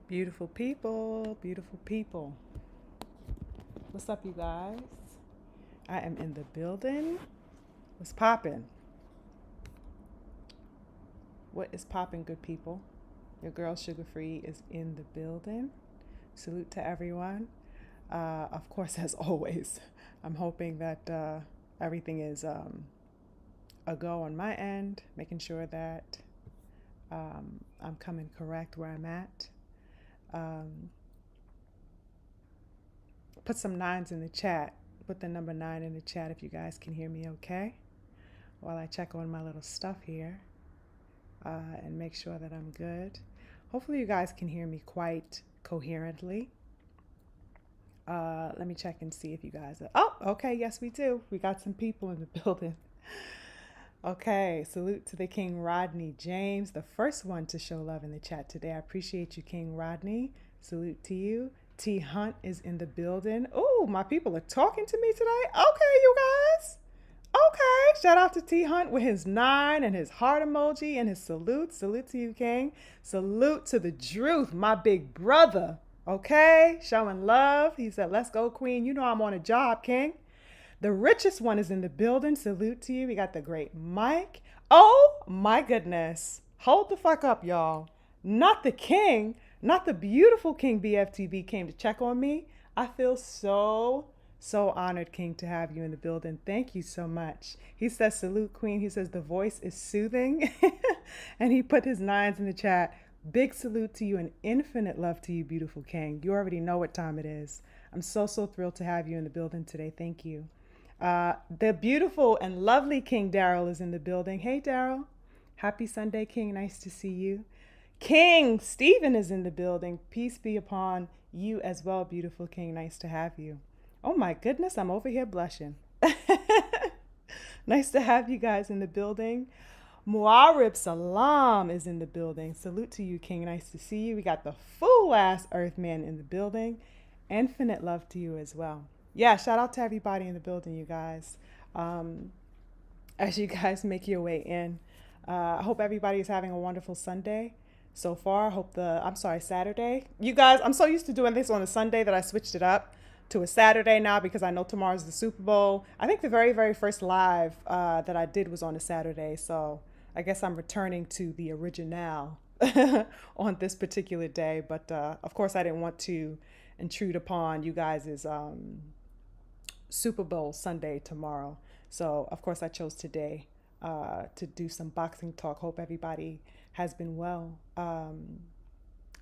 Beautiful people, beautiful people. What's up, you guys? I am in the building. What's poppin'? What is poppin', good people? Your girl Sugar Free is in the building. Salute to everyone. Of course, as always, I'm hoping that everything is a go on my end, making sure that I'm coming correct where I'm at. Um, put some nines in the chat. Put the number 9 in the chat if you guys can hear me okay, while I check on my little stuff here and make sure that I'm good. Hopefully, you guys can hear me quite coherently. Let me check and see if you guys are. Oh, okay. Yes, we do. We got some people in the building. Okay. Salute to the King Rodney James, the first one to show love in the chat today. I appreciate you, King Rodney. Salute to you. T Hunt is in the building. Oh, my people are talking to me today. Okay, you guys. Okay, shout out to T Hunt with his 9 and his heart emoji and his salute. Salute to you, King. Salute to the Druth, my big brother. Okay, showing love. He said, "Let's go, Queen. You know I'm on a job, King." The richest one is in the building. Salute to you. We got the great Mike. Oh my goodness. Hold the fuck up, y'all. Not the king, not the beautiful King BFTB came to check on me. I feel so honored, King, to have you in the building. Thank you so much. He says, "Salute, Queen." He says, "The voice is soothing." And he put his 9s in the chat. Big salute to you and infinite love to you, beautiful King. You already know what time it is. I'm so thrilled to have you in the building today. Thank you. The beautiful and lovely King Daryl is in the building. Hey, Daryl. Happy Sunday, King. Nice to see you. King Stephen is in the building. Peace be upon you as well, beautiful King. Nice to have you. Oh my goodness, I'm over here blushing. Nice to have you guys in the building. Muarib Salam is in the building. Salute to you, King. Nice to see you. We got the full ass Earthman in the building. Infinite love to you as well. Yeah, shout out to everybody in the building, you guys. Um, as you guys make your way in, I hope everybody is having a wonderful Sunday so far. I'm sorry, Saturday. You guys, I'm so used to doing this on a Sunday that I switched it up to a Saturday now because I know tomorrow's the Super Bowl. I think the very first live that I did was on a Saturday. So I guess I'm returning to the original on this particular day. But of course, I didn't want to intrude upon you guys' Super Bowl Sunday tomorrow. So, of course, I chose today to do some boxing talk. Hope everybody has been well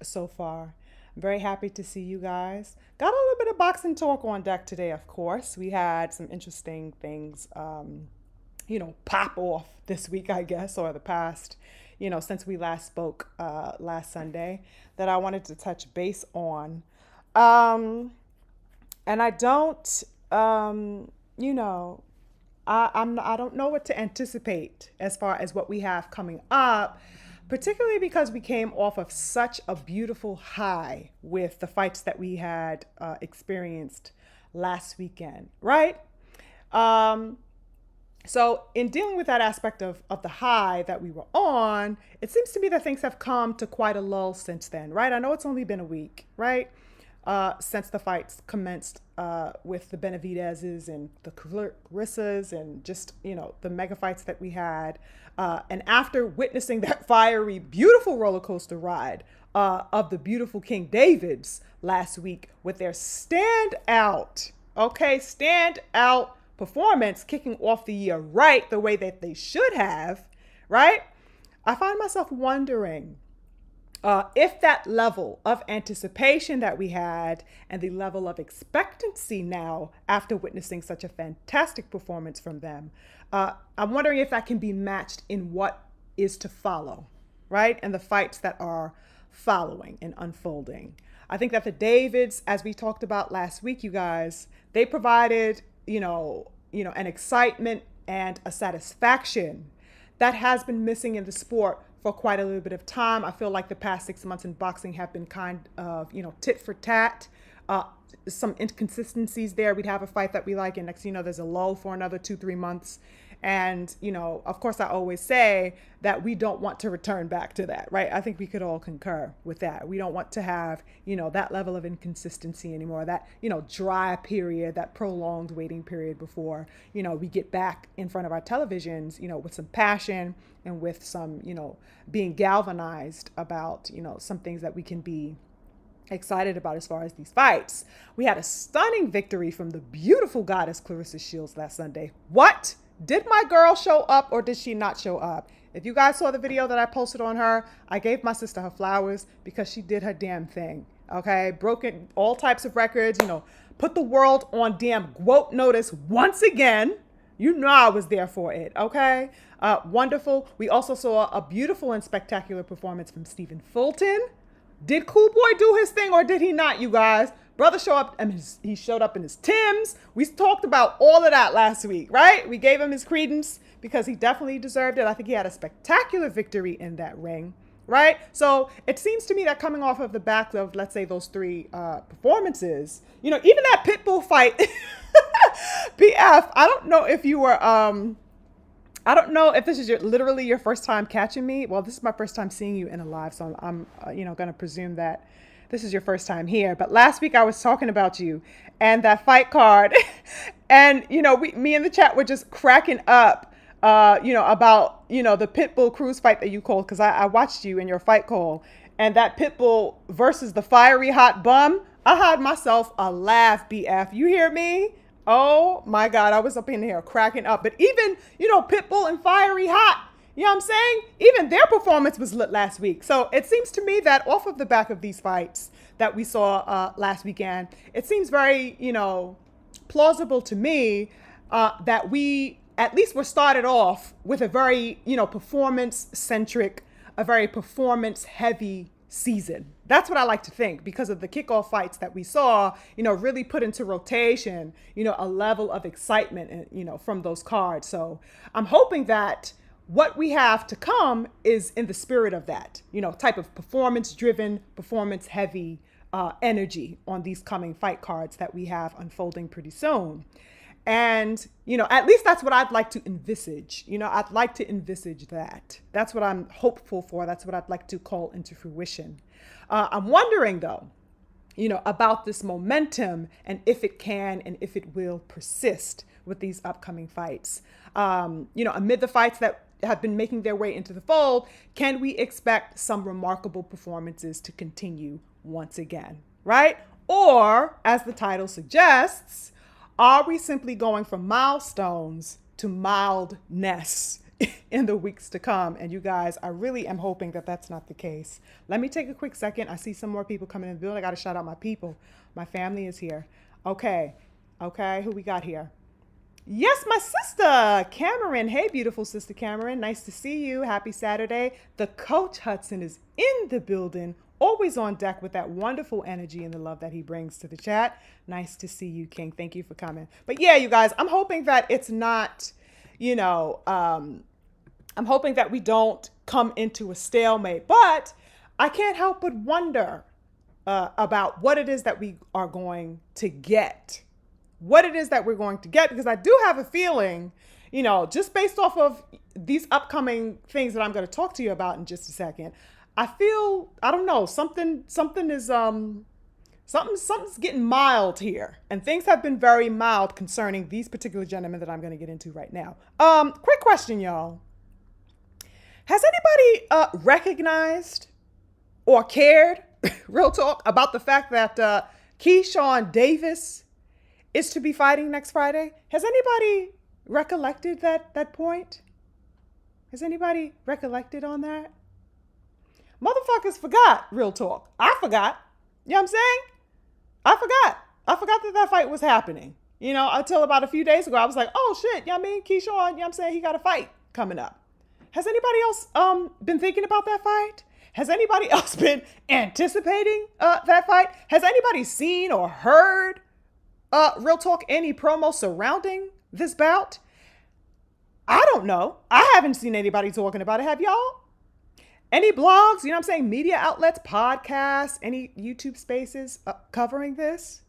so far. I'm very happy to see you guys. Got a little bit of boxing talk on deck today, of course. We had some interesting things, pop off this week, I guess, or the past, since we last spoke last Sunday that I wanted to touch base on. And I don't, you know, I don't know what to anticipate as far as what we have coming up, particularly because we came off of such a beautiful high with the fights that we had experienced last weekend, right? Um, so, in dealing with that aspect of the high that we were on, it seems to me that things have come to quite a lull since then, right? I know it's only been a week, right? Since the fights commenced with the Benavidez's and the Clarissas and just, the mega fights that we had. And after witnessing that fiery, beautiful roller coaster ride of the beautiful King David's last week with their stand out performance, kicking off the year right the way that they should have, right? I find myself wondering if that level of anticipation that we had and the level of expectancy now after witnessing such a fantastic performance from them, I'm wondering if that can be matched in what is to follow, right? And the fights that are following and unfolding. I think that the Davids, as we talked about last week, you guys, they provided, an excitement and a satisfaction that has been missing in the sport for quite a little bit of time. I feel like the past 6 months in boxing have been kind of, tit for tat. Some inconsistencies there. We'd have a fight that we like, and next, there's a lull for another 2-3 months. And, of course, I always say that we don't want to return back to that, right? I think we could all concur with that. We don't want to have, that level of inconsistency anymore, that, dry period, that prolonged waiting period before, we get back in front of our televisions, with some passion and with some, being galvanized about, some things that we can be excited about as far as these fights. We had a stunning victory from the beautiful goddess Clarissa Shields last Sunday. What? Did my girl show up or did she not show up? If you guys saw the video that I posted on her, I gave my sister her flowers because she did her damn thing. Okay, broken all types of records, put the world on damn GWOT notice once again. You know I was there for it, okay? Wonderful. We also saw a beautiful and spectacular performance from Stephen Fulton. Did Cool Boy do his thing or did he not, you guys? Brother showed up and he showed up in his Timbs. We talked about all of that last week, right? We gave him his credence because he definitely deserved it. I think he had a spectacular victory in that ring, right? So it seems to me that coming off of the back of, let's say, those three performances, even that Pitbull fight, PF, I don't know if you were, I don't know if this is literally your first time catching me. Well, this is my first time seeing you in a live, so I'm going to presume that this is your first time here. But last week I was talking about you and that fight card, and me in the chat were just cracking up, about the Pitbull cruise fight that you called, because I watched you in your fight call, and that Pitbull versus the fiery hot bum. I had myself a laugh, BF. You hear me? Oh my God, I was up in here cracking up. But even, Pitbull and Fiery Hot, you know what I'm saying? Even their performance was lit last week. So it seems to me that off of the back of these fights that we saw last weekend, it seems very, plausible to me that we at least were started off with a very, performance-centric, a very performance-heavy season. That's what I like to think, because of the kickoff fights that we saw, really put into rotation, a level of excitement, from those cards. So I'm hoping that what we have to come is in the spirit of that, type of performance-driven, performance-heavy energy on these coming fight cards that we have unfolding pretty soon. And, at least that's what I'd like to envisage. I'd like to envisage that. That's what I'm hopeful for. That's what I'd like to call into fruition. I'm wondering, though, about this momentum and if it can and if it will persist with these upcoming fights. Amid the fights that have been making their way into the fold, can we expect some remarkable performances to continue once again, right? Or, as the title suggests, are we simply going from milestones to mildness in the weeks to come? And you guys, I really am hoping that that's not the case. Let me take a quick second. I see some more people coming in the building. I got to shout out my people. My family is here. Okay. Who we got here? Yes, my sister, Cameron. Hey, beautiful sister Cameron. Nice to see you. Happy Saturday. The Coach Hudson is in the building. Always on deck with that wonderful energy and the love that he brings to the chat. Nice to see you, King. Thank you for coming. But yeah, you guys, I'm hoping that it's not, I'm hoping that we don't come into a stalemate. But I can't help but wonder about what it is that we are going to get. What it is that we're going to get, because I do have a feeling, just based off of these upcoming things that I'm going to talk to you about in just a second, I feel, I don't know, something's getting mild here, and things have been very mild concerning these particular gentlemen that I'm going to get into right now. Quick question, y'all. Has anybody recognized or cared, real talk, about the fact that Keyshawn Davis is to be fighting next Friday? Has anybody recollected that point? Has anybody recollected on that? Motherfuckers forgot, real talk. I forgot. You know what I'm saying? I forgot that fight was happening. Until about a few days ago, I was like, oh shit, you know what I mean? Keyshawn, you know what I'm saying? He got a fight coming up. Has anybody else been thinking about that fight? Has anybody else been anticipating that fight? Has anybody seen or heard, real talk, any promo surrounding this bout? I don't know. I haven't seen anybody talking about it. Have y'all? Any blogs, you know what I'm saying? Media outlets, podcasts, any YouTube spaces covering this?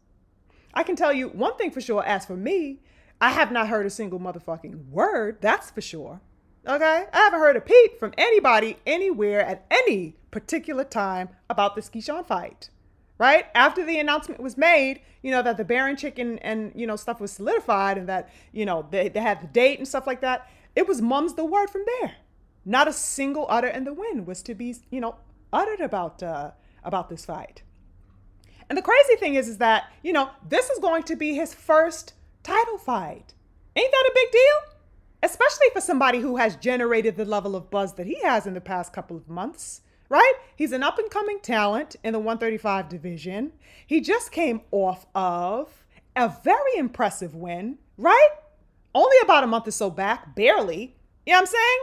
I can tell you one thing for sure. As for me, I have not heard a single motherfucking word, that's for sure. Okay? I haven't heard a peep from anybody anywhere at any particular time about this Keyshawn fight. Right? After the announcement was made, that the Baron chicken and stuff was solidified and that, they had the date and stuff like that, it was mum's the word from there. Not a single utter in the wind was to be, uttered about this fight. And the crazy thing is that, this is going to be his first title fight. Ain't that a big deal? Especially for somebody who has generated the level of buzz that he has in the past couple of months, right? He's an up and coming talent in the 135 division. He just came off of a very impressive win, right? Only about a month or so back, barely. You know what I'm saying?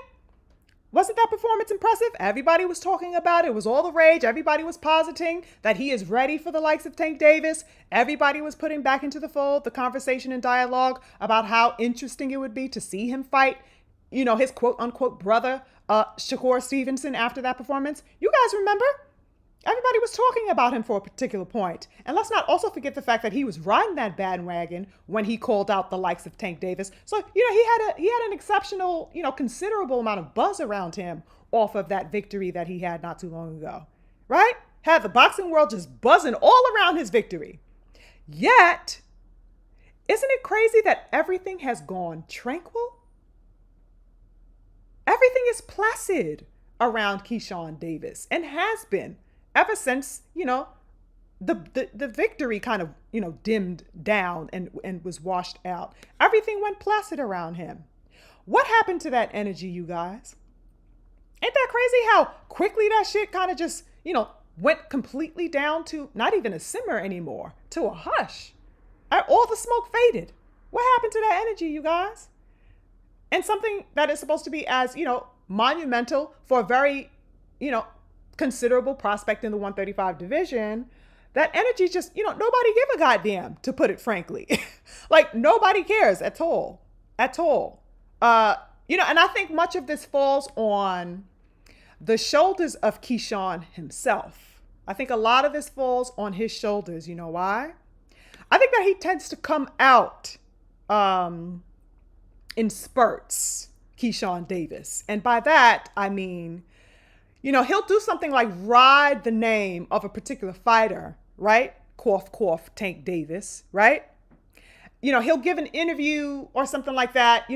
Wasn't that performance impressive? Everybody was talking about it. It was all the rage. Everybody was positing that he is ready for the likes of Tank Davis. Everybody was putting back into the fold the conversation and dialogue about how interesting it would be to see him fight, his quote unquote brother, Shakur Stevenson, after that performance. You guys remember? Everybody was talking about him for a particular point. And let's not also forget the fact that he was riding that bandwagon when he called out the likes of Tank Davis. So, he had an exceptional, considerable amount of buzz around him off of that victory that he had not too long ago, right? Had the boxing world just buzzing all around his victory. Yet, isn't it crazy that everything has gone tranquil? Everything is placid around Keyshawn Davis and has been ever since, the victory kind of, dimmed down and was washed out. Everything went placid around him. What happened to that energy, you guys? Ain't that crazy how quickly that shit kind of just, went completely down to not even a simmer anymore, to a hush. All the smoke faded. What happened to that energy, you guys? And something that is supposed to be as, monumental for a very, considerable prospect in the 135 division, that energy just, nobody give a goddamn, to put it frankly. Like, nobody cares at all. And I think much of this falls on the shoulders of Keyshawn himself. I think a lot of this falls on his shoulders. You know why? I think that he tends to come out in spurts, Keyshawn Davis. And by that, I mean, he'll do something like ride the name of a particular fighter, right? Cough, cough, Tank Davis, right? He'll give an interview or something like that,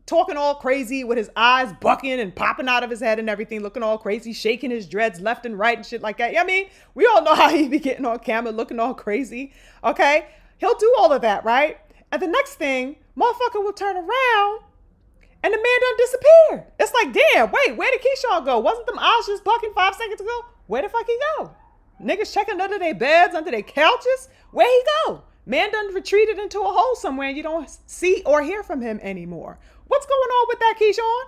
talking all crazy with his eyes bucking and popping out of his head and everything, looking all crazy, shaking his dreads left and right and shit like that. I mean, we all know how he be getting on camera looking all crazy, okay? He'll do all of that, right? And the next thing, motherfucker will turn around and the man done disappeared. It's like, damn, wait, where did Keyshawn go? Wasn't them eyes just bucking 5 seconds ago? Where the fuck he go? Niggas checking under their beds, under their couches? Where he go? Man done retreated into a hole somewhere and you don't see or hear from him anymore. What's going on with that, Keyshawn?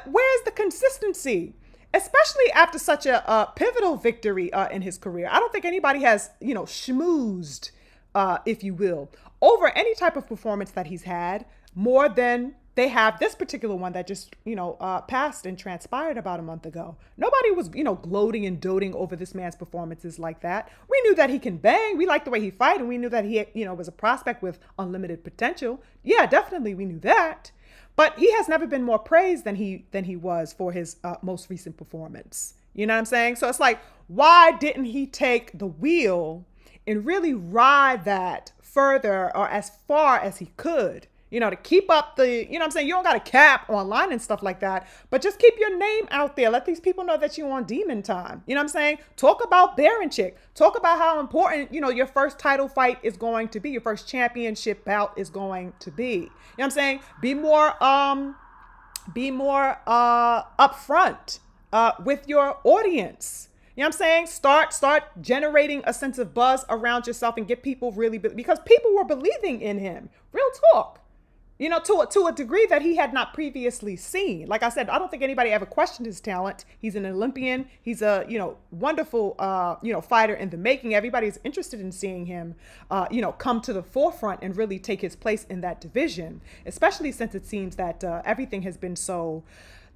Where's the consistency? Especially after such a pivotal victory in his career. I don't think anybody has, schmoozed, if you will, over any type of performance that he's had more than they have this particular one that just, passed and transpired about a month ago. Nobody was, gloating and doting over this man's performances like that. We knew that he can bang. We liked the way he fight, and we knew that he, was a prospect with unlimited potential. Yeah, definitely, we knew that. But he has never been more praised than he was for his most recent performance. You know what I'm saying? So it's like, why didn't he take the wheel and really ride that further or as far as he could? To keep up the, what I'm saying? You don't got to cap online and stuff like that, but just keep your name out there. Let these people know that you're on demon time. You know what I'm saying? Talk about Baron Chick. Talk about how important, your first title fight is going to be. Your first championship bout is going to be. You know what I'm saying? Be more upfront with your audience. You know what I'm saying? Start generating a sense of buzz around yourself and get people really, because people were believing in him. Real talk. To a degree that he had not previously seen. Like I said, I don't think anybody ever questioned his talent. He's an Olympian. He's a, wonderful, fighter in the making. Everybody's interested in seeing him, come to the forefront and really take his place in that division, especially since it seems that everything has been so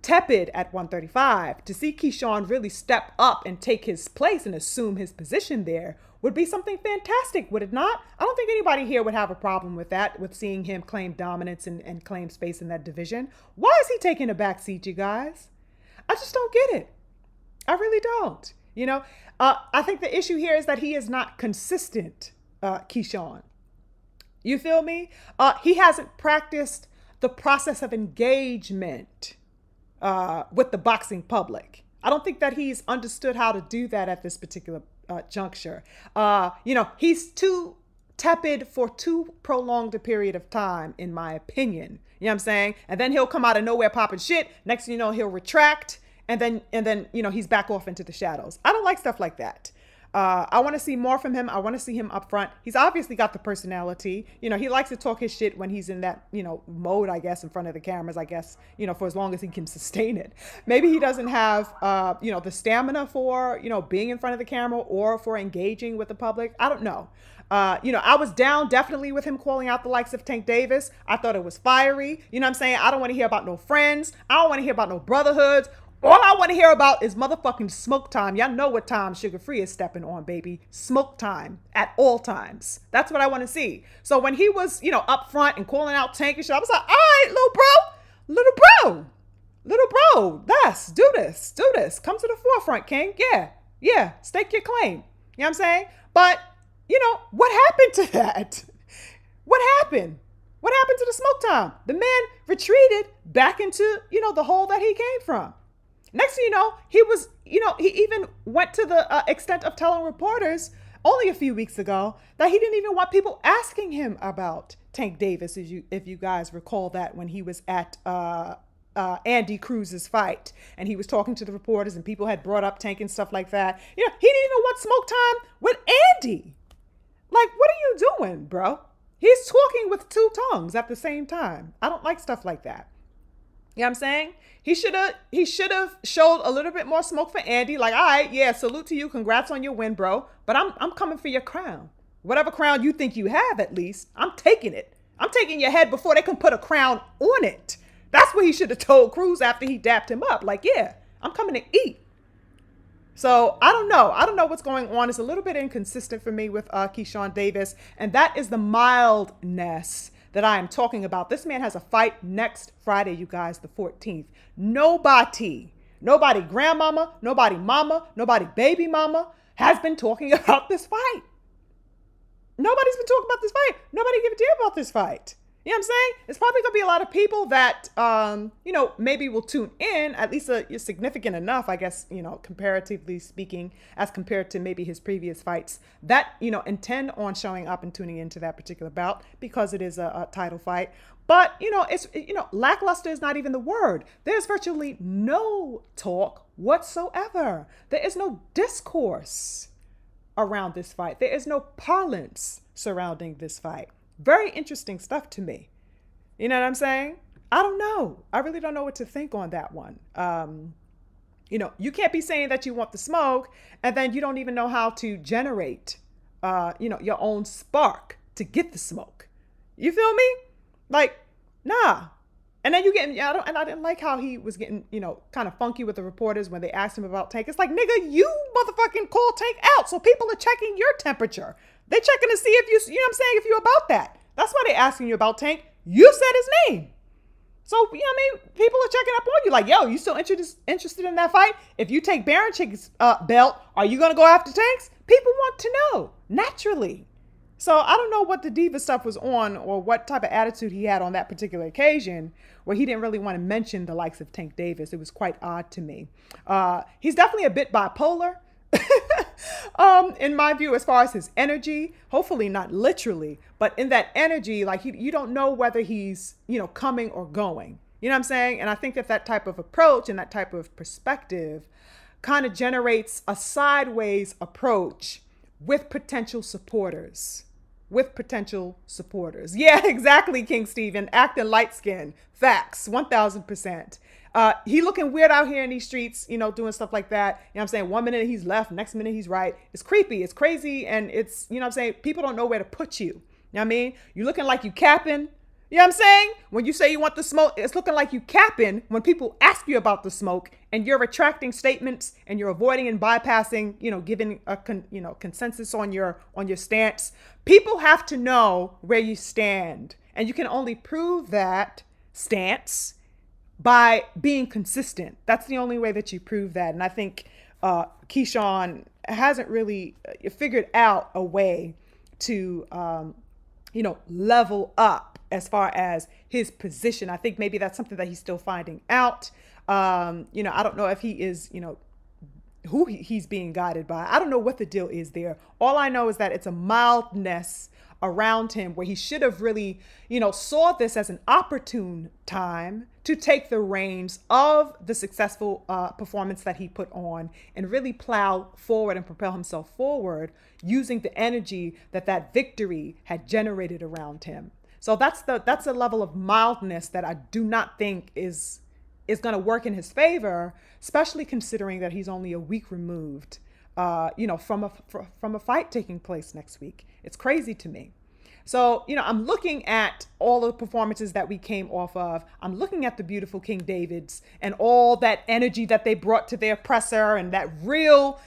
tepid at 135. To see Keyshawn really step up and take his place and assume his position there would be something fantastic, would it not? I don't think anybody here would have a problem with that, with seeing him claim dominance and claim space in that division. Why is he taking a back seat, you guys? I just don't get it. I really don't. I think the issue here is that he is not consistent, Keyshawn. You feel me? He hasn't practiced the process of engagement with the boxing public. I don't think that he's understood how to do that at this particular juncture. He's too tepid for too prolonged a period of time, in my opinion. You know what I'm saying? And then he'll come out of nowhere popping shit. Next thing you know, he'll retract. And then he's back off into the shadows. I don't like stuff like that. I want to see more from him. I want to see him up front. He's obviously got the personality. He likes to talk his shit when he's in that, mode, I guess, in front of the cameras, I guess, for as long as he can sustain it. Maybe he doesn't have, the stamina for, being in front of the camera or for engaging with the public. I don't know. I was down definitely with him calling out the likes of Tank Davis. I thought it was fiery. You know what I'm saying? I don't want to hear about no friends. I don't want to hear about no brotherhoods. All I want to hear about is motherfucking smoke time. Y'all know what time Sugar Free is stepping on, baby. Smoke time at all times. That's what I want to see. So when he was, up front and calling out Tank and shit, I was like, all right, little bro, let's do this. Come to the forefront, King. Yeah, stake your claim. You know what I'm saying? But, what happened to that? What happened? What happened to the smoke time? The man retreated back into, the hole that he came from. Next thing you know, he was, he even went to the extent of telling reporters only a few weeks ago that he didn't even want people asking him about Tank Davis, if you guys recall that when he was at Andy Cruz's fight and he was talking to the reporters and people had brought up Tank and stuff like that. He didn't even want smoke time with Andy. Like, what are you doing, bro? He's talking with two tongues at the same time. I don't like stuff like that. You know what I'm saying? He should have showed a little bit more smoke for Andy. Like, all right, yeah, salute to you. Congrats on your win, bro. But I'm coming for your crown. Whatever crown you think you have, at least, I'm taking it. I'm taking your head before they can put a crown on it. That's what he should have told Cruz after he dapped him up. Like, yeah, I'm coming to eat. So I don't know. I don't know what's going on. It's a little bit inconsistent for me with Keyshawn Davis. And that is the mildness that I am talking about. This man has a fight next Friday, you guys, the 14th. Nobody, grandmama, nobody mama, nobody baby mama has been talking about this fight. Nobody's been talking about this fight. Nobody give a damn about this fight. You know what I'm saying? It's probably going to be a lot of people that, maybe will tune in, at least significant enough, I guess, comparatively speaking, as compared to maybe his previous fights that, intend on showing up and tuning into that particular bout because it is a title fight. But, it's, lackluster is not even the word. There's virtually no talk whatsoever. There is no discourse around this fight. There is no parlance surrounding this fight. Very interesting stuff to me. You know what I'm saying? I don't know. I really don't know what to think on that one. You can't be saying that you want the smoke and then you don't even know how to generate, your own spark to get the smoke. You feel me? Like, nah. And then I didn't like how he was getting, kind of funky with the reporters when they asked him about Tank. It's like, nigga, you motherfucking call Tank out. So people are checking your temperature. They're checking to see if you know what I'm saying, if you're about that. That's why they're asking you about Tank. You said his name. So, you know what I mean? People are checking up on you like, yo, you still interested in that fight? If you take Baranchik's belt, are you going to go after Tank's? People want to know, naturally. So I don't know what the diva stuff was on or what type of attitude he had on that particular occasion where he didn't really want to mention the likes of Tank Davis. It was quite odd to me. He's definitely a bit bipolar. In my view, as far as his energy, hopefully not literally, but in that energy, like you don't know whether he's, coming or going, you know what I'm saying? And I think that type of approach and that type of perspective kind of generates a sideways approach with potential supporters. Yeah, exactly, King Steven. Acting light skin. Facts. 1000%. He looking weird out here in these streets, doing stuff like that. You know what I'm saying? 1 minute he's left, next minute he's right. It's creepy. It's crazy. And it's, what I'm saying? People don't know where to put you. You know what I mean? You looking like you capping. You know what I'm saying? When you say you want the smoke, it's looking like you capping when people ask you about the smoke, and you're retracting statements and you're avoiding and bypassing, giving a consensus on your stance. People have to know where you stand, and you can only prove that stance by being consistent. That's the only way that you prove that. And I think Keyshawn hasn't really figured out a way to level up as far as his position. I think maybe that's something that he's still finding out. I don't know if he is, who he's being guided by. I don't know what the deal is there. All I know is that it's a mildness around him where he should have really, saw this as an opportune time to take the reins of the successful performance that he put on and really plow forward and propel himself forward using the energy that victory had generated around him. So that's a level of mildness that I do not think is going to work in his favor, especially considering that he's only a week removed, from a fight taking place next week. It's crazy to me. So, I'm looking at all the performances that we came off of. I'm looking at the beautiful King Davids and all that energy that they brought to their presser and that real,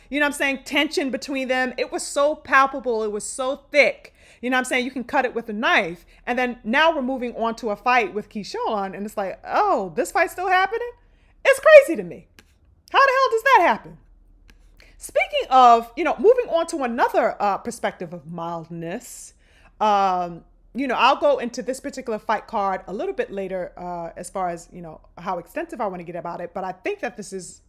tension between them. It was so palpable. It was so thick. You can cut it with a knife. And then now we're moving on to a fight with Keyshawn. And it's like, oh, this fight's still happening? It's crazy to me. How the hell does that happen? Speaking of, moving on to another perspective of mildness, I'll go into this particular fight card a little bit later as far as, how extensive I want to get about it. But I think that this is,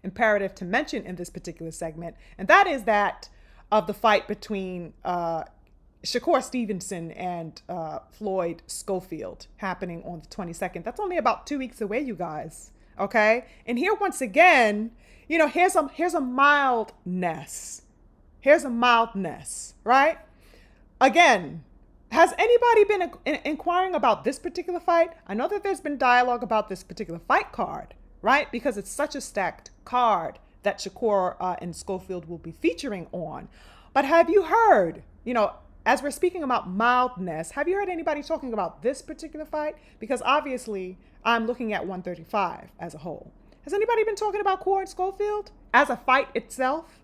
imperative to mention in this particular segment. And that is that of the fight between Shakur Stevenson and Floyd Schofield happening on the 22nd. That's only about 2 weeks away, you guys. Okay. And here, once again, here's a mildness. Here's a mildness, right? Again, has anybody been inquiring about this particular fight? I know that there's been dialogue about this particular fight card, right? Because it's such a stacked card that Shakur and Schofield will be featuring on. But have you heard, as we're speaking about mildness, have you heard anybody talking about this particular fight? Because obviously I'm looking at 135 as a whole. Has anybody been talking about Shakur and Schofield as a fight itself?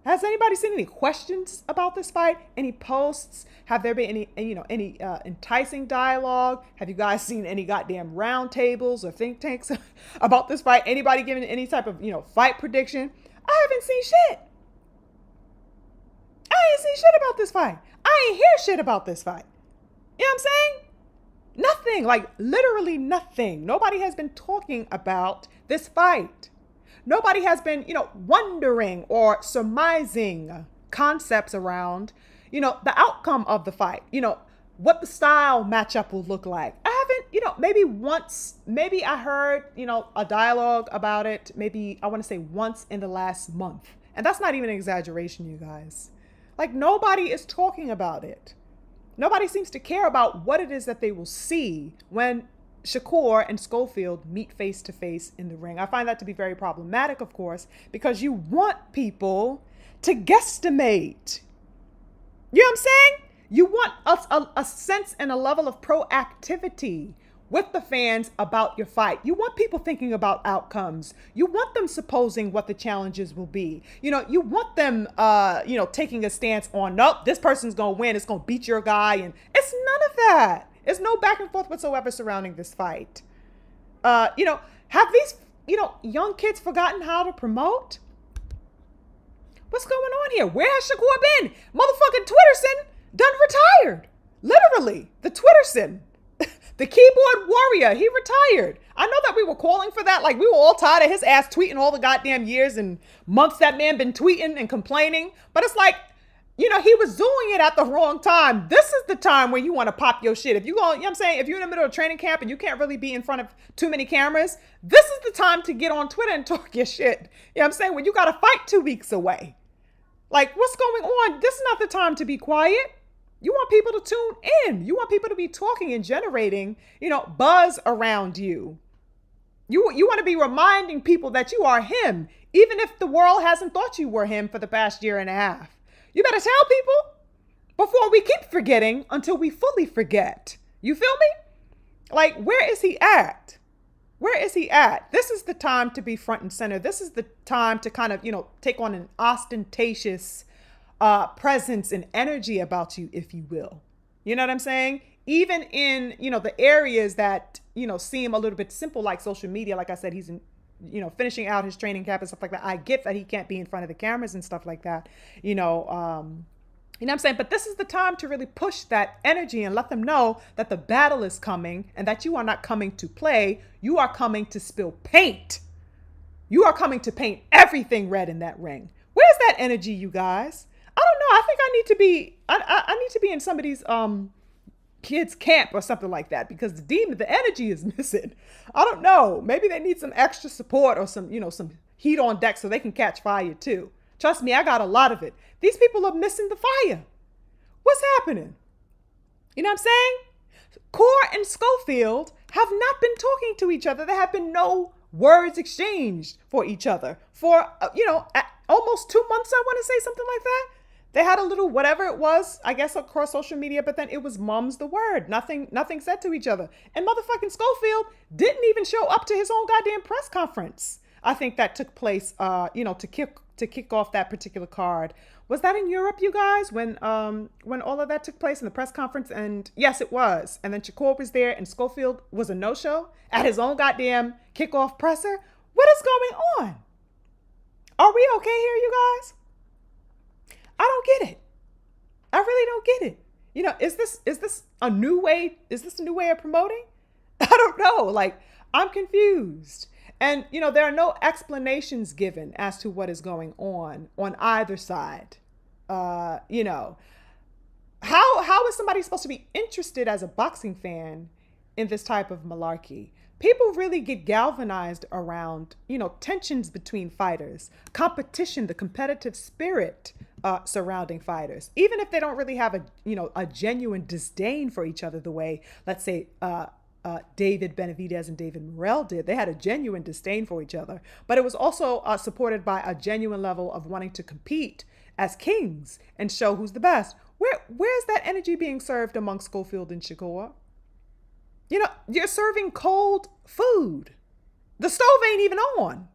Has anybody seen any questions about this fight? Any posts? Have there been any enticing dialogue? Have you guys seen any goddamn round tables or think tanks about this fight? Anybody giving any type of, fight prediction? I haven't seen shit. I ain't seen shit about this fight. I ain't hear shit about this fight. You know what I'm saying? Nothing, like literally nothing. Nobody has been talking about this fight. Nobody has been, wondering or surmising concepts around, the outcome of the fight, what the style matchup will look like. I haven't, maybe I heard, a dialogue about it. Maybe I want to say once in the last month. And that's not even an exaggeration, you guys. Like nobody is talking about it. Nobody seems to care about what it is that they will see when Shakur and Schofield meet face to face in the ring. I find that to be very problematic, of course, because you want people to guesstimate. You know what I'm saying? You want a sense and a level of proactivity with the fans about your fight. You want people thinking about outcomes. You want them supposing what the challenges will be. You want them, taking a stance on, nope, this person's going to win. It's going to beat your guy. And it's none of that. There's no back and forth whatsoever surrounding this fight. Have these, young kids forgotten how to promote? What's going on here? Where has Shakur been? Motherfucking Twitterson done retired. Literally, the Twitterson, the keyboard warrior, he retired. I know that we were calling for that. Like we were all tired of his ass tweeting all the goddamn years and months that man been tweeting and complaining. But it's like, he was doing it at the wrong time. This is the time where you want to pop your shit. If you go, I'm saying, if you're in the middle of training camp and you can't really be in front of too many cameras, this is the time to get on Twitter and talk your shit. I'm saying? When you got to fight 2 weeks away. Like, what's going on? This is not the time to be quiet. You want people to tune in. You want people to be talking and generating, buzz around you. You want to be reminding people that you are him, even if the world hasn't thought you were him for the past year and a half. You better tell people before we keep forgetting until we fully forget. You feel me? Like, where is he at? Where is he at? This is the time to be front and center. This is the time to kind of, take on an ostentatious presence and energy about you, if you will. You know what I'm saying? Even in, the areas that, seem a little bit simple, like social media. Like I said, he's in, finishing out his training camp and stuff like that. I get that he can't be in front of the cameras and stuff like that, you know what I'm saying? But this is the time to really push that energy and let them know that the battle is coming and that you are not coming to play. You are coming to spill paint. You are coming to paint everything red in that ring. Where's that energy, you guys? I don't know. I think I need to be, I need to be in somebody's kids camp or something like that, because the energy is missing. I don't know. Maybe they need some extra support or some heat on deck so they can catch fire too. Trust me, I got a lot of it. These people are missing the fire. What's happening? You know what I'm saying? Core and Schofield have not been talking to each other. There have been no words exchanged for each other for, almost 2 months, I want to say, something like that. They had a little whatever it was, I guess, across social media, but then it was mum's the word. Nothing said to each other. And motherfucking Schofield didn't even show up to his own goddamn press conference. I think that took place, to kick off that particular card. Was that in Europe, you guys, when all of that took place in the press conference? And yes, it was. And then Shakur was there and Schofield was a no-show at his own goddamn kickoff presser. What is going on? Are we okay here, you guys? I don't get it. I really don't get it. Is this a new way? Is this a new way of promoting? I don't know. Like, I'm confused. And, there are no explanations given as to what is going on either side. How is somebody supposed to be interested as a boxing fan in this type of malarkey? People really get galvanized around, tensions between fighters, competition, the competitive spirit surrounding fighters, even if they don't really have a genuine disdain for each other the way, let's say, David Benavidez and David Morrell did. They had a genuine disdain for each other, but it was also supported by a genuine level of wanting to compete as kings and show who's the best. Where's that energy being served among Schofield and Shakur? You're serving cold food. The stove ain't even on.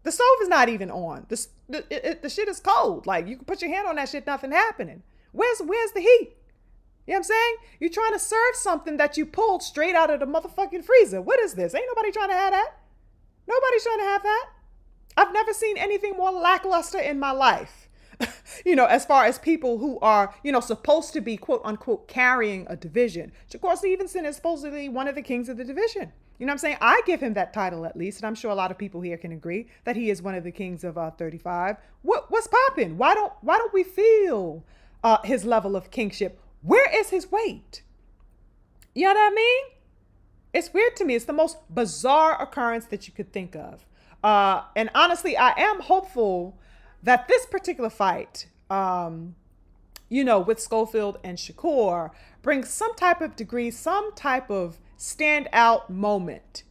The stove is not even on. The shit is cold. Like, you can put your hand on that shit, nothing happening. Where's the heat? You know what I'm saying? You're trying to serve something that you pulled straight out of the motherfucking freezer. What is this? Ain't nobody trying to have that. Nobody's trying to have that. I've never seen anything more lackluster in my life. As far as people who are, supposed to be, quote unquote, carrying a division. Shakur Stevenson is supposedly one of the kings of the division. You know what I'm saying? I give him that title at least. And I'm sure a lot of people here can agree that he is one of the kings of 35. What's popping? Why don't we feel his level of kingship? Where is his weight? You know what I mean? It's weird to me. It's the most bizarre occurrence that you could think of. And honestly, I am hopeful that this particular fight, with Schofield and Shakur brings some type of degree, some type of standout moment,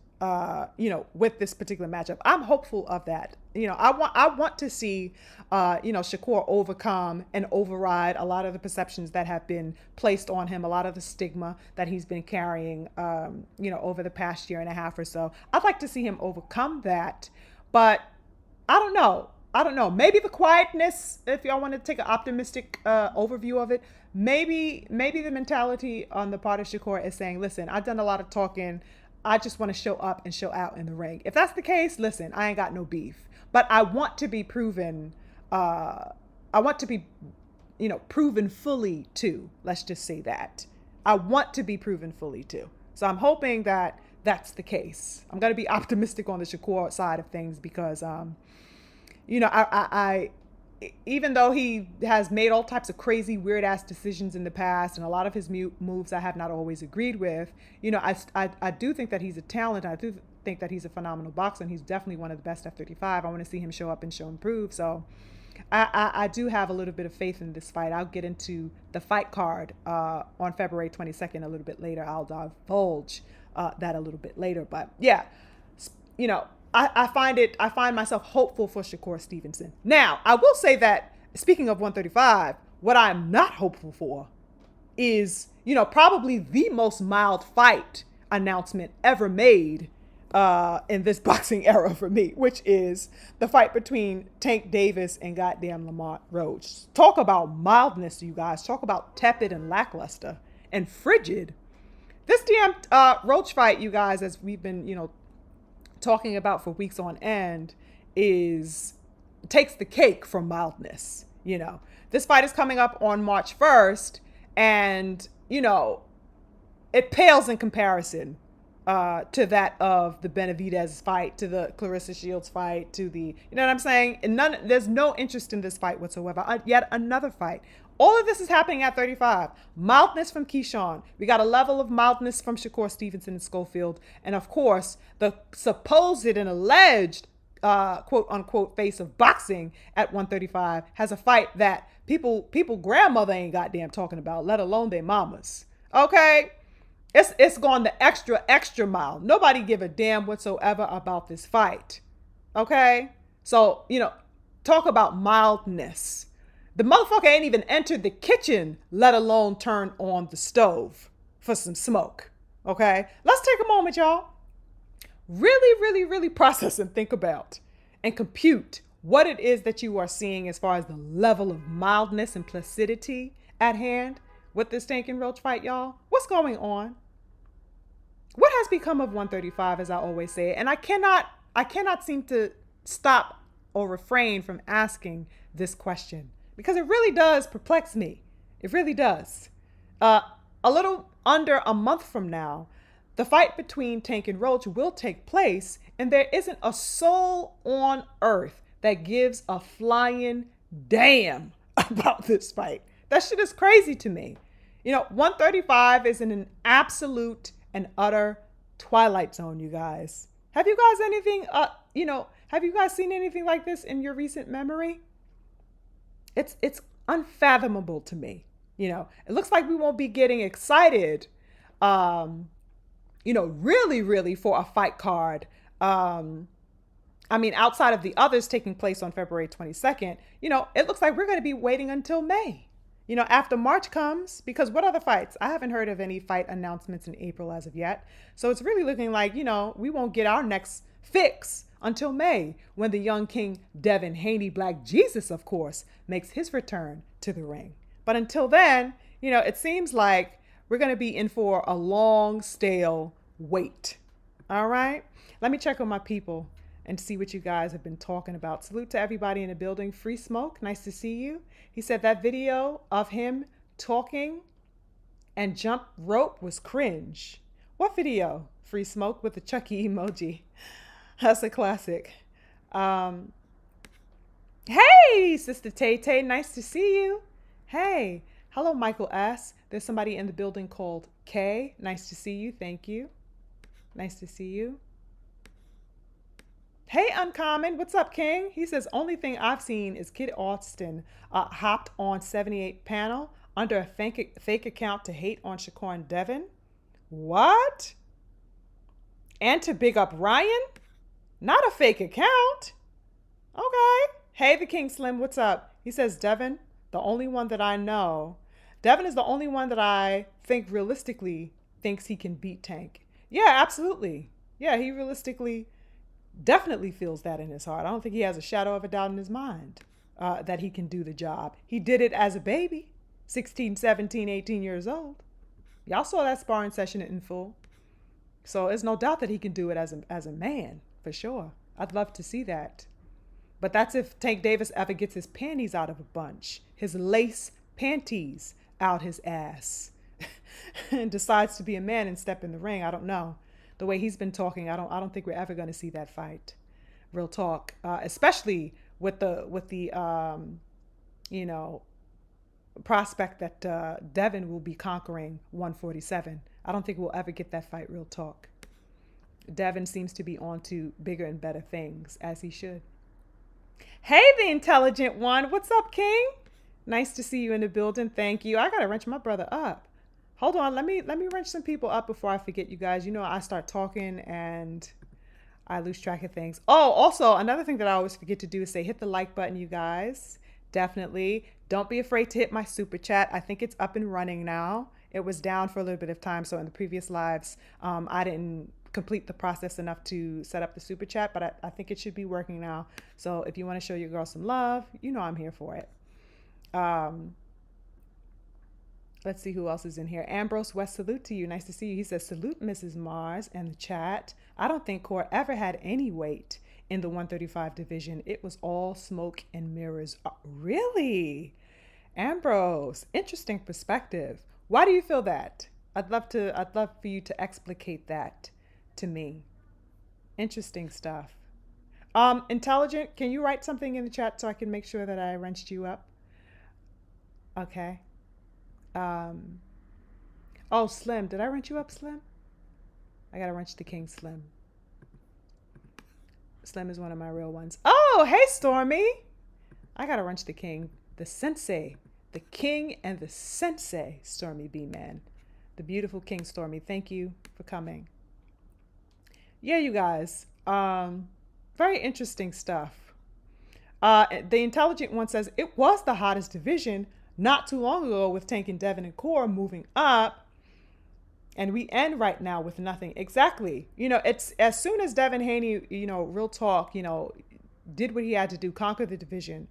with this particular matchup. I'm hopeful of that. I want to see, Shakur overcome and override a lot of the perceptions that have been placed on him, a lot of the stigma that he's been carrying, over the past year and a half or so. I'd like to see him overcome that, but I don't know. Maybe the quietness, if y'all want to take an optimistic overview of it, maybe the mentality on the part of Shakur is saying, listen, I've done a lot of talking. I just want to show up and show out in the ring. If that's the case, listen, I ain't got no beef. But I want to be proven, proven fully too. Let's just say that. I want to be proven fully too. So I'm hoping that that's the case. I'm going to be optimistic on the Shakur side of things because, I even though he has made all types of crazy, weird ass decisions in the past, and a lot of his moves I have not always agreed with, I do think that he's a talent. I do think that he's a phenomenal boxer, and he's definitely one of the best F-35. I want to see him show up and show improve. So I do have a little bit of faith in this fight. I'll get into the fight card on February 22nd a little bit later. I'll divulge that a little bit later. But yeah, I find myself hopeful for Shakur Stevenson. Now, I will say that, speaking of 135, what I'm not hopeful for is, probably the most mild fight announcement ever made in this boxing era for me, which is the fight between Tank Davis and goddamn Lamont Roach. Talk about mildness, you guys. Talk about tepid and lackluster and frigid. This damn Roach fight, you guys, as we've been, talking about for weeks on end, takes the cake from mildness. This fight is coming up on March 1st, and it pales in comparison to that of the Benavidez fight, to the Clarissa Shields fight, to the, you know what I'm saying? And there's no interest in this fight whatsoever. Yet another fight. All of this is happening at 35. Mildness from Keyshawn. We got a level of mildness from Shakur Stevenson and Schofield. And of course, the supposed and alleged quote unquote face of boxing at 135 has a fight that people grandmother ain't goddamn talking about, let alone their mamas. Okay? It's gone the extra mile. Nobody give a damn whatsoever about this fight. Okay? So, talk about mildness. The motherfucker ain't even entered the kitchen, let alone turn on the stove for some smoke. Okay? Let's take a moment, y'all. Really, really, really process and think about and compute what it is that you are seeing as far as the level of mildness and placidity at hand with this Tank and Roach fight, y'all. What's going on? What has become of 135, as I always say? And I cannot seem to stop or refrain from asking this question, because it really does perplex me. It really does. A little under a month from now, the fight between Tank and Roach will take place, and there isn't a soul on earth that gives a flying damn about this fight. That shit is crazy to me. 135 is in an absolute and utter twilight zone, you guys. Have you guys have you guys seen anything like this in your recent memory? It's unfathomable to me. It looks like we won't be getting excited, really, really for a fight card. Outside of the others taking place on February 22nd, it looks like we're going to be waiting until May. After March comes, because what other fights? I haven't heard of any fight announcements in April as of yet. So it's really looking like, we won't get our next fix until May, when the young king Devin Haney Black Jesus, of course, makes his return to the ring. But until then, it seems like we're going to be in for a long, stale wait. All right. Let me check on my people and see what you guys have been talking about. Salute to everybody in the building. Free Smoke, nice to see you. He said that video of him talking and jump rope was cringe. What video? Free Smoke with the Chucky emoji. That's a classic. Hey, Sister Tay Tay, nice to see you. Hey, hello, Michael S. There's somebody in the building called Kay. Nice to see you. Thank you. Nice to see you. Hey, Uncommon. What's up, King? He says, only thing I've seen is Kid Austin hopped on 78 panel under a fake account to hate on Shakur and Devin. What? And to big up Ryan? Not a fake account. Okay. Hey, the King Slim. What's up? He says, Devin, the only one that I know. Devin is the only one that I think realistically thinks he can beat Tank. Yeah, absolutely. Yeah, he realistically definitely feels that in his heart. I don't think he has a shadow of a doubt in his mind that he can do the job. He did it as a baby, 16, 17, 18 years old. Y'all saw that sparring session in full. So there's no doubt that he can do it as a man, for sure. I'd love to see that. But that's if Tank Davis ever gets his panties out of a bunch, his lace panties out his ass, and decides to be a man and step in the ring. I don't know. The way he's been talking, I don't think we're ever going to see that fight. Real talk, especially with the prospect that Devin will be conquering 147. I don't think we'll ever get that fight. Real talk. Devin seems to be on to bigger and better things, as he should. Hey, the intelligent one. What's up, King? Nice to see you in the building. Thank you. I gotta wrench my brother up. Hold on, let me wrench some people up before I forget, you guys. I start talking and I lose track of things. Oh, also, another thing that I always forget to do is say hit the like button, you guys. Definitely. Don't be afraid to hit my super chat. I think it's up and running now. It was down for a little bit of time. So in the previous lives, I didn't complete the process enough to set up the super chat, but I think it should be working now. So if you want to show your girl some love, you know I'm here for it. Um, let's see who else is in here. Ambrose West, salute to you. Nice to see you. He says, salute Mrs. Mars and the chat. I don't think Core ever had any weight in the 135 division. It was all smoke and mirrors. Really? Ambrose, interesting perspective. Why do you feel that? I'd love for you to explicate that to me. Interesting stuff. Intelligent, can you write something in the chat so I can make sure that I wrenched you up? Okay. Um, oh, Slim, did I wrench you up, Slim? I gotta wrench the king, Slim. Slim is one of my real ones. Oh, hey, Stormy. I gotta wrench the king, the sensei, the king and the sensei, Stormy B Man. The beautiful King Stormy. Thank you for coming. Yeah, you guys. Very interesting stuff. The intelligent one says it was the hottest division not too long ago with Tank and Devin and Core moving up. And we end right now with nothing. Exactly. You know, it's as soon as Devin Haney, you know, real talk, you know, did what he had to do, conquer the division,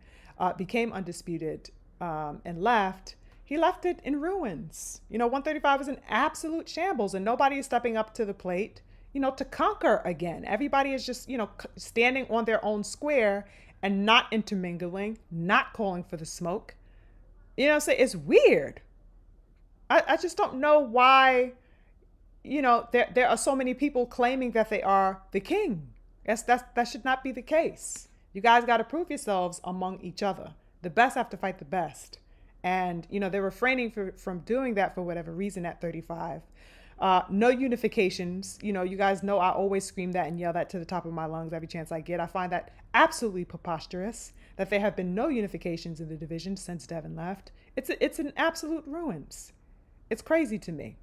became undisputed, and left. He left it in ruins. You know, 135 is an absolute shambles and nobody is stepping up to the plate, you know, to conquer again. Everybody is just, you know, standing on their own square and not intermingling, not calling for the smoke. You know, so it's weird. I just don't know why, you know, there are so many people claiming that they are the king. That should not be the case. You guys got to prove yourselves among each other. The best have to fight the best. And, you know, they're refraining from doing that for whatever reason at 35. No unifications. You know, you guys know I always scream that and yell that to the top of my lungs every chance I get. I find that absolutely preposterous that there have been no unifications in the division since Devin left. It's an absolute ruins. It's crazy to me.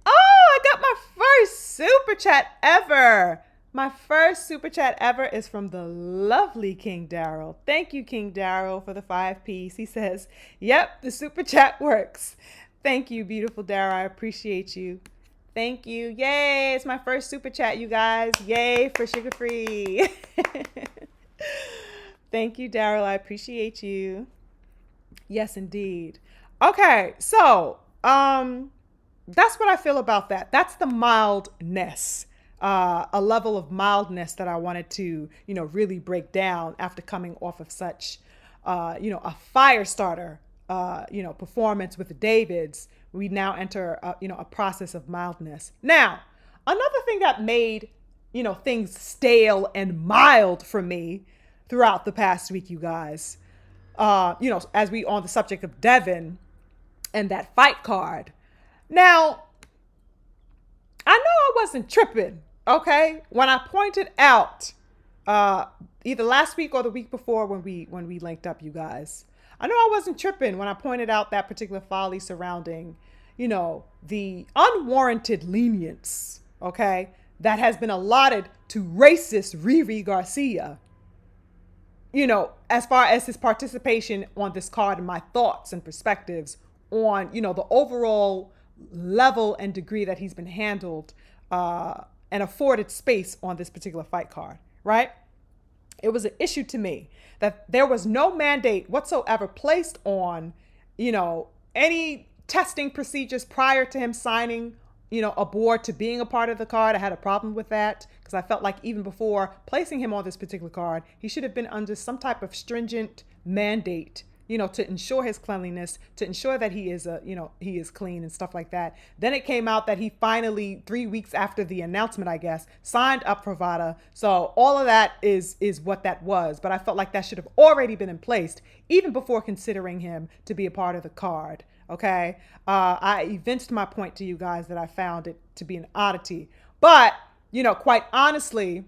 Oh, I got my first super chat ever. My first super chat ever is from the lovely King Daryl. Thank you, King Daryl, for the 5-piece. He says, yep, the super chat works. Thank you, beautiful Daryl. I appreciate you. Thank you. Yay, it's my first super chat, you guys. Yay for Sugar Free. Thank you, Daryl. I appreciate you. Yes, indeed. Okay, so that's what I feel about that. That's the mildness. A level of mildness that I wanted to, you know, really break down after coming off of such, you know, a fire starter, you know, performance with the Davids. We now enter, you know, a process of mildness. Now, another thing that made, you know, things stale and mild for me throughout the past week, you guys, you know, as we on the subject of Devin and that fight card. Now, I know I wasn't tripping. Okay, when I pointed out, either last week or the week before when we linked up, you guys, I know I wasn't tripping when I pointed out that particular folly surrounding, you know, the unwarranted lenience, okay, that has been allotted to racist Riri Garcia, you know, as far as his participation on this card and my thoughts and perspectives on, you know, the overall level and degree that he's been handled, and afforded space on this particular fight card, right? It was an issue to me that there was no mandate whatsoever placed on, you know, any testing procedures prior to him signing, you know, aboard to being a part of the card. I had a problem with that because I felt like even before placing him on this particular card, he should have been under some type of stringent mandate, you know, to ensure his cleanliness, to ensure that he is you know, he is clean and stuff like that. Then it came out that he finally, 3 weeks after the announcement, I guess, signed up for VADA. So all of that is what that was. But I felt like that should have already been in place even before considering him to be a part of the card. Okay. I evinced my point to you guys that I found it to be an oddity, but, you know, quite honestly,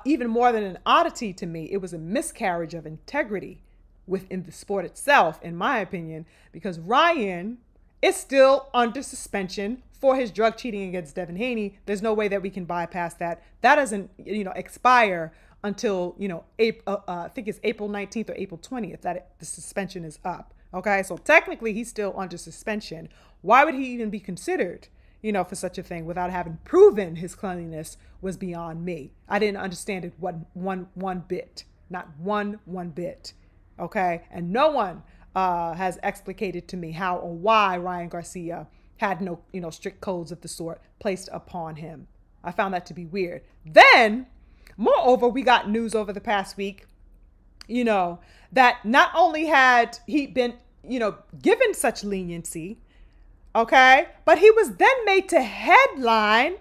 even more than an oddity to me, it was a miscarriage of integrity within the sport itself, in my opinion, because Ryan is still under suspension for his drug cheating against Devin Haney. There's no way that we can bypass that. That doesn't, you know, expire until, April, I think it's April 19th or April 20th the suspension is up. Okay, so technically he's still under suspension. Why would he even be considered, for such a thing without having proven his cleanliness was beyond me. I didn't understand it one bit, not one bit. Okay, and no one has explicated to me how or why Ryan Garcia had no, strict codes of the sort placed upon him. I found that to be weird. Then, moreover, we got news over the past week, that not only had he been, given such leniency, okay, but he was then made to headline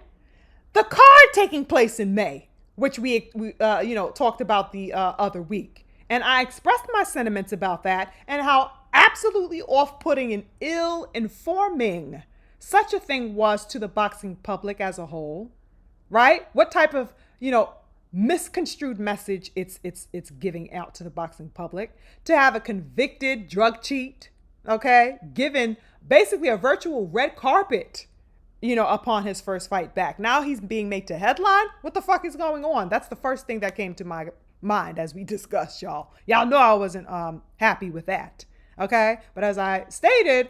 the card taking place in May, which we talked about the other week. And I expressed my sentiments about that and how absolutely off-putting and ill-informing such a thing was to the boxing public as a whole, right? What type of, misconstrued message it's giving out to the boxing public to have a convicted drug cheat, okay, given basically a virtual red carpet, upon his first fight back. Now he's being made to headline. What the fuck is going on? That's the first thing that came to my mind as we discussed, y'all. Y'all know I wasn't happy with that. Okay, but as I stated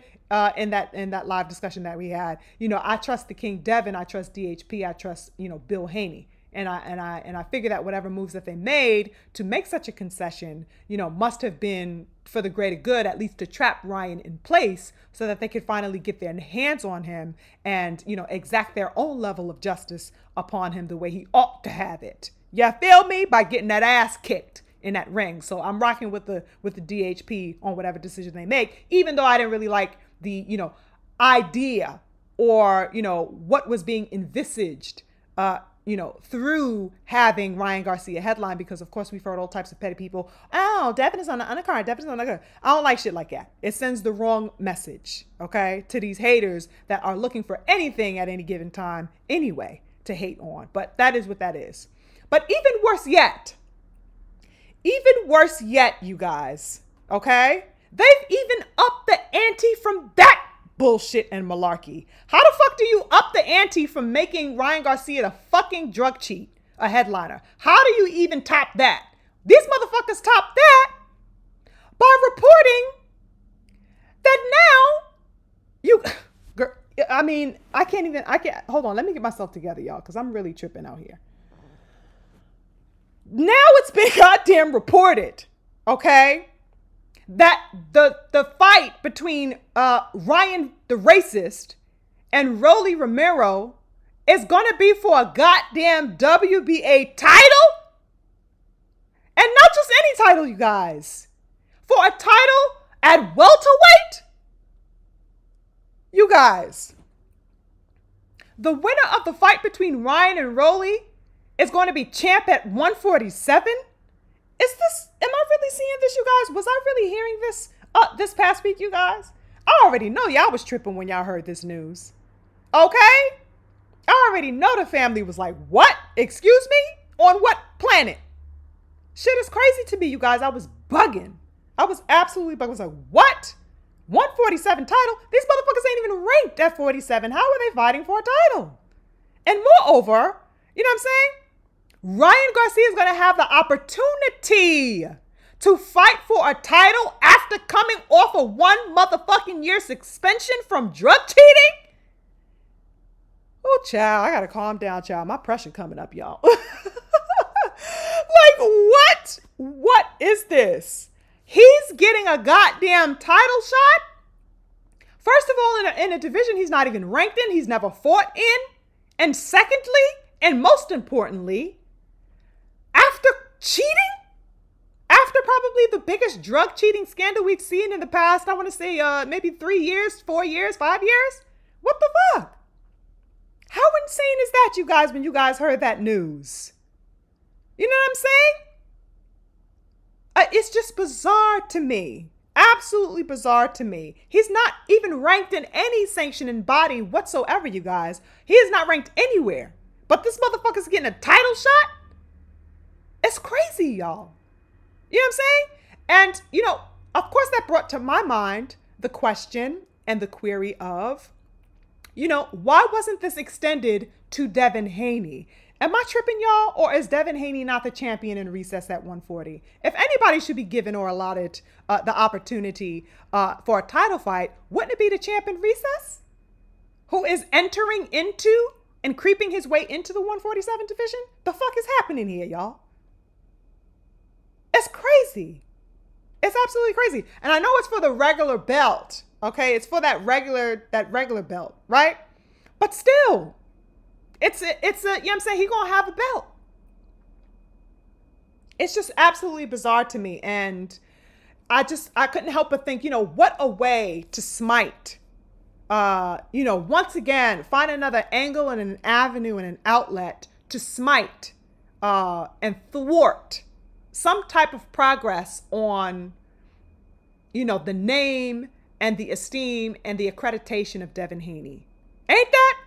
in that live discussion that we had, I trust the King Devin, I trust DHP, I trust Bill Haney. And I figure that whatever moves that they made to make such a concession, must have been for the greater good, at least to trap Ryan in place so that they could finally get their hands on him and, exact their own level of justice upon him the way he ought to have it. You feel me? By getting that ass kicked in that ring. So I'm rocking with the DHP on whatever decision they make, even though I didn't really like the, idea or, what was being envisaged, through having Ryan Garcia headline, because of course we've heard all types of petty people. Oh, Devin is on the undercard. Devin is on the undercard. I don't like shit like that. It sends the wrong message, okay, to these haters that are looking for anything at any given time anyway to hate on. But that is what that is. But even worse yet, you guys, okay, they've even upped the ante from that bullshit and malarkey. How the fuck do you up the ante from making Ryan Garcia the fucking drug cheat a headliner? How do you even top that? These motherfuckers top that by reporting that now I can't, hold on, let me get myself together, y'all, because I'm really tripping out here. Now it's been goddamn reported, okay, that the fight between Ryan the racist and Rolly Romero is going to be for a goddamn WBA title. And not just any title, you guys. For a title at welterweight. You guys. The winner of the fight between Ryan and Rolly is going to be champ at 147. Am I really seeing this, you guys? Was I really hearing this this past week, you guys? I already know y'all was tripping when y'all heard this news. Okay? I already know the family was like, what? Excuse me? On what planet? Shit is crazy to me, you guys. I was bugging. I was absolutely bugging. I was like, what? 147 title? These motherfuckers ain't even ranked at 47. How are they fighting for a title? And moreover, you know what I'm saying? Ryan Garcia is going to have the opportunity to fight for a title after coming off a 1 motherfucking year suspension from drug cheating? Oh, child, I got to calm down, child. My pressure coming up, y'all. Like, what? What is this? He's getting a goddamn title shot? First of all, in a division he's not even ranked in, he's never fought in. And secondly, and most importantly, after cheating, after probably the biggest drug cheating scandal we've seen in the past, I want to say maybe 3 years, 4 years, 5 years. What the fuck? How insane is that, you guys, when you guys heard that news? You know what I'm saying? It's just bizarre to me. Absolutely bizarre to me. He's not even ranked in any sanctioning body whatsoever, you guys. He is not ranked anywhere. But this motherfucker's getting a title shot? It's crazy, y'all. You know what I'm saying? And, of course that brought to my mind the question and the query of, why wasn't this extended to Devin Haney? Am I tripping, y'all? Or is Devin Haney not the champion in recess at 140? If anybody should be given or allotted the opportunity for a title fight, wouldn't it be the champ in recess? Who is entering into and creeping his way into the 147 division? The fuck is happening here, y'all? It's crazy. It's absolutely crazy. And I know it's for the regular belt. Okay, it's for that regular belt, right? But still, it's a, you know what I'm saying? He gonna have a belt. It's just absolutely bizarre to me. And I couldn't help but think, what a way to smite. Once again, find another angle and an avenue and an outlet to smite and thwart some type of progress on, the name and the esteem and the accreditation of Devin Haney. Ain't that?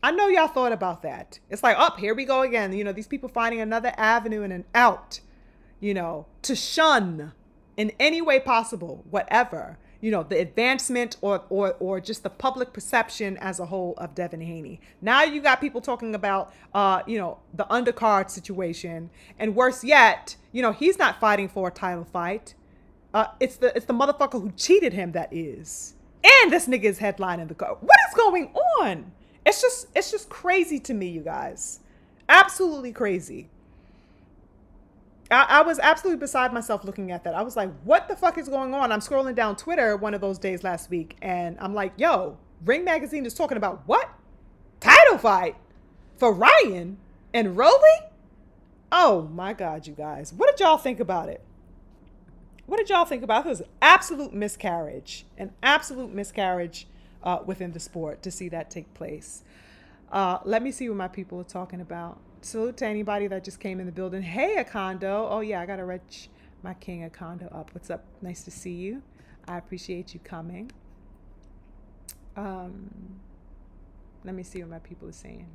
I know y'all thought about that. It's like, here we go again. These people finding another avenue and an out, to shun in any way possible, whatever, the advancement or just the public perception as a whole of Devin Haney. Now you got people talking about, the undercard situation, and worse yet, he's not fighting for a title fight. It's the motherfucker who cheated him that is. And this nigga is headlining the card. What is going on? It's just crazy to me, you guys. Absolutely crazy. I was absolutely beside myself looking at that. I was like, what the fuck is going on? I'm scrolling down Twitter one of those days last week, and I'm like, yo, Ring Magazine is talking about what? Title fight for Ryan and Rolly? Oh my God, you guys. What did y'all think about it? What did y'all think about it? It was an absolute miscarriage within the sport to see that take place. Let me see what my people are talking about. Salute to anybody that just came in the building. Hey, Akondo. Oh, yeah, I got to retch my king Akondo up. What's up? Nice to see you. I appreciate you coming. Let me see what my people are saying.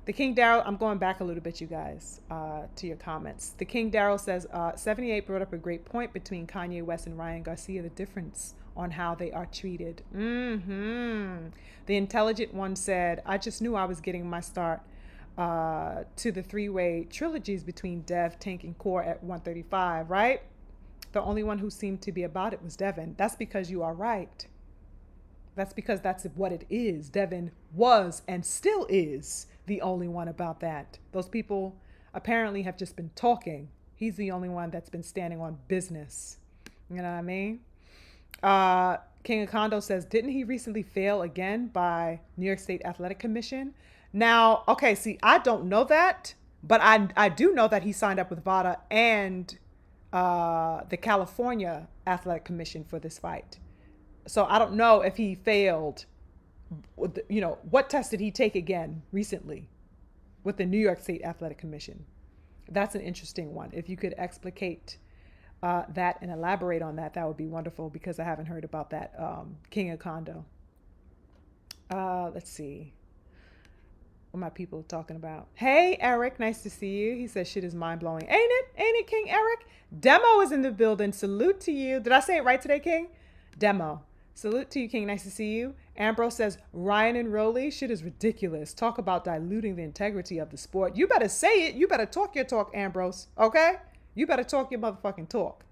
The King Daryl, I'm going back a little bit, you guys, to your comments. The King Daryl says, 78 brought up a great point between Kanye West and Ryan Garcia, the difference on how they are treated. The intelligent one said, I just knew I was getting my start to the three-way trilogies between Dev, Tank, and Core at 135, right? The only one who seemed to be about it was Devin. That's because you are right. That's because that's what it is. Devin was and still is the only one about that. Those people apparently have just been talking. He's the only one that's been standing on business. You know what I mean? King Akondo says, didn't he recently fail again by New York State Athletic Commission? Now, okay, see, I don't know that, but I do know that he signed up with VADA and the California Athletic Commission for this fight. So I don't know if he failed. What test did he take again recently with the New York State Athletic Commission? That's an interesting one. If you could explicate that and elaborate on that, that would be wonderful, because I haven't heard about that. King Akondo. Let's see what my people are talking about. Hey, Eric, nice to see you. He says shit is mind-blowing. Ain't it, King Eric? Demo is in the building. Salute to you. Did I say it right today, King? Demo. Salute to you, King. Nice to see you. Ambrose says, Ryan and Rolly, shit is ridiculous. Talk about diluting the integrity of the sport. You better say it. You better talk your talk, Ambrose. Okay? You better talk your motherfucking talk.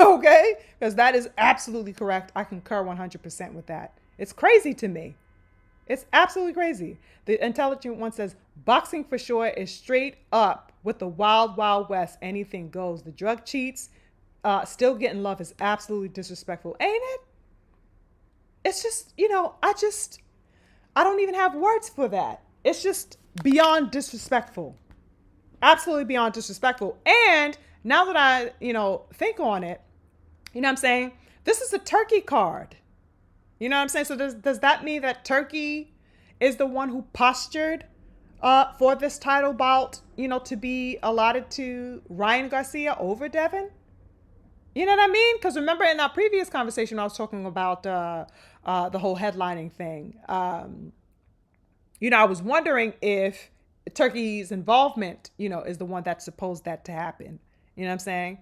Okay? Because that is absolutely correct. I concur 100% with that. It's crazy to me. It's absolutely crazy. The intelligent one says, boxing for sure is straight up with the wild, wild west. Anything goes. The drug cheats, still getting love is absolutely disrespectful. Ain't it? It's just, I don't even have words for that. It's just beyond disrespectful. Absolutely beyond disrespectful. And now that I, think on it, you know what I'm saying? This is a Turkey card. You know what I'm saying? So does that mean that Turkey is the one who postured for this title bout, to be allotted to Ryan Garcia over Devin? You know what I mean? Because remember in our previous conversation, I was talking about the whole headlining thing. I was wondering if Turkey's involvement, is the one that supposed that to happen. You know what I'm saying?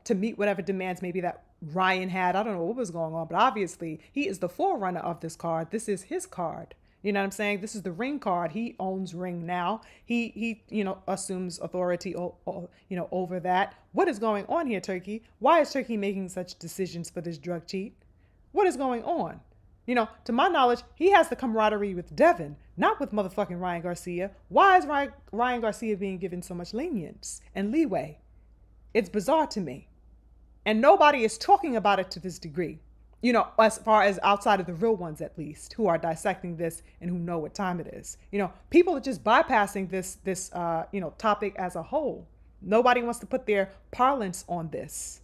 To meet whatever demands maybe that Ryan had. I don't know what was going on, but obviously he is the forerunner of this card. This is his card. You know what I'm saying? This is the ring card. He owns ring now. He assumes authority over that. What is going on here, Turkey? Why is Turkey making such decisions for this drug cheat? What is going on? To my knowledge, he has the camaraderie with Devin, not with motherfucking Ryan Garcia. Why is Ryan Garcia being given so much lenience and leeway? It's bizarre to me. And nobody is talking about it to this degree. As far as outside of the real ones, at least, who are dissecting this and who know what time it is. People are just bypassing this topic as a whole. Nobody wants to put their parlance on this,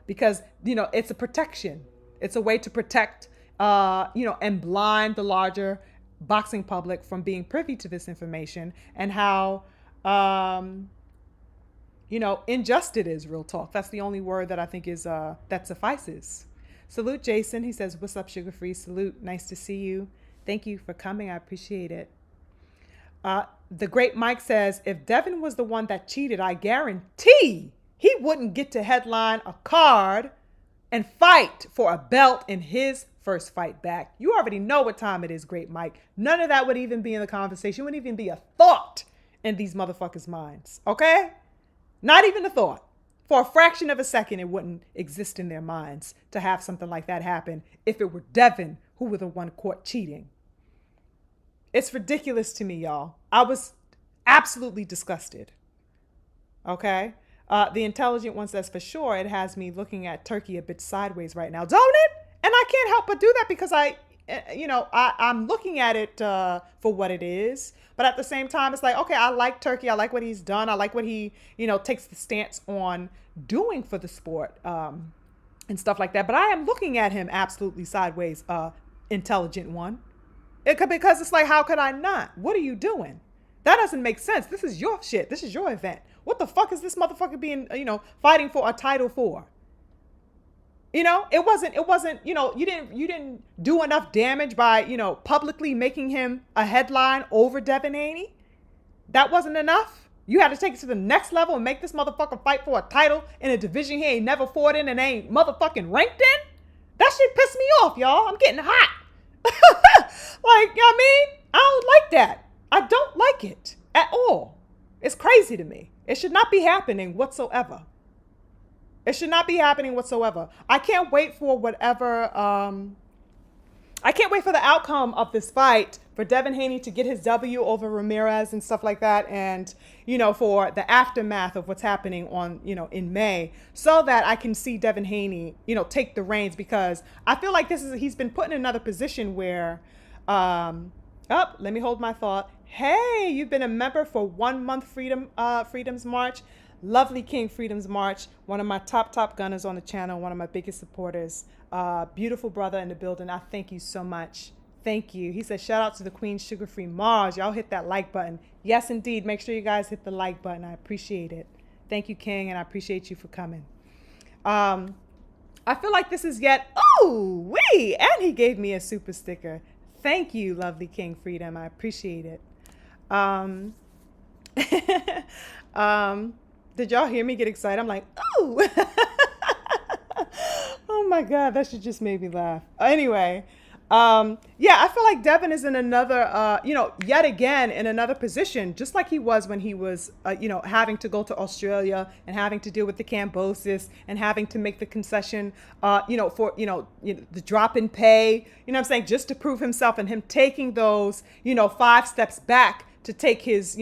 because, it's a protection. It's a way to protect, and blind the larger boxing public from being privy to this information and how, unjust it is, real talk. That's the only word that I think is, that suffices. Salute, Jason. He says, what's up, Sugar Free? Salute. Nice to see you. Thank you for coming. I appreciate it. The great Mike says, if Devin was the one that cheated, I guarantee he wouldn't get to headline a card and fight for a belt in his first fight back. You already know what time it is, great Mike. None of that would even be in the conversation. Wouldn't even be a thought in these motherfuckers' minds. Okay? Not even a thought. For a fraction of a second, it wouldn't exist in their minds to have something like that happen if it were Devin who were the one caught cheating. It's ridiculous to me, y'all. I was absolutely disgusted. Okay? The intelligent one says, for sure, it has me looking at Turkey a bit sideways right now. Don't it? And I can't help but do that because I'm looking at it for what it is. But at the same time, it's like, okay, I like Turkey. I like what he's done. I like what he, takes the stance on doing for the sport and stuff like that. But I am looking at him absolutely sideways, intelligent one. Because it's like, how could I not? What are you doing? That doesn't make sense. This is your shit. This is your event. What the fuck is this motherfucker being, fighting for a title for? It wasn't, you didn't do enough damage by, publicly making him a headline over Devin Haney. That wasn't enough. You had to take it to the next level and make this motherfucker fight for a title in a division he ain't never fought in and ain't motherfucking ranked in. That shit pissed me off, y'all. I'm getting hot. Like, you know what I mean? I don't like that. I don't like it at all. It's crazy to me. It should not be happening whatsoever. It should not be happening whatsoever. I can't wait for I can't wait for the outcome of this fight, for Devin Haney to get his W over Ramirez and stuff like that. And, for the aftermath of what's happening on, in May, so that I can see Devin Haney, take the reins, because I feel like he's been put in another position where, let me hold my thought. Hey, you've been a member for 1 month, Freedom's March. Lovely King Freedom's March, one of my top gunners on the channel, one of my biggest supporters. Beautiful brother in the building. I thank you so much. Thank you. He said, shout out to the Queen Sugarfreemars. Y'all hit that like button. Yes, indeed. Make sure you guys hit the like button. I appreciate it. Thank you, King, and I appreciate you for coming. I feel like this is yet, and he gave me a super sticker. Thank you, lovely King Freedom. I appreciate it. Did y'all hear me get excited? I'm like, ooh. Oh my God, that shit just made me laugh. Anyway, I feel like Devin is in another, yet again in another position, just like he was when he was, having to go to Australia and having to deal with the Cambosis and having to make the concession, for, the drop in pay, just to prove himself, and him taking those, 5 steps back to take his,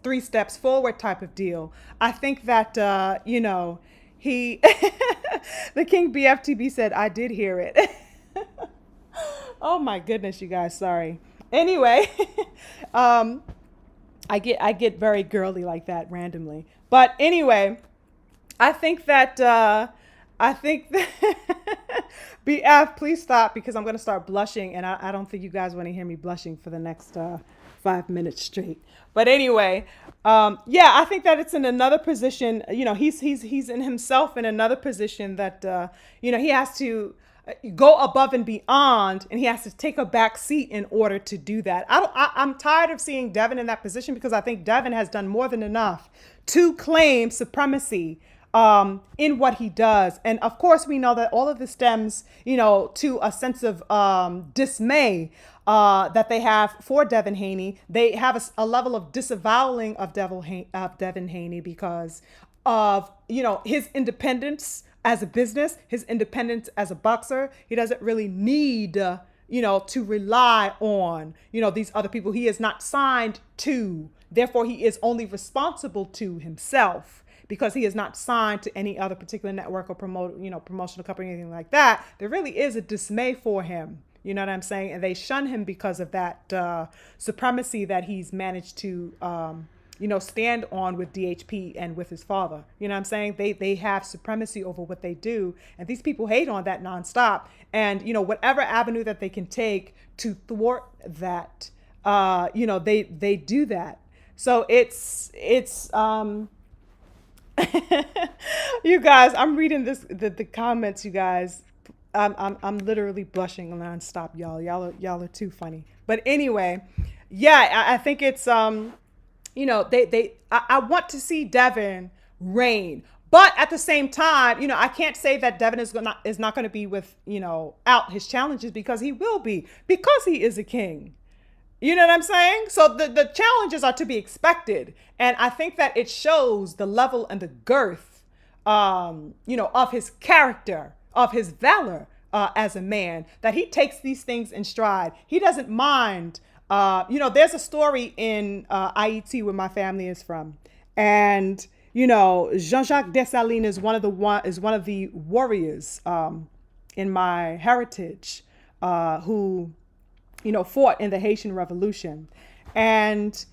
3 steps forward type of deal. I think that, he, the King BFTB said, I did hear it. Oh my goodness, you guys, sorry. Anyway, I get very girly like that randomly. But anyway, I think that BF, please stop, because I'm going to start blushing, and I don't think you guys want to hear me blushing for the next 5 minutes straight. But anyway, I think that it's in another position. He's in himself in another position that, he has to go above and beyond, and he has to take a back seat in order to do that. I'm tired of seeing Devin in that position, because I think Devin has done more than enough to claim supremacy in what he does. And of course, we know that all of this stems, to a sense of dismay that they have for Devin Haney. They have a level of disavowing of Devin Haney because of, his independence as a business, his independence as a boxer. He doesn't really need, to rely on, these other people. He is not signed to. Therefore, he is only responsible to himself, because he is not signed to any other particular network or promotional company, anything like that. There really is a dismay for him. You know what I'm saying? And they shun him because of that supremacy that he's managed to, stand on with DHP and with his father. You know what I'm saying? They have supremacy over what they do. And these people hate on that nonstop. And, whatever avenue that they can take to thwart that, they do that. So it's you guys, I'm reading the comments, you guys. I'm literally blushing nonstop, y'all. Y'all are too funny. But anyway, yeah, I think it's I want to see Devin reign. But at the same time, I can't say that Devin is not going to be with, out his challenges, because he will be, because he is a king. You know what I'm saying? So the challenges are to be expected. And I think that it shows the level and the girth, of his character, of his valor as a man, that he takes these things in stride. He doesn't mind. There's a story in IET where my family is from. And, Jean-Jacques Dessalines is one of the warriors in my heritage who fought in the Haitian Revolution. And,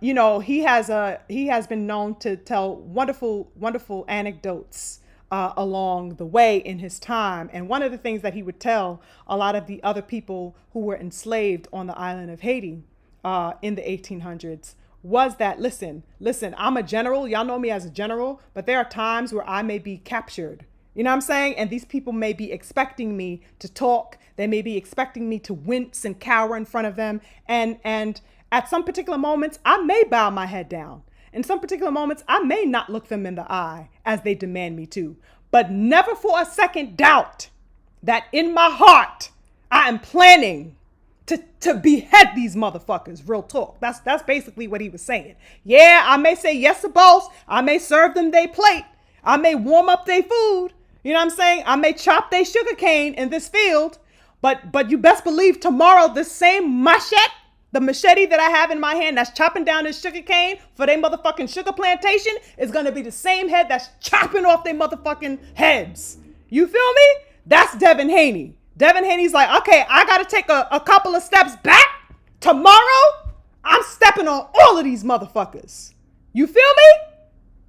he has been known to tell wonderful, wonderful anecdotes along the way in his time. And one of the things that he would tell a lot of the other people who were enslaved on the island of Haiti in the 1800s was that, listen, I'm a general. Y'all know me as a general, but there are times where I may be captured. You know what I'm saying? And these people may be expecting me to talk. They may be expecting me to wince and cower in front of them. And at some particular moments, I may bow my head down. In some particular moments, I may not look them in the eye as they demand me to. But never for a second doubt that in my heart, I am planning to behead these motherfuckers. Real talk. That's basically what he was saying. Yeah, I may say yes to boss. I may serve them their plate. I may warm up their food. You know what I'm saying? I may chop their sugar cane in this field. But you best believe tomorrow, this same machete, the machete that I have in my hand that's chopping down this sugar cane for their motherfucking sugar plantation, is going to be the same head that's chopping off their motherfucking heads. You feel me? That's Devin Haney. Devin Haney's like, okay, I got to take a couple of steps back. Tomorrow, I'm stepping on all of these motherfuckers. You feel me?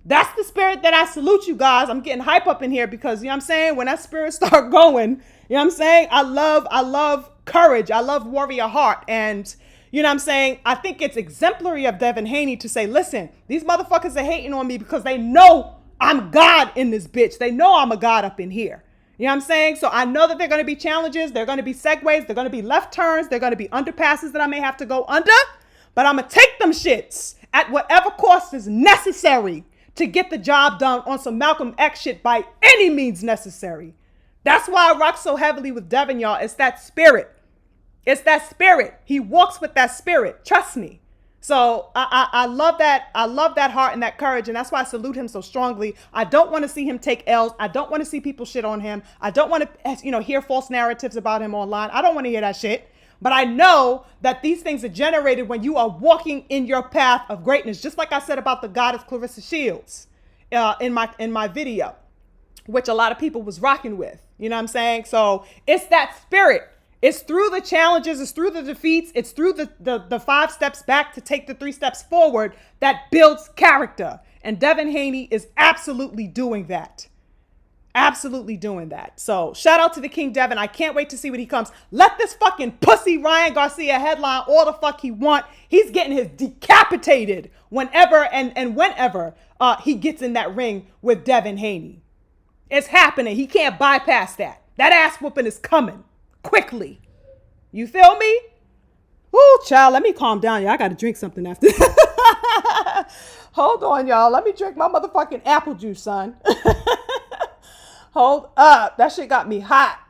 That's the spirit that I salute, you guys. I'm getting hype up in here because, you know what I'm saying, when that spirit start going, you know what I'm saying, I love courage. I love warrior heart. And, you know what I'm saying, I think it's exemplary of Devin Haney to say, listen, these motherfuckers are hating on me because they know I'm God in this bitch. They know I'm a God up in here. You know what I'm saying? So I know that there are going to be challenges. There are going to be segues. There are going to be left turns. There are going to be underpasses that I may have to go under. But I'm going to take them shits at whatever cost is necessary to get the job done on some Malcolm X shit by any means necessary. That's why I rock so heavily with Devin, y'all. It's that spirit. It's that spirit. He walks with that spirit. Trust me. So I love that. I love that heart and that courage. And that's why I salute him so strongly. I don't want to see him take L's. I don't want to see people shit on him. I don't want to, hear false narratives about him online. I don't want to hear that shit. But I know that these things are generated when you are walking in your path of greatness. Just like I said about the goddess Clarissa Shields in my video, which a lot of people was rocking with. You know what I'm saying? So it's that spirit. It's through the challenges, it's through the defeats, it's through the 5 steps back to take the 3 steps forward that builds character. And Devin Haney is absolutely doing that. Absolutely doing that. So shout out to the King Devin. I can't wait to see what he comes. Let this fucking pussy Ryan Garcia headline all the fuck he want. He's getting his decapitated whenever and whenever he gets in that ring with Devin Haney. It's happening. He can't bypass that. That ass whooping is coming quickly. You feel me? Ooh, child, let me calm down. Yeah, I got to drink something after. Hold on, y'all. Let me drink my motherfucking apple juice, son. Hold up. That shit got me hot.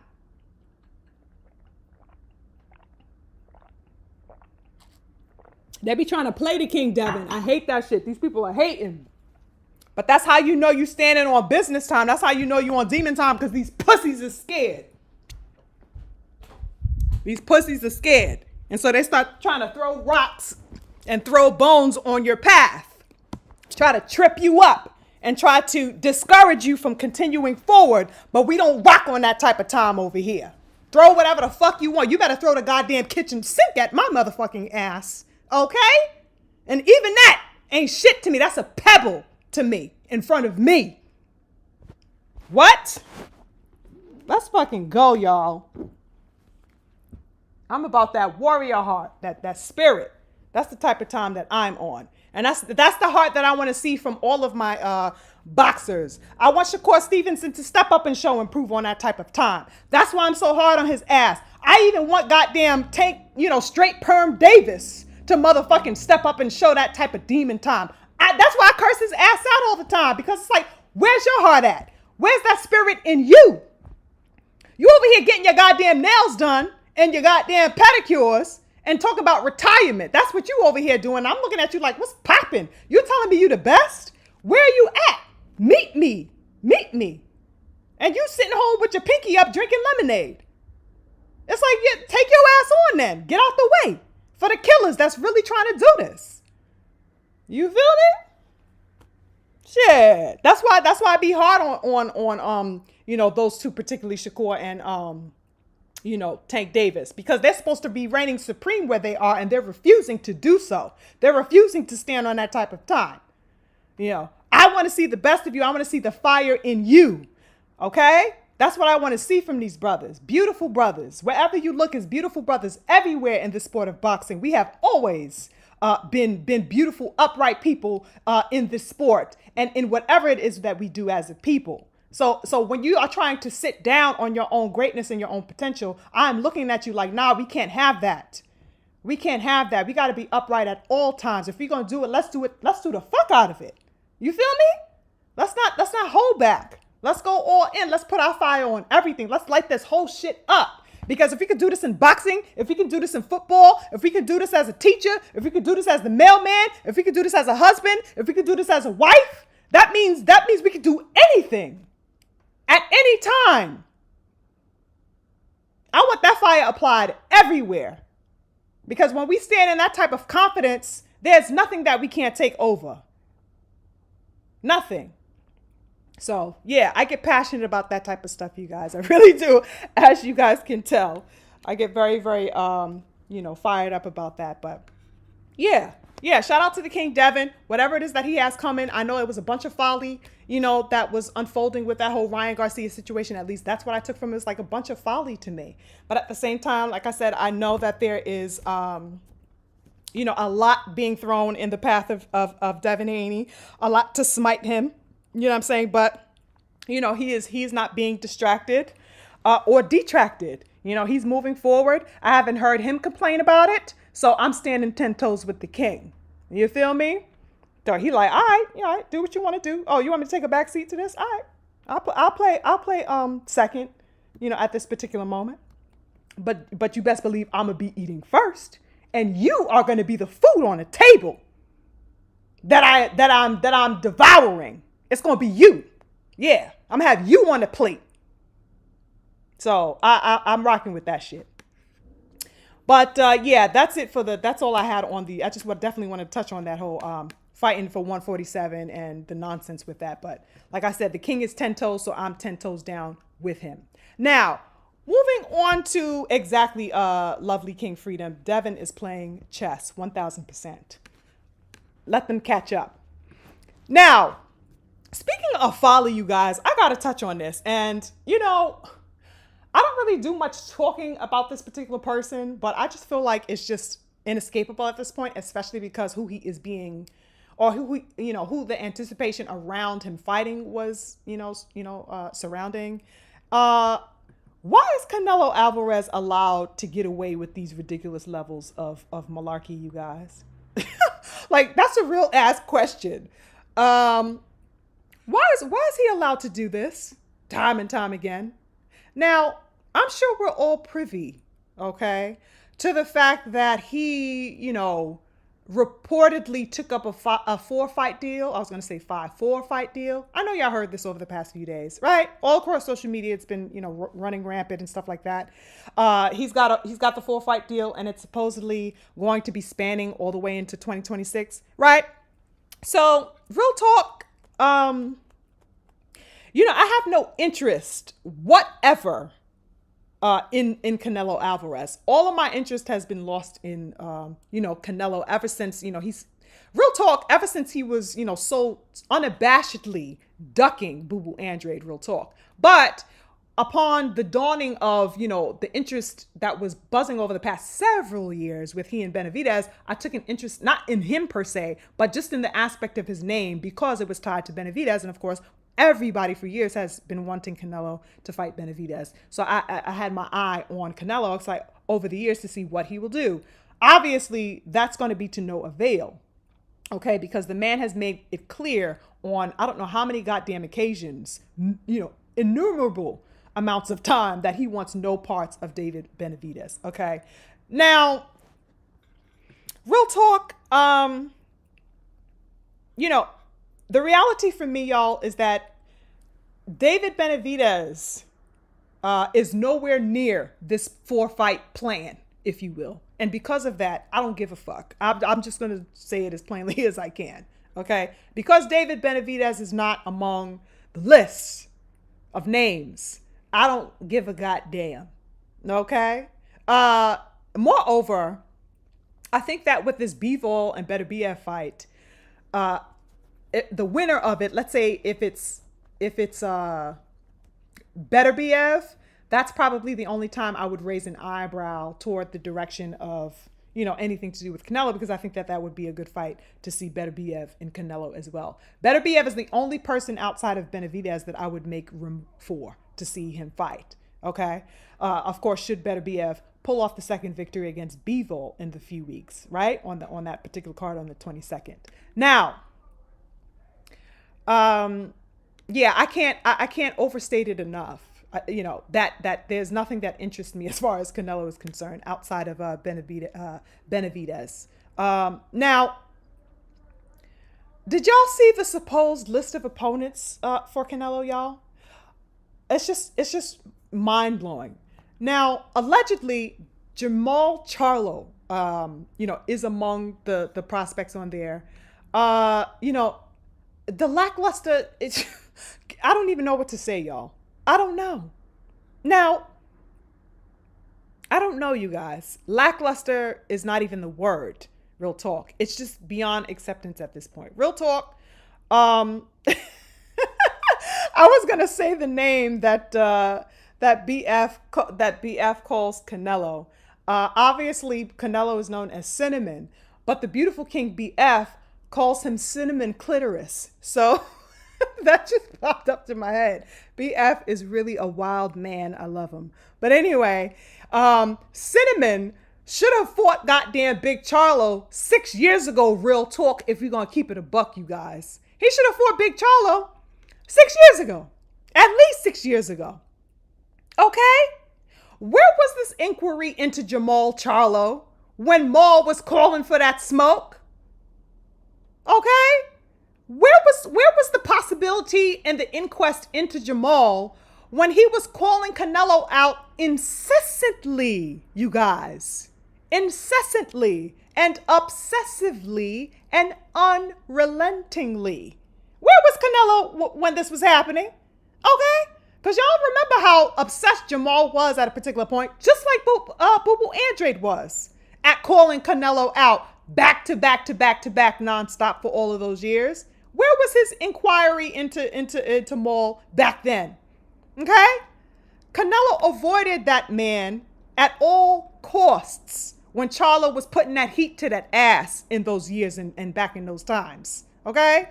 They be trying to play the King Devin. I hate that shit. These people are hating. But that's how you know you standing on business time. That's how you know you on demon time, because these pussies are scared. These pussies are scared. And so they start trying to throw rocks and throw bones on your path. Try to trip you up and try to discourage you from continuing forward. But we don't rock on that type of time over here. Throw whatever the fuck you want. You better throw the goddamn kitchen sink at my motherfucking ass. Okay? And even that ain't shit to me. That's a pebble to me in front of me. What? Let's fucking go, y'all. I'm about that warrior heart, that spirit. That's the type of time that I'm on. And that's the heart that I want to see from all of my boxers. I want Shakur Stevenson to step up and show and prove on that type of time. That's why I'm so hard on his ass. I even want goddamn straight perm Davis to motherfucking step up and show that type of demon time. That's why I curse his ass out all the time, because it's like, where's your heart at? Where's that spirit in you? You over here getting your goddamn nails done and your goddamn pedicures and talk about retirement. That's what you over here doing. I'm looking at you like, what's popping? You telling me you the best? Where are you at? Meet me. Meet me. And you sitting home with your pinky up drinking lemonade. It's like, yeah, take your ass on then. Get out the way for the killers that's really trying to do this. You feel me? Shit. That's why I be hard on those two, particularly Shakur and Tank Davis, because they're supposed to be reigning supreme where they are, and they're refusing to do so. They're refusing to stand on that type of time. I want to see the best of you. I want to see the fire in you. Okay? That's what I want to see from these brothers. Beautiful brothers. Wherever you look is beautiful brothers everywhere in the sport of boxing. We have always been beautiful, upright people in this sport and in whatever it is that we do as a people. So when you are trying to sit down on your own greatness and your own potential, I'm looking at you like, nah, we can't have that. We can't have that. We got to be upright at all times. If we're going to do it, let's do the fuck out of it. You feel me? Let's not hold back. Let's go all in. Let's put our fire on everything. Let's light this whole shit up. Because if we could do this in boxing, if we can do this in football, if we can do this as a teacher, if we could do this as the mailman, if we could do this as a husband, if we could do this as a wife, that means we could do anything at any time. I want that fire applied everywhere. Because when we stand in that type of confidence, there's nothing that we can't take over. Nothing. So, yeah, I get passionate about that type of stuff, you guys. I really do, as you guys can tell. I get very, very, fired up about that. But, yeah, shout out to the King Devin. Whatever it is that he has coming, I know it was a bunch of folly, that was unfolding with that whole Ryan Garcia situation. At least that's what I took from it. It's like a bunch of folly to me. But at the same time, like I said, I know that there is, a lot being thrown in the path of Devin Haney, a lot to smite him. You know what I'm saying? But, he's not being distracted or detracted. He's moving forward. I haven't heard him complain about it. So I'm standing 10 toes with the king. You feel me? So he like, all right, do what you want to do. Oh, you want me to take a back seat to this? All right. I'll play second, at this particular moment. But you best believe I'm going to be eating first. And you are going to be the food on the table that I'm devouring. It's going to be you. Yeah. I'm going to have you on the plate. So I'm rocking with that shit. But that's it that's all I had on I just definitely want to touch on that whole fighting for 147 and the nonsense with that. But like I said, the king is 10 toes. So I'm 10 toes down with him. Now, moving on to exactly lovely King Freedom. Devin is playing chess 1000%. Let them catch up. Now, speaking of folly, you guys, I got to touch on this. And, I don't really do much talking about this particular person, but I just feel like it's just inescapable at this point, especially because who he is being, or who the anticipation around him fighting was, surrounding. Why is Canelo Alvarez allowed to get away with these ridiculous levels of malarkey, you guys? Like, that's a real ass question. Um, why is he allowed to do this time and time again? Now, I'm sure we're all privy, okay, to the fact that he, reportedly took up a 4-fight deal. I was going to say 4-fight deal. I know y'all heard this over the past few days, right? All across social media, it's been, running rampant and stuff like that. He's got the 4-fight deal, and it's supposedly going to be spanning all the way into 2026, right? So, real talk, I have no interest whatever in Canelo Alvarez. All of my interest has been lost in Canelo ever since he's real talk. Ever since he was so unabashedly ducking Boo Boo Andrade. Real talk, but upon the dawning of the interest that was buzzing over the past several years with he and Benavidez, I took an interest not in him per se, but just in the aspect of his name because it was tied to Benavidez, and of course everybody for years has been wanting Canelo to fight Benavidez. So I had my eye on Canelo. It's like over the years to see what he will do. Obviously, that's going to be to no avail. Okay, because the man has made it clear on I don't know how many goddamn occasions, innumerable amounts of time that he wants no parts of David Benavidez. Okay, now, real talk. The reality for me, y'all, is that David Benavidez is nowhere near this 4-fight plan, if you will. And because of that, I don't give a fuck. I'm just going to say it as plainly as I can. Okay? Because David Benavidez is not among the lists of names, I don't give a goddamn. Okay? Moreover, I think that with this Bivol and Better BF fight, the winner of it, let's say if it's Better BF, that's probably the only time I would raise an eyebrow toward the direction of anything to do with Canelo, because I think that would be a good fight to see Better BF and Canelo as well. Better BF is the only person outside of Benavidez that I would make room for to see him fight. Okay, of course, should Better BF pull off the second victory against Bivol in the few weeks, right, on that particular card on the 22nd. Now, I can't overstate it enough. That there's nothing that interests me as far as Canelo is concerned outside of Benavidez. Now, did y'all see the supposed list of opponents for Canelo, y'all? It's just mind blowing. Now, allegedly, Jamal Charlo, is among the prospects on there. The lackluster, I don't even know what to say, y'all. I don't know. Now, I don't know, you guys. Lackluster is not even the word, real talk. It's just beyond acceptance at this point. Real talk. I was going to say the name that BF calls Canelo. Obviously, Canelo is known as Cinnamon, but the beautiful King BF calls him Cinnamon Clitoris. So that just popped up to my head. BF is really a wild man. I love him. But anyway, Cinnamon should have fought goddamn Big Charlo 6 years ago, real talk, if we're going to keep it a buck, you guys. He should have fought Big Charlo 6 years ago. At least 6 years ago. Okay? Where was this inquiry into Jamal Charlo when Maul was calling for that smoke? Okay? Where was the possibility and the inquest into Jamal when he was calling Canelo out incessantly, you guys? Incessantly and obsessively and unrelentingly. Where was Canelo when this was happening? Okay? Because y'all remember how obsessed Jamal was at a particular point, just like Boo Boo Andrade was at calling Canelo out back to back nonstop for all of those years. Where was his inquiry into Maul back then? Okay? Canelo avoided that man at all costs when Charlo was putting that heat to that ass in those years and back in those times. Okay?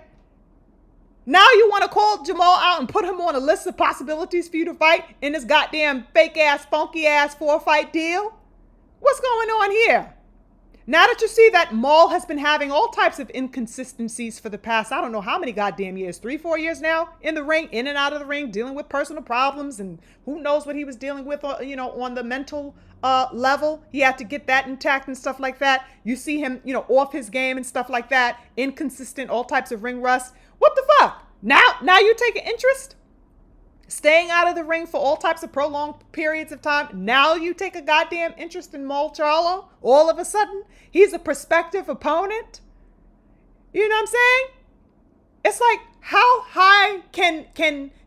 Now you want to call Jamal out and put him on a list of possibilities for you to fight in this goddamn fake ass, funky ass 4-fight deal? What's going on here? Now that you see that Maul has been having all types of inconsistencies for the past, I don't know how many goddamn years, 3, 4 years now in the ring, in and out of the ring, dealing with personal problems, and who knows what he was dealing with, on the mental level. He had to get that intact and stuff like that. You see him, off his game and stuff like that, inconsistent, all types of ring rust. What the fuck? Now you take an interest? Staying out of the ring for all types of prolonged periods of time. Now you take a goddamn interest in Maul Charlo. All of a sudden, he's a prospective opponent. You know what I'm saying? It's like, how high can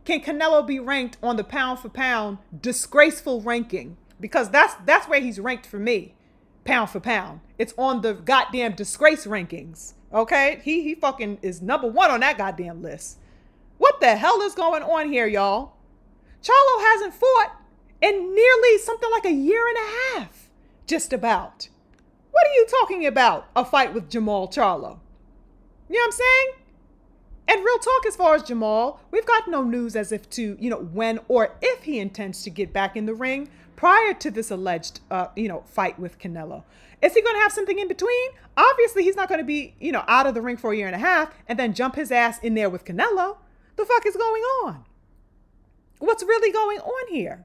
Canelo be ranked on the pound for pound disgraceful ranking? Because that's where he's ranked for me, pound for pound. It's on the goddamn disgrace rankings. Okay, he fucking is #1 on that goddamn list. What the hell is going on here, y'all? Charlo hasn't fought in nearly something like a year and a half. Just about. What are you talking about? A fight with Jamal Charlo. You know what I'm saying? And real talk, as far as Jamal, we've got no news as if to, when or if he intends to get back in the ring prior to this alleged, fight with Canelo. Is he going to have something in between? Obviously, he's not going to be, out of the ring for a year and a half and then jump his ass in there with Canelo. The fuck is going on? What's really going on here?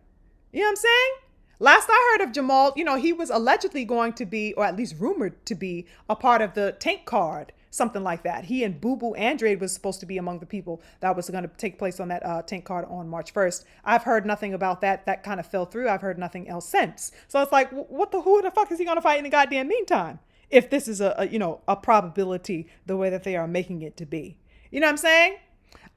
You know what I'm saying? Last I heard of Jamal, he was allegedly going to be, or at least rumored to be, a part of the Tank card, something like that. He and Boo Boo Andrade was supposed to be among the people that was going to take place on that Tank card on March 1st. I've heard nothing about that. That kind of fell through. I've heard nothing else since. So it's like, who the fuck is he going to fight in the goddamn meantime? If this is a probability the way that they are making it to be. You know what I'm saying?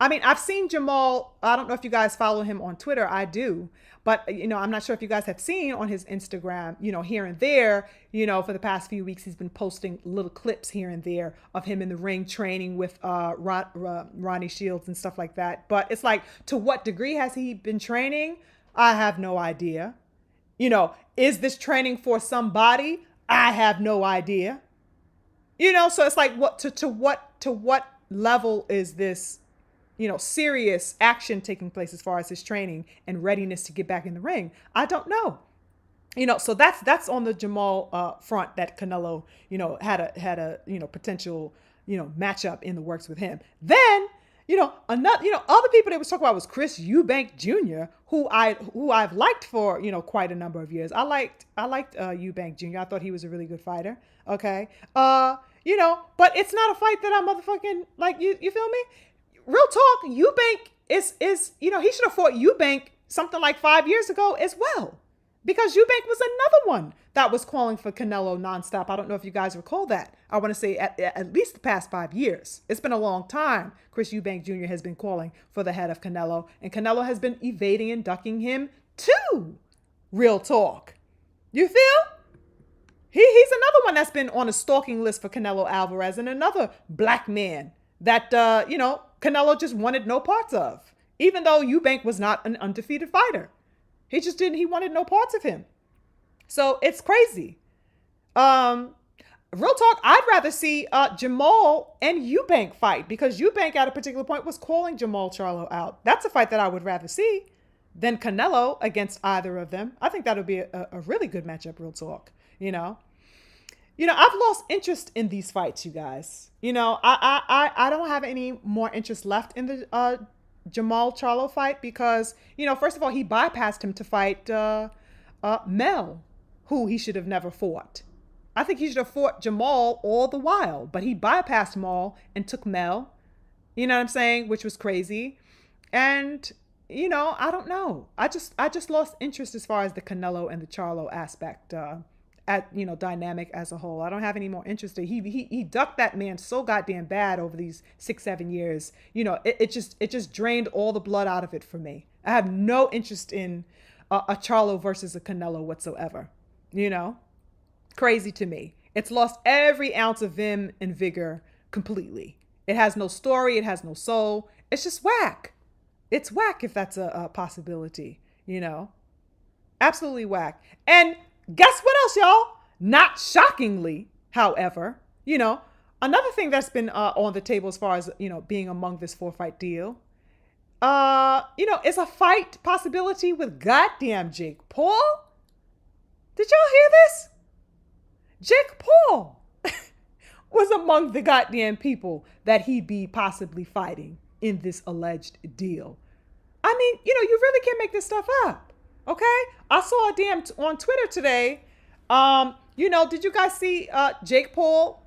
I mean, I've seen Jamal. I don't know if you guys follow him on Twitter. I do. But, I'm not sure if you guys have seen on his Instagram, here and there, for the past few weeks, he's been posting little clips here and there of him in the ring training with Ronnie Shields and stuff like that. But it's like, to what degree has he been training? I have no idea. Is this training for somebody? I have no idea. So it's like, to what level is this, serious action taking place as far as his training and readiness to get back in the ring? I don't know. So that's on the Jamal front, that Canelo, had a potential, matchup in the works with him. Then, other people they was talking about was Chris Eubank Jr., who I've liked for, quite a number of years. I liked Eubank Jr. I thought he was a really good fighter. Okay. But it's not a fight that I motherfucking, like, you feel me? Real talk, Eubank is he should have fought Eubank something like 5 years ago as well. Because Eubank was another one that was calling for Canelo nonstop. I don't know if you guys recall that. I want to say at least the past 5 years. It's been a long time. Chris Eubank Jr. has been calling for the head of Canelo. And Canelo has been evading and ducking him too. Real talk. You feel? He's another one that's been on a stalking list for Canelo Alvarez, and another black man that, Canelo just wanted no parts of. Even though Eubank was not an undefeated fighter. He wanted no parts of him. So it's crazy. Real talk, I'd rather see Jamal and Eubank fight, because Eubank at a particular point was calling Jamal Charlo out. That's a fight that I would rather see than Canelo against either of them. I think that would be a really good matchup, real talk. I've lost interest in these fights, you guys. I don't have any more interest left in the Jamal Charlo fight because, first of all, he bypassed him to fight Mel, who he should have never fought. I think he should have fought Jamal all the while, but he bypassed Maul and took Mel. You know what I'm saying? Which was crazy. And, I don't know. I just lost interest as far as the Canelo and the Charlo aspect, dynamic as a whole. I don't have any more interest. He ducked that man so goddamn bad over these 6-7 years. It just drained all the blood out of it for me. I have no interest in a Charlo versus a Canelo whatsoever. Crazy to me. It's lost every ounce of vim and vigor completely. It has no story. It has no soul. It's just whack. It's whack if that's a possibility. Absolutely whack. And guess what else, y'all? Not shockingly, however, another thing that's been on the table as far as, being among this 4-fight deal, is a fight possibility with goddamn Jake Paul. Did y'all hear this? Jake Paul was among the goddamn people that he'd be possibly fighting in this alleged deal. I mean, you really can't make this stuff up. Okay? I saw a damn on Twitter today. Did you guys see Jake Paul?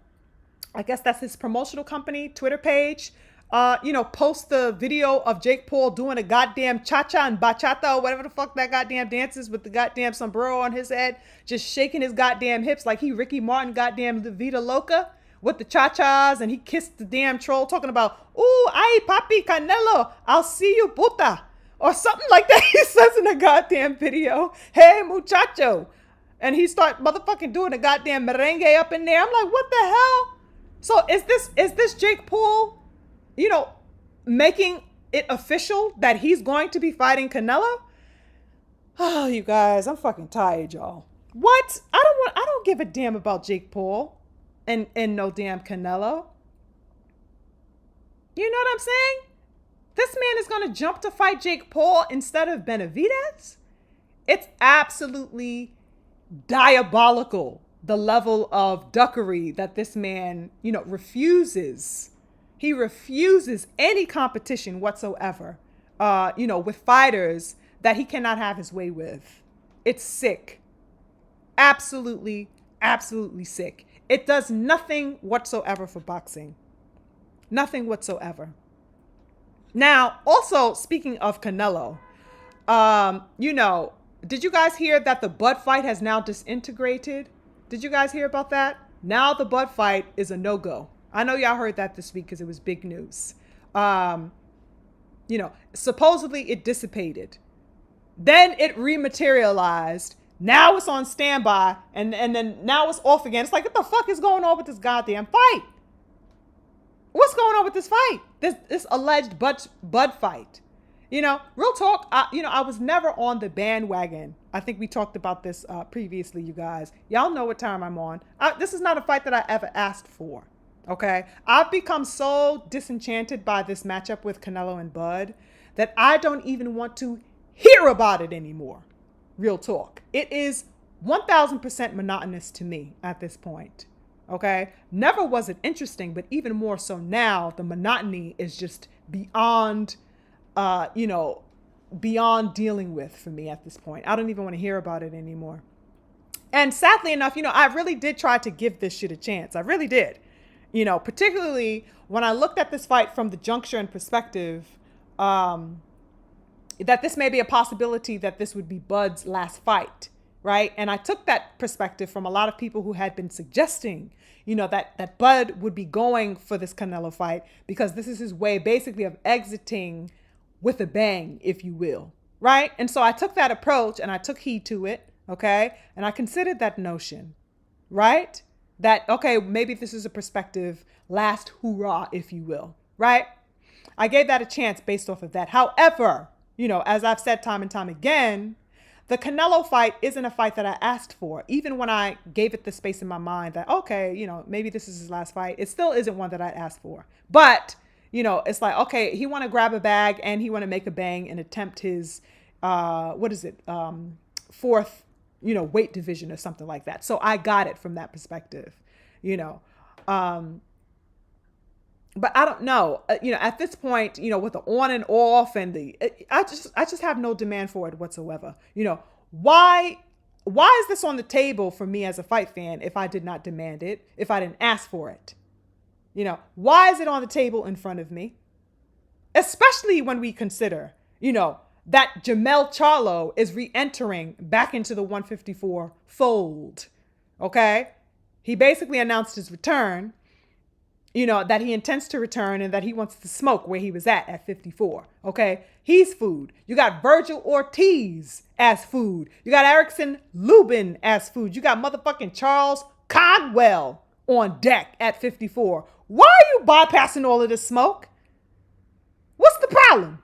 I guess that's his promotional company Twitter page. Post the video of Jake Paul doing a goddamn cha-cha and bachata or whatever the fuck that goddamn dance is with the goddamn sombrero on his head, just shaking his goddamn hips like he Ricky Martin goddamn La Vida Loca with the cha-chas, and he kissed the damn troll talking about, ooh, ay, papi, Canelo, I'll see you, puta, or something like that. He says in a goddamn video, hey, muchacho. And he start motherfucking doing a goddamn merengue up in there. I'm like, what the hell? So is this Jake Paul, making it official that he's going to be fighting Canelo? Oh, you guys, I'm fucking tired, y'all. What? I don't give a damn about Jake Paul and no damn Canelo. You know what I'm saying? This man is going to jump to fight Jake Paul instead of Benavidez? It's absolutely diabolical, the level of duckery that this man, refuses. He refuses any competition whatsoever, with fighters that he cannot have his way with. It's sick. Absolutely, absolutely sick. It does nothing whatsoever for boxing. Nothing whatsoever. Now, also, speaking of Canelo, did you guys hear that the Bud fight has now disintegrated? Did you guys hear about that? Now the Bud fight is a no-go. I know y'all heard that this week because it was big news. Supposedly it dissipated. Then it rematerialized. Now it's on standby, and then now it's off again. It's like, what the fuck is going on with this goddamn fight? What's going on with this fight? This alleged Bud fight. Real talk, I was never on the bandwagon. I think we talked about this previously, you guys. Y'all know what time I'm on. This is not a fight that I ever asked for, okay? I've become so disenchanted by this matchup with Canelo and Bud that I don't even want to hear about it anymore. Real talk. It is 1,000% monotonous to me at this point, okay? Never was it interesting, but even more so now, the monotony is just beyond dealing with for me at this point. I don't even want to hear about it anymore. And sadly enough, I really did try to give this shit a chance. I really did. Particularly when I looked at this fight from the juncture and perspective, that this may be a possibility that this would be Bud's last fight, right? And I took that perspective from a lot of people who had been suggesting, that Bud would be going for this Canelo fight because this is his way basically of exiting with a bang, if you will, right? And so I took that approach and I took heed to it, okay? And I considered that notion, right? That, okay, maybe this is a perspective, last hoorah, if you will, right? I gave that a chance based off of that. However, as I've said time and time again, the Canelo fight isn't a fight that I asked for. Even when I gave it the space in my mind that, okay, maybe this is his last fight, it still isn't one that I asked for. But it's like, okay, he want to grab a bag and he want to make a bang and attempt his, fourth, weight division or something like that. So I got it from that perspective, but I don't know, at this point, with the on and off and I just have no demand for it whatsoever. Why is this on the table for me as a fight fan if I did not demand it, if I didn't ask for it? Why is it on the table in front of me? Especially when we consider, that Jamel Charlo is re-entering back into the 154 fold. Okay? He basically announced his return, that he intends to return and that he wants to smoke where he was at 54. Okay? He's food. You got Virgil Ortiz as food. You got Erickson Lubin as food. You got motherfucking Charles Codwell on deck at 54. Why are you bypassing all of this smoke? What's the problem?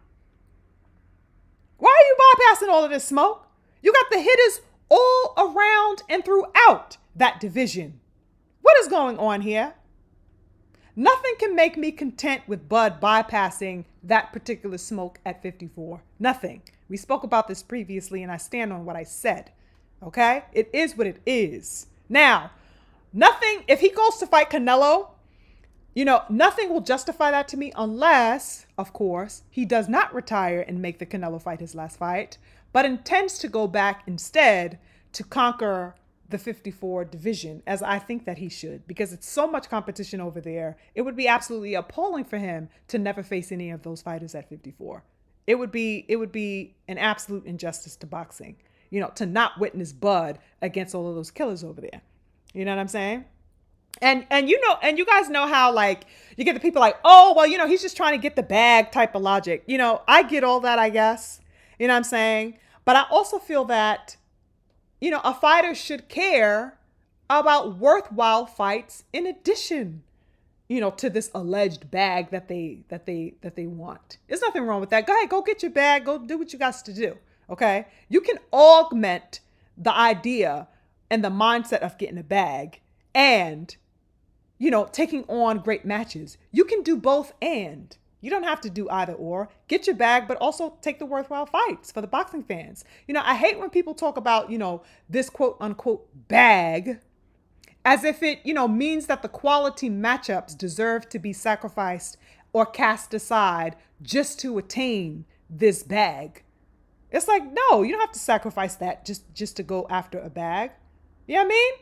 Why are you bypassing all of this smoke? You got the hitters all around and throughout that division. What is going on here? Nothing can make me content with Bud bypassing that particular smoke at 54. Nothing. We spoke about this previously and I stand on what I said. Okay? It is what it is. Now, Nothing, if he goes to fight Canelo, nothing will justify that to me unless, of course, he does not retire and make the Canelo fight his last fight, but intends to go back instead to conquer the 54 division, as I think that he should, because it's so much competition over there. It would be absolutely appalling for him to never face any of those fighters at 54. It would be an absolute injustice to boxing, to not witness Bud against all of those killers over there. You know what I'm saying? And you guys know how, like, you get the people like, oh, well, he's just trying to get the bag type of logic. I get all that, I guess. You know what I'm saying? But I also feel that, a fighter should care about worthwhile fights in addition, to this alleged bag that they want. There's nothing wrong with that. Go ahead, go get your bag. Go do what you got to do. Okay. You can augment the idea and the mindset of getting a bag and, taking on great matches. You can do both and. You don't have to do either or. Get your bag, but also take the worthwhile fights for the boxing fans. I hate when people talk about, this quote unquote bag as if it, means that the quality matchups deserve to be sacrificed or cast aside just to attain this bag. It's like, no, you don't have to sacrifice that just to go after a bag. You know what I mean?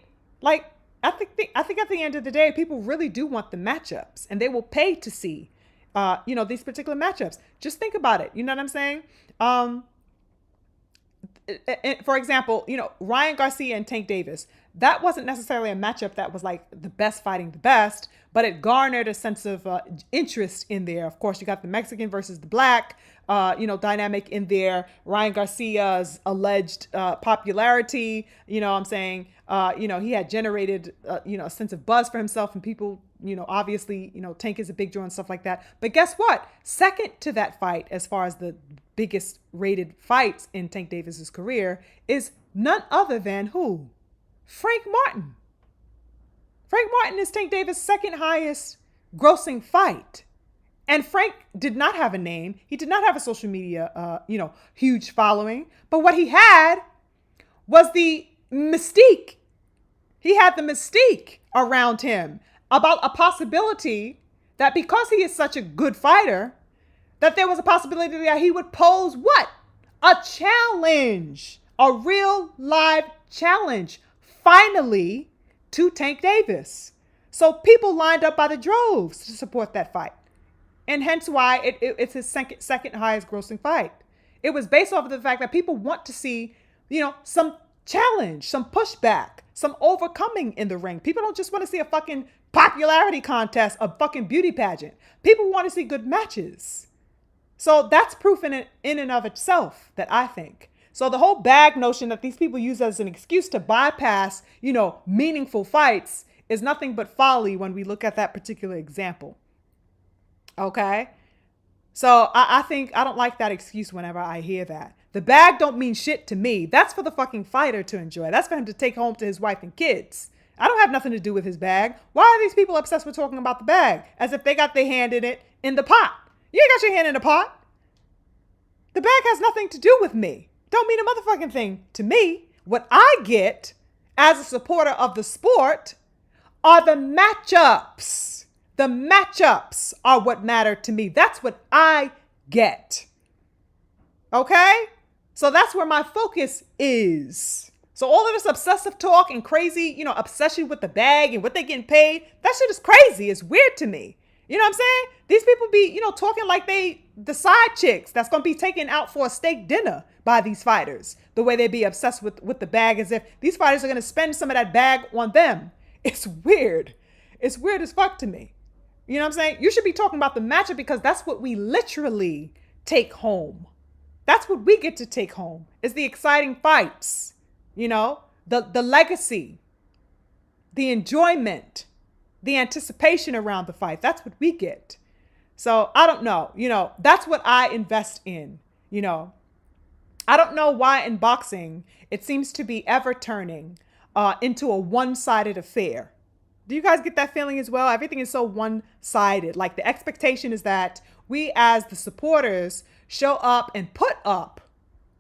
Like, I think at the end of the day, people really do want the matchups, and they will pay to see, these particular matchups. Just think about it. You know what I'm saying? For example, Ryan Garcia and Tank Davis, that wasn't necessarily a matchup that was like the best fighting the best, but it garnered a sense of interest in there. Of course, you got the Mexican versus the black, dynamic in there. Ryan Garcia's alleged popularity, I'm saying, he had generated, a sense of buzz for himself, and people, obviously, Tank is a big draw and stuff like that. But guess what? Second to that fight, as far as the biggest rated fights in Tank Davis's career, is none other than who? Frank Martin. Frank Martin is Tank Davis' second highest grossing fight. And Frank did not have a name. He did not have a social media, huge following. But what he had was the mystique. He had the mystique around him about a possibility that because he is such a good fighter, that there was a possibility that he would pose what? A challenge, a real live challenge, finally, to Tank Davis. So people lined up by the droves to support that fight. And hence why it's his second highest grossing fight. It was based off of the fact that people want to see, some challenge, some pushback, some overcoming in the ring. People don't just want to see a fucking popularity contest, a fucking beauty pageant. People want to see good matches. So that's proof in and of itself, that I think. So the whole bag notion that these people use as an excuse to bypass, meaningful fights is nothing but folly when we look at that particular example. Okay? So I think I don't like that excuse whenever I hear that. The bag don't mean shit to me. That's for the fucking fighter to enjoy. That's for him to take home to his wife and kids. I don't have nothing to do with his bag. Why are these people obsessed with talking about the bag? As if they got their hand in it in the pot. You ain't got your hand in the pot. The bag has nothing to do with me. Don't mean a motherfucking thing to me. What I get as a supporter of the sport are the matchups. The matchups are what matter to me. That's what I get. Okay? So that's where my focus is. So all of this obsessive talk and crazy, obsession with the bag and what they getting paid, that shit is crazy. It's weird to me. You know what I'm saying? These people be, talking like they the side chicks that's going to be taken out for a steak dinner by these fighters. The way they be obsessed with the bag, as if these fighters are going to spend some of that bag on them. It's weird. It's weird as fuck to me. You know what I'm saying? You should be talking about the matchup, because that's what we literally take home. That's what we get to take home, is the exciting fights, the legacy, the enjoyment, the anticipation around the fight. That's what we get. So I don't know, that's what I invest in, I don't know why in boxing, it seems to be ever turning into a one-sided affair. Do you guys get that feeling as well? Everything is so one-sided. Like, the expectation is that we as the supporters show up and put up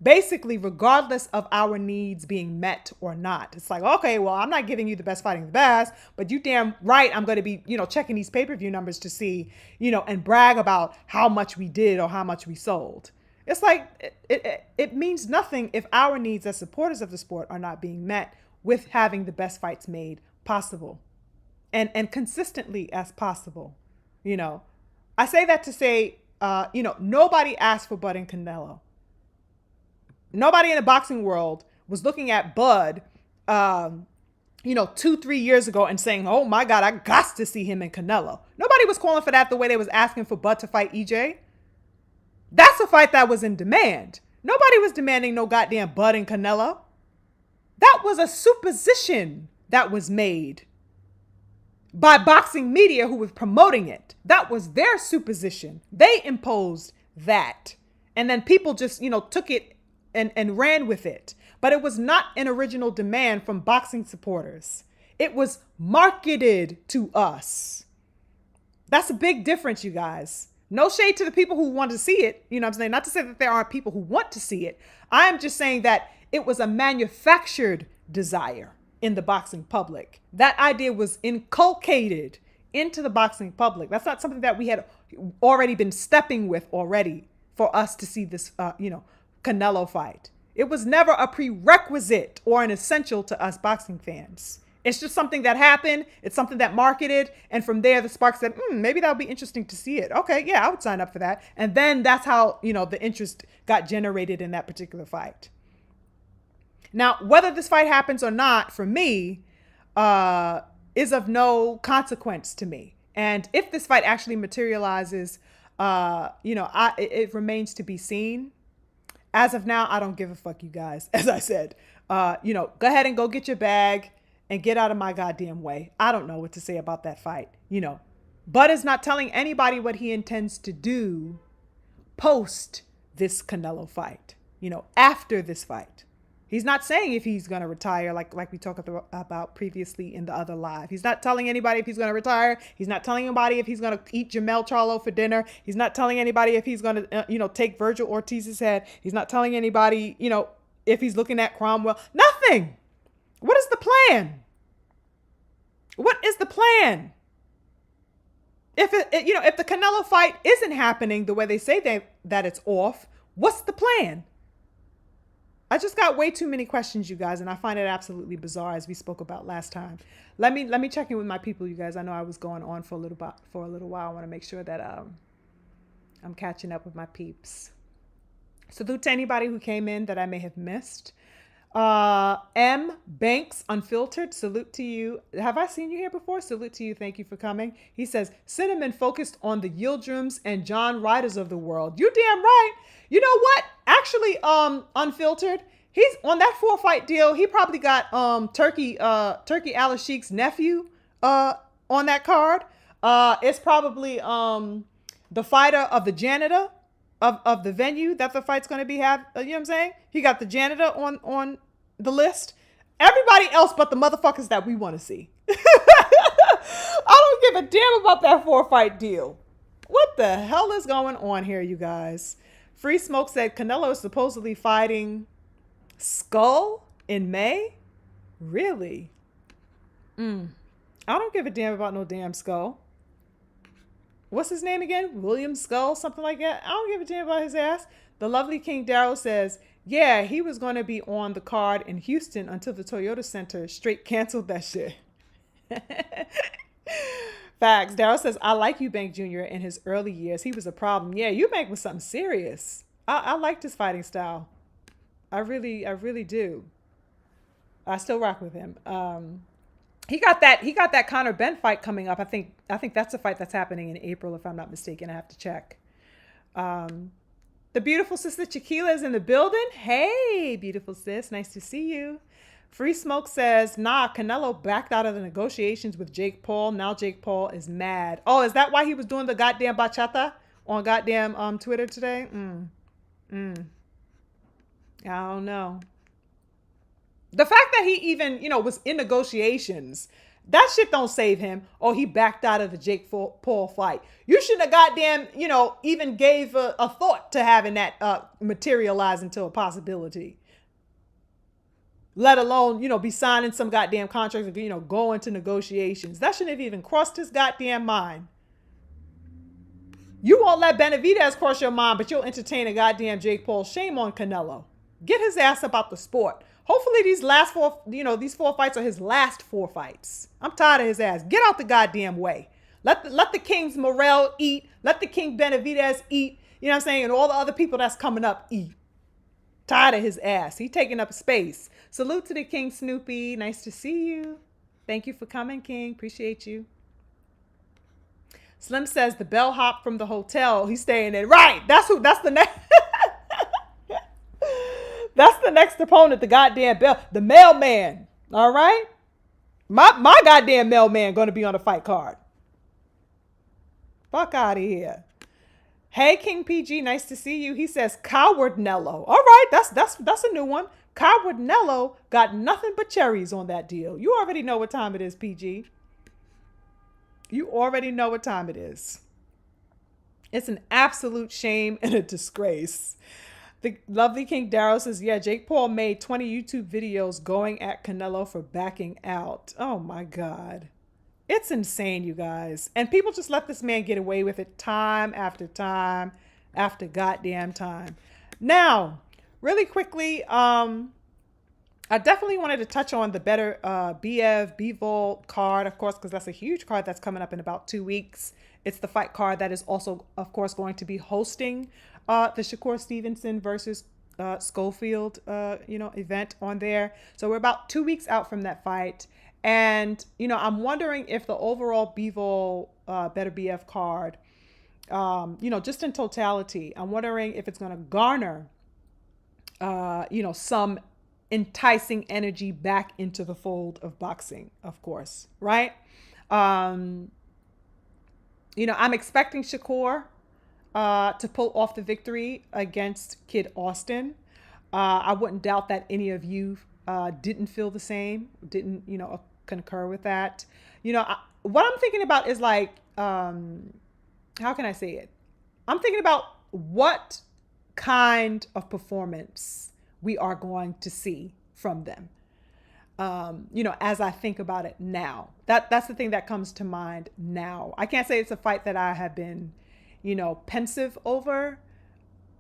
basically regardless of our needs being met or not. It's like, okay, well, I'm not giving you the best fighting the best, but you damn right I'm going to be, checking these pay-per-view numbers to see, and brag about how much we did or how much we sold. It's like it means nothing if our needs as supporters of the sport are not being met with having the best fights made possible and consistently as possible. I say that to say, nobody asked for Bud and Canelo. Nobody in the boxing world was looking at Bud, 2-3 years ago and saying, oh my God, I got to see him and Canelo. Nobody was calling for that the way they was asking for Bud to fight EJ. That's a fight that was in demand. Nobody was demanding no goddamn Bud and Canelo. That was a supposition that was made by boxing media who was promoting it. That was their supposition. They imposed that. And then people just, took it and ran with it. But it was not an original demand from boxing supporters. It was marketed to us. That's a big difference, you guys. No shade to the people who want to see it. You know what I'm saying? Not to say that there aren't people who want to see it. I am just saying that it was a manufactured desire in the boxing public. That idea was inculcated into the boxing public. That's not something that we had already been stepping with already for us to see this, Canelo fight. It was never a prerequisite or an essential to us boxing fans. It's just something that happened. It's something that marketed. And from there, the spark said, maybe that would be interesting to see it. Okay, yeah, I would sign up for that. And then that's how, the interest got generated in that particular fight. Now, whether this fight happens or not, for me, is of no consequence to me. And if this fight actually materializes, it remains to be seen. As of now, I don't give a fuck, you guys. As I said, go ahead and go get your bag and get out of my goddamn way. I don't know what to say about that fight. Bud is not telling anybody what he intends to do post this Canelo fight, after this fight. He's not saying if he's going to retire, like we talked about previously in the other live. He's not telling anybody if he's going to retire. He's not telling anybody if he's going to eat Jamel Charlo for dinner. He's not telling anybody if he's going to, take Virgil Ortiz's head. He's not telling anybody, if he's looking at Cromwell. Nothing. What is the plan? What is the plan? If if the Canelo fight isn't happening the way they say that it's off, what's the plan? I just got way too many questions, you guys, and I find it absolutely bizarre, as we spoke about last time. Let me check in with my people, you guys. I know I was going on for a little while. I want to make sure that I'm catching up with my peeps. Salute to anybody who came in that I may have missed. M Banks Unfiltered, salute to you. Have I seen you here before? Salute to you. Thank you for coming. He says, Cinnamon focused on the Yildirim's and John Riders of the world. You damn right. You know what? Actually, Unfiltered, he's on that 4-fight deal. He probably got Turkey Al-Ashik's nephew on that card. It's probably the fighter of the janitor of the venue that the fight's going to be you know what I'm saying? He got the janitor on the list. Everybody else but the motherfuckers that we want to see. I don't give a damn about that 4-fight deal. What the hell is going on here, you guys? Free Smoke said Canelo is supposedly fighting Skull in May. Really? I don't give a damn about no damn Skull. What's his name again? William Skull, something like that. I don't give a damn about his ass. The lovely King Darryl says, yeah, he was going to be on the card in Houston until the Toyota Center straight canceled that shit. Facts. Darryl says, I like Eubank Jr. in his early years. He was a problem. Yeah, Eubank was something serious. I liked his fighting style. I really do. I still rock with him. He got that Conor Benn fight coming up. I think that's a fight that's happening in April, if I'm not mistaken. I have to check. The beautiful sister Chiquila is in the building. Hey, beautiful sis. Nice to see you. Free Smoke says, nah, Canelo backed out of the negotiations with Jake Paul. Now Jake Paul is mad. Oh, is that why he was doing the goddamn bachata on goddamn Twitter today? I don't know. The fact that he even, was in negotiations, That shit don't save him. Oh, he backed out of the Jake Paul fight. You shouldn't have goddamn, even gave a thought to having that materialize into a possibility. Let alone, be signing some goddamn contracts, go into negotiations. That shouldn't have even crossed his goddamn mind. You won't let Benavidez cross your mind, but you'll entertain a goddamn Jake Paul. Shame on Canelo. Get his ass about the sport. Hopefully these last four, these 4 fights are his last 4 fights. I'm tired of his ass. Get out the goddamn way. Let the Kings Morrell eat. Let the King Benavidez eat. You know what I'm saying? And all the other people that's coming up eat. Tired of his ass. He taking up space. Salute to the King Snoopy. Nice to see you. Thank you for coming, King. Appreciate you. Slim says the bellhop from the hotel. He's staying in. Right. That's the next. That's the next opponent, the goddamn the mailman. All right? My goddamn mailman going to be on the fight card. Fuck out of here. Hey, King PG, nice to see you. He says Coward Nello. All right, that's a new one. Coward Nello got nothing but cherries on that deal. You already know what time it is, PG. You already know what time it is. It's an absolute shame and a disgrace. The lovely King Darrow says, yeah, Jake Paul made 20 YouTube videos going at Canelo for backing out. Oh my God. It's insane, you guys. And people just let this man get away with it time after time after goddamn time. Now, really quickly, I definitely wanted to touch on the better Bivol card, of course, because that's a huge card that's coming up in about 2 weeks. It's the fight card that is also, of course, going to be hosting the Shakur Stevenson versus Schofield, event on there. So we're about 2 weeks out from that fight. And, I'm wondering if the overall Bivol Better BF card, just in totality, I'm wondering if it's going to garner, some enticing energy back into the fold of boxing, of course, right? I'm expecting Shakur to pull off the victory against Kid Austin. I wouldn't doubt that any of you didn't feel the same, didn't, concur with that. What I'm thinking about is like, how can I say it? I'm thinking about what kind of performance we are going to see from them. As I think about it now, that's the thing that comes to mind now. I can't say it's a fight that I have been, pensive over,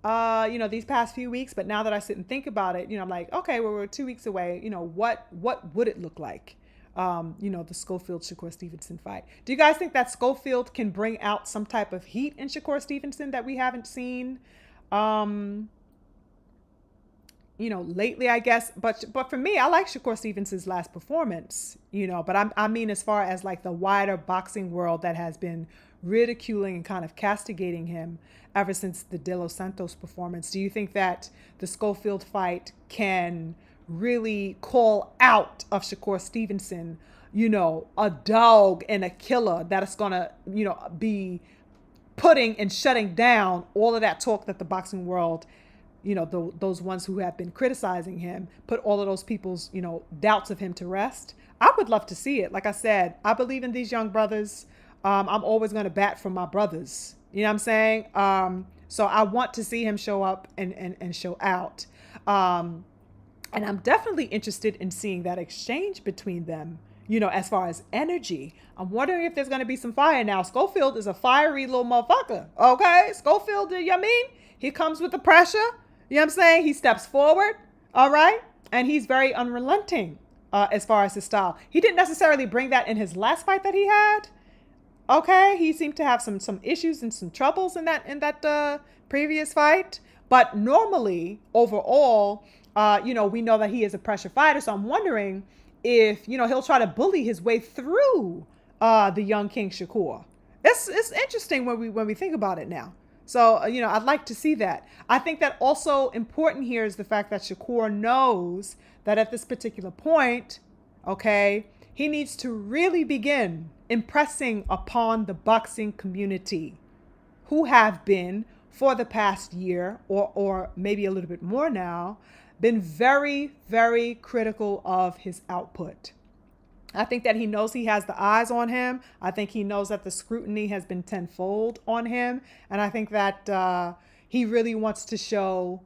these past few weeks, but now that I sit and think about it, I'm like, okay, well, we're 2 weeks away. What would it look like? The Schofield Shakur Stevenson fight. Do you guys think that Schofield can bring out some type of heat in Shakur Stevenson that we haven't seen, lately, I guess, but for me, I like Shakur Stevenson's last performance, but I mean, as far as like the wider boxing world that has been ridiculing and kind of castigating him ever since the De Los Santos performance, do you think that the Schofield fight can really call out of Shakur Stevenson, a dog and a killer that is going to, be putting and shutting down all of that talk that the boxing world, those ones who have been criticizing him, put all of those people's, doubts of him to rest? I would love to see it. Like I said, I believe in these young brothers. I'm always going to bat for my brothers. You know what I'm saying? So I want to see him show up and show out. And I'm definitely interested in seeing that exchange between them, as far as energy. I'm wondering if there's going to be some fire. Now, Schofield is a fiery little motherfucker. Okay? Schofield, you know what I mean? He comes with the pressure. You know what I'm saying? He steps forward. All right? And he's very unrelenting as far as his style. He didn't necessarily bring that in his last fight that he had. Okay? He seemed to have some issues and some troubles in that previous fight. But normally, overall, we know that he is a pressure fighter. So I'm wondering if, he'll try to bully his way through the young King Shakur. It's interesting when we think about it now. So, I'd like to see that. I think that also important here is the fact that Shakur knows that at this particular point, okay, he needs to really begin impressing upon the boxing community who have been, for the past year or maybe a little bit more now, been very, very critical of his output. I think that he knows he has the eyes on him. I think he knows that the scrutiny has been tenfold on him. And I think that he really wants to show,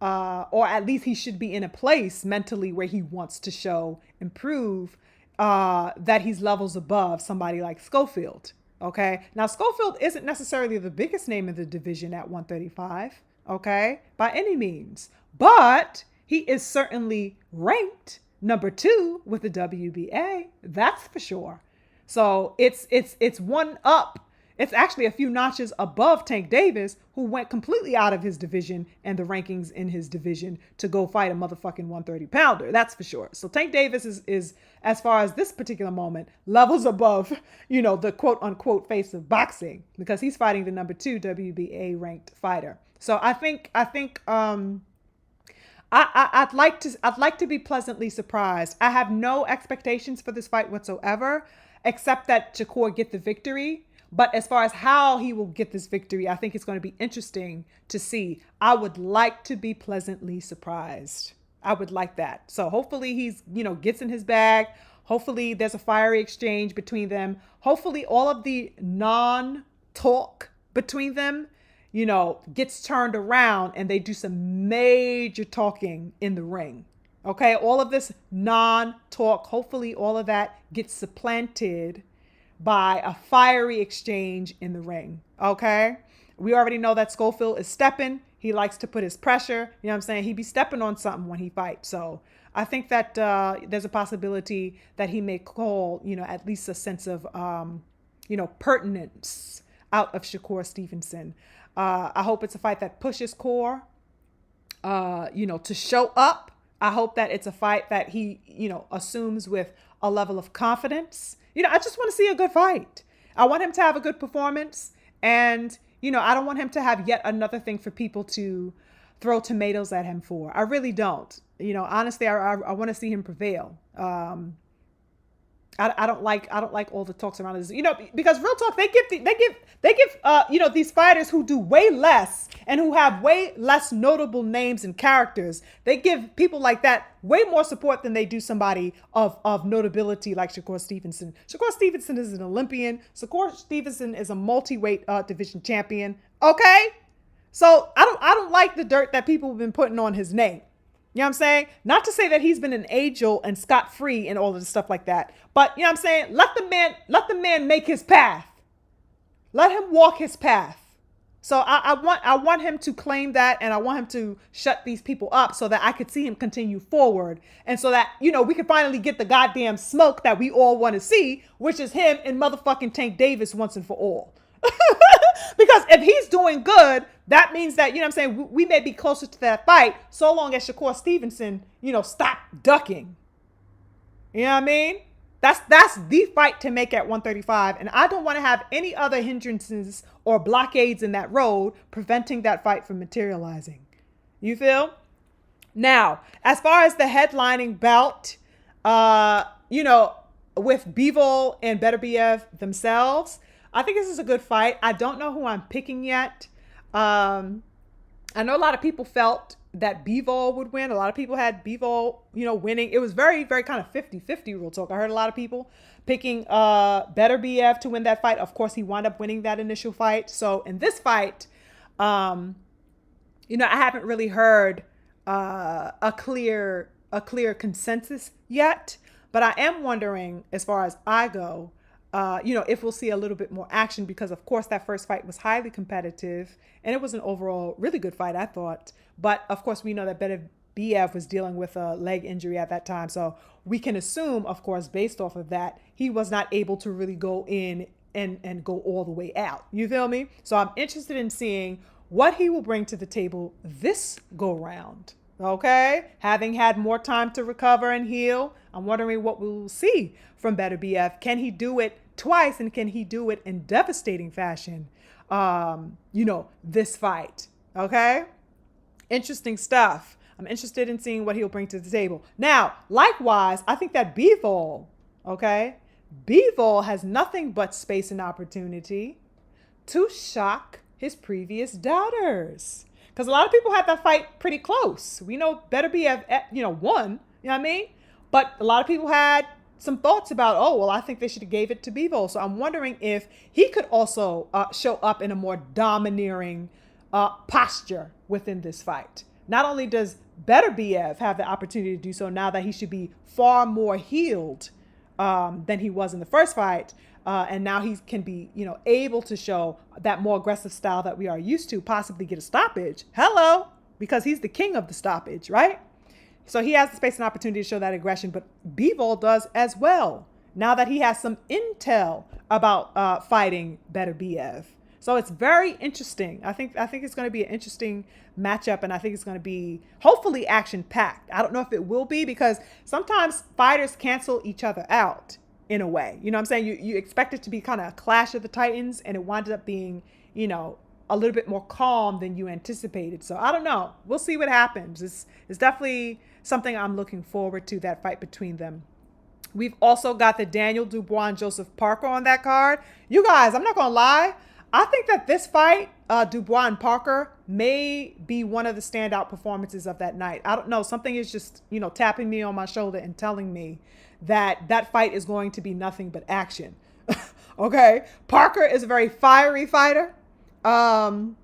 or at least he should be in a place mentally where he wants to show and prove that he's levels above somebody like Schofield. Okay. Now, Schofield isn't necessarily the biggest name in the division at 135. Okay. By any means. But he is certainly ranked number 2 with the WBA. That's for sure. So it's one up. It's actually a few notches above Tank Davis, who went completely out of his division and the rankings in his division to go fight a motherfucking 130 pounder. That's for sure. So Tank Davis is, as far as this particular moment, levels above, the quote unquote face of boxing, because he's fighting the number 2 WBA ranked fighter. So I'd like to be pleasantly surprised. I have no expectations for this fight whatsoever, except that Shakur get the victory. But as far as how he will get this victory, I think it's going to be interesting to see. I would like to be pleasantly surprised. I would like that. So hopefully he's, gets in his bag. Hopefully there's a fiery exchange between them. Hopefully all of the non-talk between them, gets turned around and they do some major talking in the ring. Okay, all of this non-talk, hopefully all of that gets supplanted by a fiery exchange in the ring. Okay, we already know that Schofield is stepping. He likes to put his pressure. You know what I'm saying? He be stepping on something when he fights. So I think that there's a possibility that he may call, at least a sense of, pertinence out of Shakur Stevenson. I hope it's a fight that pushes Core, to show up. I hope that it's a fight that he, assumes with a level of confidence. I just want to see a good fight. I want him to have a good performance. And, I don't want him to have yet another thing for people to throw tomatoes at him for. I really don't. Honestly, I want to see him prevail. I don't like all the talks around this, because real talk, they give these fighters who do way less and who have way less notable names and characters. They give people like that way more support than they do somebody of notability like Shakur Stevenson. Shakur Stevenson is an Olympian. Shakur Stevenson is a multi-weight division champion. Okay. So I don't like the dirt that people have been putting on his name. You know what I'm saying? Not to say that he's been an angel and scot-free and all of the stuff like that. But you know what I'm saying? Let the man make his path. Let him walk his path. So I want him to claim that, and I want him to shut these people up so that I could see him continue forward. And so that, we can finally get the goddamn smoke that we all want to see, which is him and motherfucking Tank Davis once and for all. Because if he's doing good, that means that, we may be closer to that fight so long as Shakur Stevenson, stop ducking. You know what I mean? That's the fight to make at 135. And I don't want to have any other hindrances or blockades in that road preventing that fight from materializing. You feel? Now, as far as the headlining bout, with Bivol and Beterbiev themselves, I think this is a good fight. I don't know who I'm picking yet. I know a lot of people felt that Bivol would win. A lot of people had Bivol, winning. It was very, very kind of 50-50 real talk. I heard a lot of people picking Beterbiev to win that fight. Of course, he wound up winning that initial fight. So in this fight, I haven't really heard a clear consensus yet. But I am wondering, as far as I go, if we'll see a little bit more action, because of course that first fight was highly competitive and it was an overall really good fight, I thought. But of course we know that Beterbiev was dealing with a leg injury at that time. So we can assume, of course, based off of that, he was not able to really go in and go all the way out. You feel me? So I'm interested in seeing what he will bring to the table this go round. Okay, having had more time to recover and heal, I'm wondering what we'll see from Beterbiev. Can he do it twice, and can he do it in devastating fashion? This fight. Okay, interesting stuff. I'm interested in seeing what he'll bring to the table. Now, likewise, I think that Bivol has nothing but space and opportunity to shock his previous doubters. Because a lot of people had that fight pretty close. We know Beterbiev, won, you know what I mean? But a lot of people had some thoughts about, oh, well, I think they should have gave it to Bivol. So I'm wondering if he could also show up in a more domineering posture within this fight. Not only does Better BF have the opportunity to do so now that he should be far more healed than he was in the first fight, and now he can be, able to show that more aggressive style that we are used to, possibly get a stoppage. Hello, because he's the king of the stoppage, right? So he has the space and opportunity to show that aggression, but Bivol does as well, now that he has some intel about fighting Better BF. So it's very interesting. I think it's going to be an interesting matchup, and I think it's going to be hopefully action-packed. I don't know if it will be, because sometimes fighters cancel each other out in a way. You know what I'm saying? You expect it to be kind of a clash of the Titans, and it winded up being, a little bit more calm than you anticipated. So I don't know. We'll see what happens. It's definitely something I'm looking forward to, that fight between them. We've also got the Daniel Dubois and Joseph Parker on that card. You guys, I'm not going to lie. I think that this fight, Dubois and Parker, may be one of the standout performances of that night. I don't know. Something is just, tapping me on my shoulder and telling me that that fight is going to be nothing but action. Okay. Parker is a very fiery fighter. And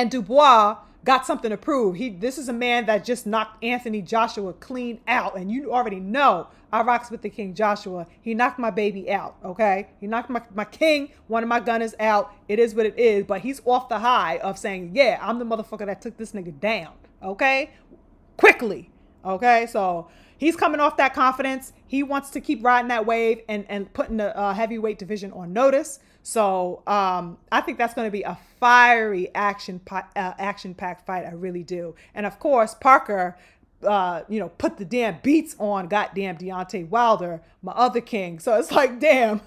Dubois got something to prove. This is a man that just knocked Anthony Joshua clean out. And you already know I rocks with the King Joshua. He knocked my baby out, okay? He knocked my king, one of my gunners out. It is what it is. But he's off the high of saying, yeah, I'm the motherfucker that took this nigga down, okay? Quickly, okay? So he's coming off that confidence. He wants to keep riding that wave and putting the heavyweight division on notice. So I think that's going to be a fiery action-packed fight. I really do. And of course, Parker, put the damn beats on goddamn Deontay Wilder, my other king. So it's like, damn,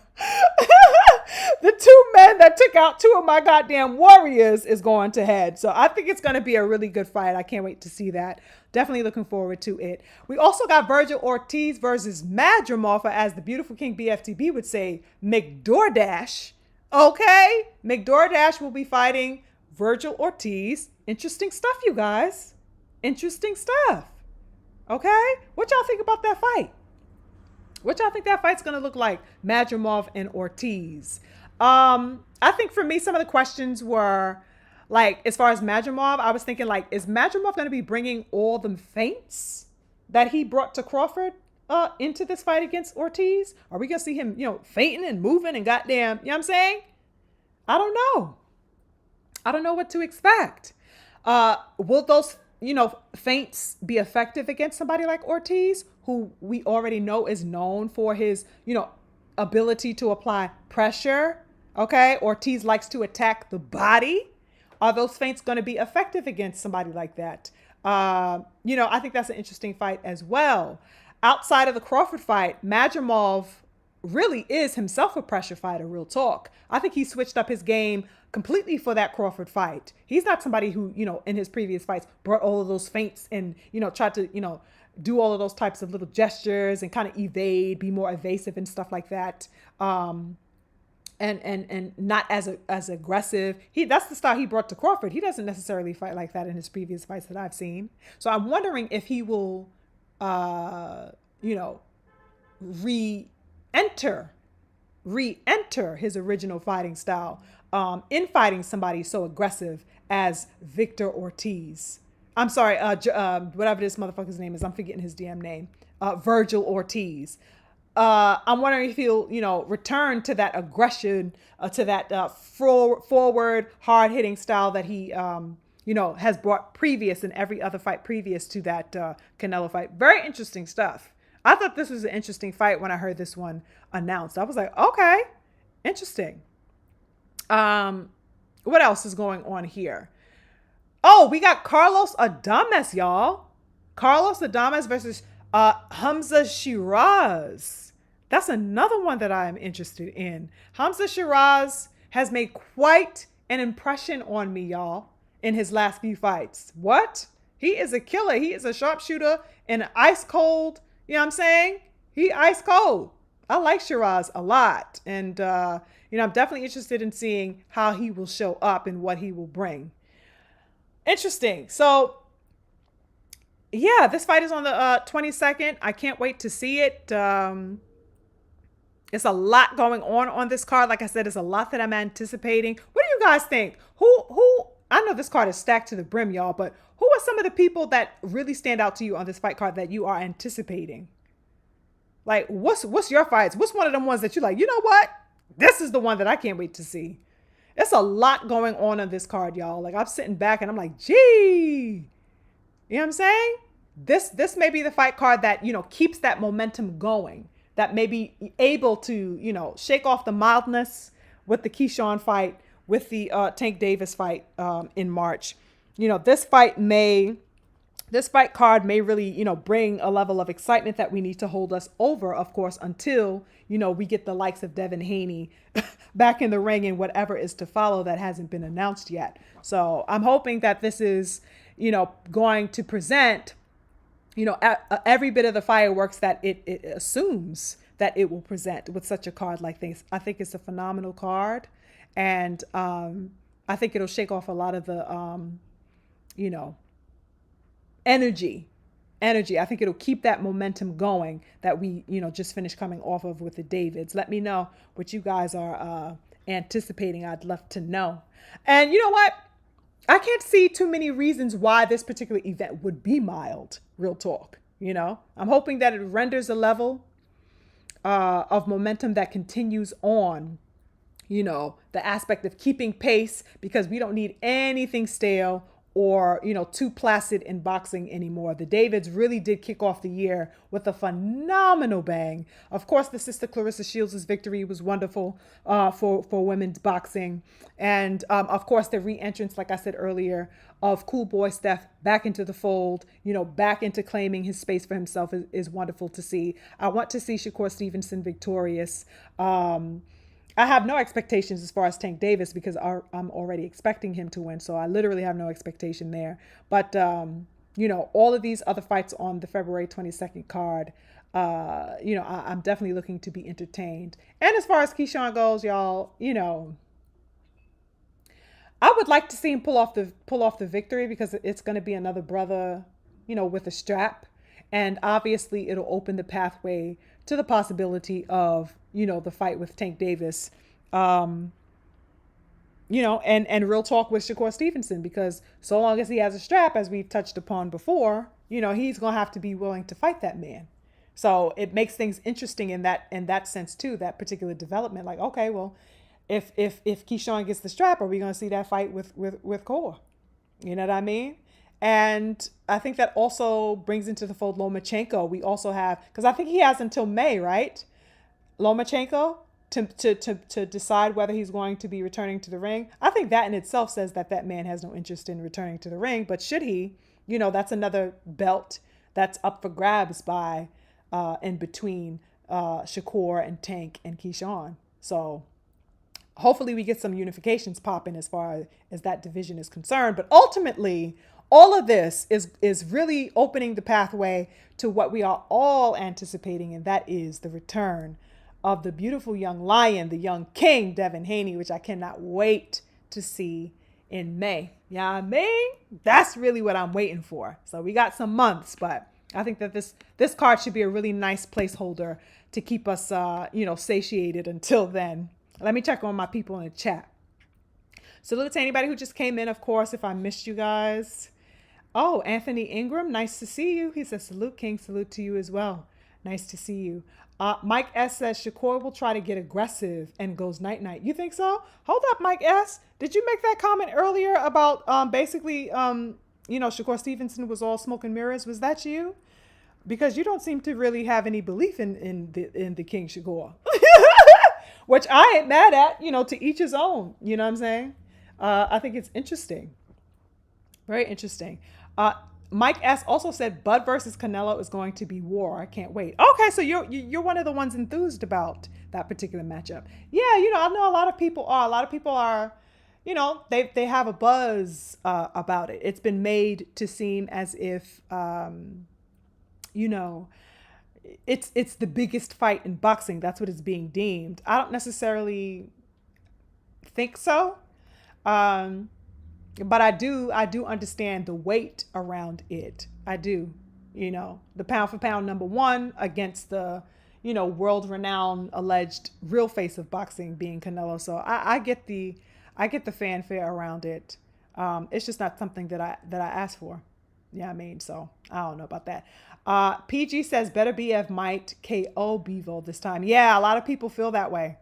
the two men that took out two of my goddamn warriors is going to head. So I think it's going to be a really good fight. I can't wait to see that. Definitely looking forward to it. We also got Virgil Ortiz versus Madrimov, or as the beautiful King BFTB would say, McDoordash. Okay, McDoordash will be fighting Virgil Ortiz. Interesting stuff, you guys. Interesting stuff. Okay, what y'all think about that fight? What y'all think that fight's gonna look like? Madrimov and Ortiz. I think for me, some of the questions were like, as far as Madrimov, I was thinking like, is Madrimov gonna be bringing all the feints that he brought to Crawford into this fight against Ortiz? Are we gonna see him, fainting and moving and goddamn, you know what I'm saying? I don't know. I don't know what to expect. Will those, feints be effective against somebody like Ortiz, who we already know is known for his, ability to apply pressure? Okay. Ortiz likes to attack the body. Are those feints going to be effective against somebody like that? I think that's an interesting fight as well. Outside of the Crawford fight, Madrimov really is himself a pressure fighter, real talk. I think he switched up his game completely for that Crawford fight. He's not somebody who, in his previous fights brought all of those feints and, tried to, do all of those types of little gestures and kind of evade, be more evasive and stuff like that. And not as aggressive. That's the style he brought to Crawford. He doesn't necessarily fight like that in his previous fights that I've seen. So I'm wondering if he will re-enter his original fighting style in fighting somebody so aggressive as Victor Ortiz. I'm sorry, whatever this motherfucker's name is, I'm forgetting his damn name. Virgil Ortiz. I'm wondering if he'll, return to that aggression, to that forward, hard-hitting style that he has brought previous in every other fight previous to that Canelo fight. Very interesting stuff. I thought this was an interesting fight when I heard this one announced. I was like, okay, interesting. What else is going on here? Oh, we got Carlos Adames, y'all. Carlos Adames versus Hamza Shiraz. That's another one that I am interested in. Hamza Shiraz has made quite an impression on me, y'all, in his last few fights. What? He is a killer. He is a sharpshooter and ice cold. You know what I'm saying? He ice cold. I like Shiraz a lot. And, I'm definitely interested in seeing how he will show up and what he will bring. Interesting. So, yeah, this fight is on the 22nd. I can't wait to see it. It's a lot going on this card. Like I said, it's a lot that I'm anticipating. What do you guys think? Who? I know this card is stacked to the brim, y'all, but who are some of the people that really stand out to you on this fight card that you are anticipating? Like, what's your fights? What's one of them ones that you like? You know what? This is the one that I can't wait to see. It's a lot going on this card, y'all. Like, I'm sitting back and I'm like, gee, you know what I'm saying? This may be the fight card that, keeps that momentum going, that may be able to, shake off the mildness with the Keyshawn fight, with the Tank Davis fight in March. This fight card may really, bring a level of excitement that we need to hold us over, of course, until, we get the likes of Devin Haney back in the ring and whatever is to follow that hasn't been announced yet. So I'm hoping that this is, going to present, every bit of the fireworks that it assumes that it will present with such a card like this. I think it's a phenomenal card. And I think it'll shake off a lot of the, energy. I think it'll keep that momentum going that we, just finished coming off of with the Davids. Let me know what you guys are anticipating. I'd love to know. And you know what? I can't see too many reasons why this particular event would be mild. Real talk. I'm hoping that it renders a level of momentum that continues on, the aspect of keeping pace, because we don't need anything stale or, too placid in boxing anymore. The Davids really did kick off the year with a phenomenal bang. Of course, the sister Clarissa Shields' victory was wonderful for women's boxing. And of course, the re-entrance, like I said earlier, of Cool Boy Steph back into the fold, back into claiming his space for himself is wonderful to see. I want to see Shakur Stevenson victorious. I have no expectations as far as Tank Davis because I'm already expecting him to win. So I literally have no expectation there. But, all of these other fights on the February 22nd card, I'm definitely looking to be entertained. And as far as Keyshawn goes, y'all, I would like to see him pull off the victory, because it's going to be another brother, with a strap. And obviously it'll open the pathway to the possibility of, the fight with Tank Davis, and real talk with Shakur Stevenson, because so long as he has a strap, as we've touched upon before, he's going to have to be willing to fight that man. So it makes things interesting in that sense too, that particular development. Like, okay, well, if Keyshawn gets the strap, are we going to see that fight with Core? You know what I mean? And I think that also brings into the fold Lomachenko. We also have, because I think he has until May, right? Lomachenko to decide whether he's going to be returning to the ring. I think that in itself says that man has no interest in returning to the ring. But should he, that's another belt that's up for grabs by in between Shakur and Tank and Keyshawn. So hopefully we get some unifications popping as far as that division is concerned. But ultimately, all of this is really opening the pathway to what we are all anticipating, and that is the return of the beautiful young lion, the young king, Devin Haney, which I cannot wait to see in May. Yeah, I mean, that's really what I'm waiting for. So we got some months, but I think that this card should be a really nice placeholder to keep us, satiated until then. Let me check on my people in the chat. Salute to anybody who just came in, of course, if I missed you guys. Oh, Anthony Ingram, nice to see you. He says, salute, King. Salute to you as well. Nice to see you. Mike S says Shakur will try to get aggressive and goes night-night. You think so? Hold up, Mike S. Did you make that comment earlier about basically, Shakur Stevenson was all smoke and mirrors? Was that you? Because you don't seem to really have any belief in the King Shakur. Which I ain't mad at, to each his own. You know what I'm saying? I think it's interesting. Very interesting. Mike S. also said Bud versus Canelo is going to be war. I can't wait. Okay, so you're one of the ones enthused about that particular matchup. Yeah, I know a lot of people are. A lot of people are, they have a buzz about it. It's been made to seem as if, it's the biggest fight in boxing. That's what it's being deemed. I don't necessarily think so. But I do understand the weight around it. I do, the pound for pound number one against the, world-renowned alleged real face of boxing being Canelo. So I get the fanfare around it. It's just not something that I asked for. Yeah, I mean, so I don't know about that. PG says Better BF might KO Bevo this time. Yeah, a lot of people feel that way.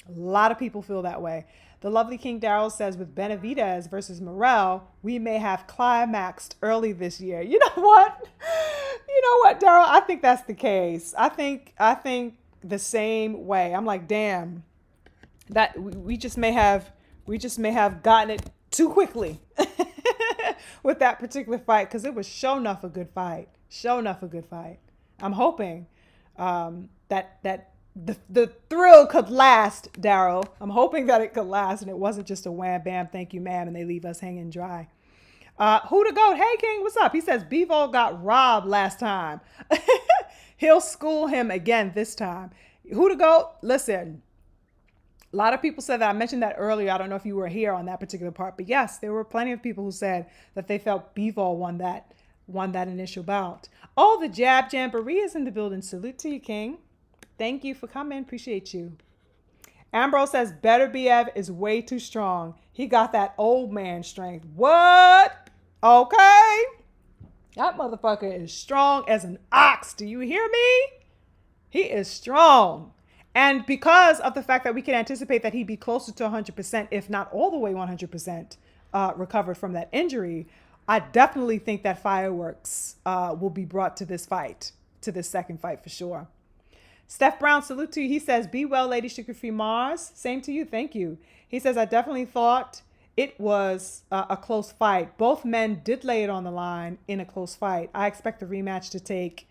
A lot of people feel that way. The lovely King Daryl says with Benavidez versus Morrell, we may have climaxed early this year. You know what? You know what, Daryl? I think that's the case. I think the same way. I'm like, damn, that we just may have gotten it too quickly with that particular fight, because it was sure enough a good fight. Sure enough a good fight. I'm hoping that the thrill could last, Daryl. I'm hoping that it could last and it wasn't just a wham bam, thank you, ma'am, and they leave us hanging dry. Who to goat? Hey, King, what's up? He says Bevo got robbed last time. He'll school him again this time. Who to goat? Listen, a lot of people said that. I mentioned that earlier. I don't know if you were here on that particular part, but yes, there were plenty of people who said that they felt Bevo won that initial bout. Oh, the Jab Jamboree is in the building. Salute to you, King. Thank you for coming. Appreciate you. Ambrose says Better BF is way too strong. He got that old man strength. What? Okay. That motherfucker is strong as an ox. Do you hear me? He is strong. And because of the fact that we can anticipate that he'd be closer to 100%, if not all the way 100% recovered from that injury, I definitely think that fireworks will be brought to this fight, to this second fight for sure. Steph Brown, salute to you. He says, be well, Lady Sugarfreemars. Same to you. Thank you. He says, I definitely thought it was a close fight. Both men did lay it on the line in a close fight. I expect the rematch to take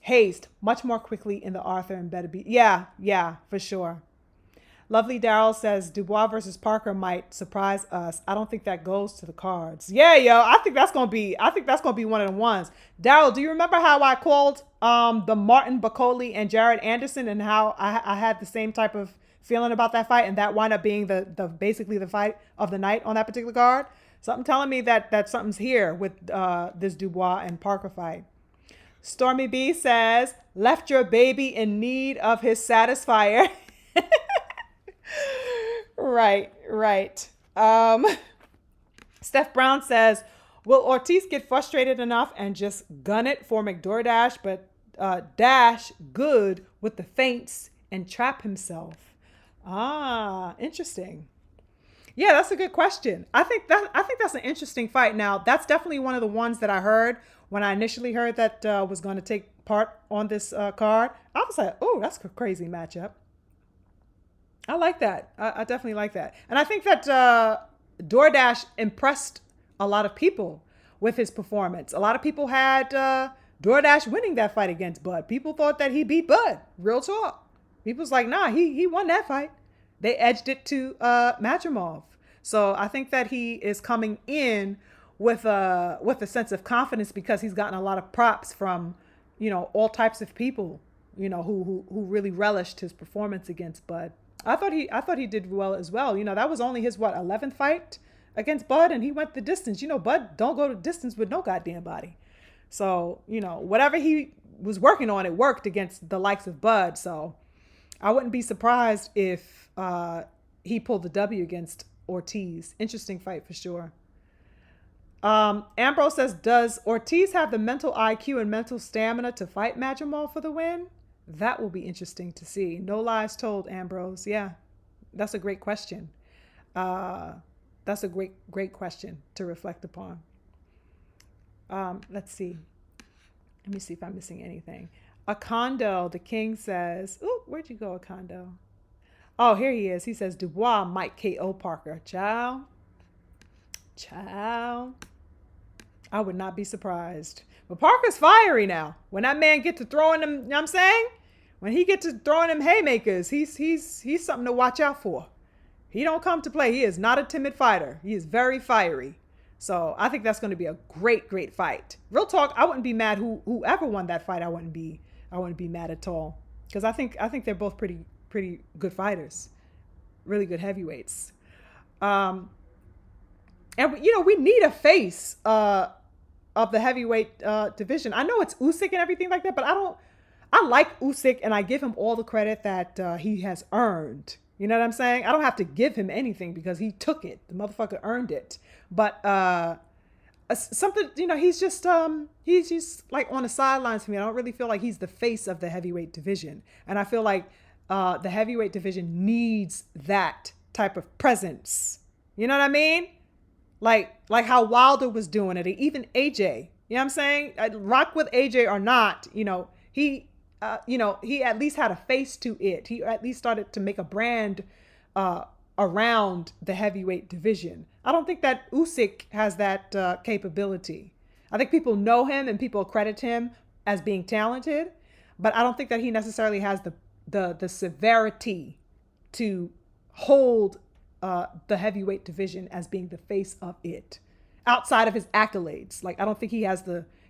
haste much more quickly in the Arthur and Better be. Yeah, for sure. Lovely Daryl says Dubois versus Parker might surprise us. I don't think that goes to the cards. Yeah, yo, I think that's gonna be one of the ones. Daryl, do you remember how I called the Martin Bacoli and Jared Anderson, and how I had the same type of feeling about that fight, and that wound up being the basically the fight of the night on that particular card? Something telling me that something's here with this Dubois and Parker fight. Stormy B says, left your baby in need of his satisfier. Right. Steph Brown says, will Ortiz get frustrated enough and just gun it for McDoordash, but dash good with the feints and trap himself? Interesting. Yeah, that's a good question. I think that's an interesting fight. Now, that's definitely one of the ones that I heard when I initially heard that was going to take part on this card. I was like, oh, that's a crazy matchup. I like that. I definitely like that. And I think that DoorDash impressed a lot of people with his performance. A lot of people had DoorDash winning that fight against Bud. People thought that he beat Bud. Real talk. People's like, nah, he won that fight. They edged it to Matrimov. So I think that he is coming in with a sense of confidence, because he's gotten a lot of props from, all types of people, who really relished his performance against Bud. I thought he did well as well. That was only his 11th fight against Bud, and he went the distance. Bud don't go the distance with no goddamn body. So, whatever he was working on, it worked against the likes of Bud. So I wouldn't be surprised if he pulled the W against Ortiz. Interesting fight for sure. Ambrose says, does Ortiz have the mental IQ and mental stamina to fight Madrimal for the win? That will be interesting to see. No lies told, Ambrose. Yeah, that's a great question. That's a great question to reflect upon. Let's see. Let me see if I'm missing anything. Acondo, the king says, oh, where'd you go, Acondo? Oh, here he is. He says, Dubois might KO Parker. Ciao. I would not be surprised. But Parker's fiery now. When that man get to throwing them, you know what I'm saying? When he get to throwing them haymakers, he's something to watch out for. He don't come to play. He is not a timid fighter. He is very fiery. So I think that's going to be a great fight. Real talk, I wouldn't be mad whoever won that fight. I wouldn't be mad at all, because I think they're both pretty good fighters, really good heavyweights. And we need a face of the heavyweight division. I know it's Usyk and everything like that, but I I like Usyk, and I give him all the credit that he has earned. You know what I'm saying? I don't have to give him anything because he took it. The motherfucker earned it. But something, he's just like on the sidelines for me. I don't really feel like he's the face of the heavyweight division, and I feel like the heavyweight division needs that type of presence. You know what I mean? Like how Wilder was doing it, even AJ. You know what I'm saying? Rock with AJ or not, he at least had a face to it. He at least started to make a brand around the heavyweight division. I don't think that Usyk has that capability. I think people know him and people credit him as being talented, but I don't think that he necessarily has the severity to hold the heavyweight division as being the face of it. Outside of his accolades, like I don't think he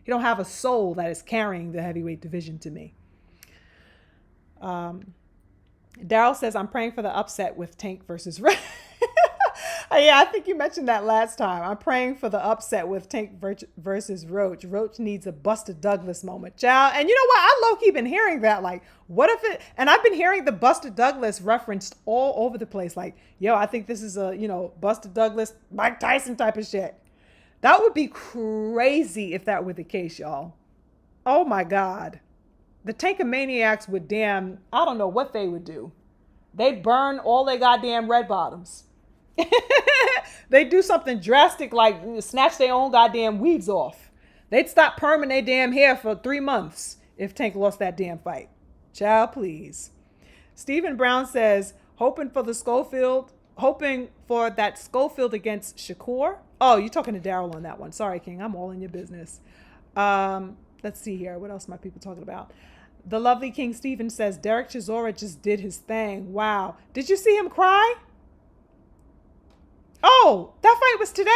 don't have a soul that is carrying the heavyweight division to me. Daryl says, I'm praying for the upset with Tank versus Roach. Yeah, I think you mentioned that last time. I'm praying for the upset with Tank versus Roach. Roach needs a Buster Douglas moment, child. And you know what? I low-key been hearing that. Like, what if it... And I've been hearing the Buster Douglas referenced all over the place. Like, yo, I think this is a, Buster Douglas, Mike Tyson type of shit. That would be crazy if that were the case, y'all. Oh, my God. The Tankamaniacs would I don't know what they would do. They'd burn all their goddamn red bottoms. They'd do something drastic like snatch their own goddamn weaves off. They'd stop perming their damn hair for 3 months if Tank lost that damn fight. Child, please. Stephen Brown says, hoping for that Schofield against Shakur. Oh, you're talking to Daryl on that one. Sorry, King. I'm all in your business. Let's see here. What else are my people talking about? The lovely King Stephen says, Derek Chisora just did his thing. Wow. Did you see him cry? Oh, that fight was today?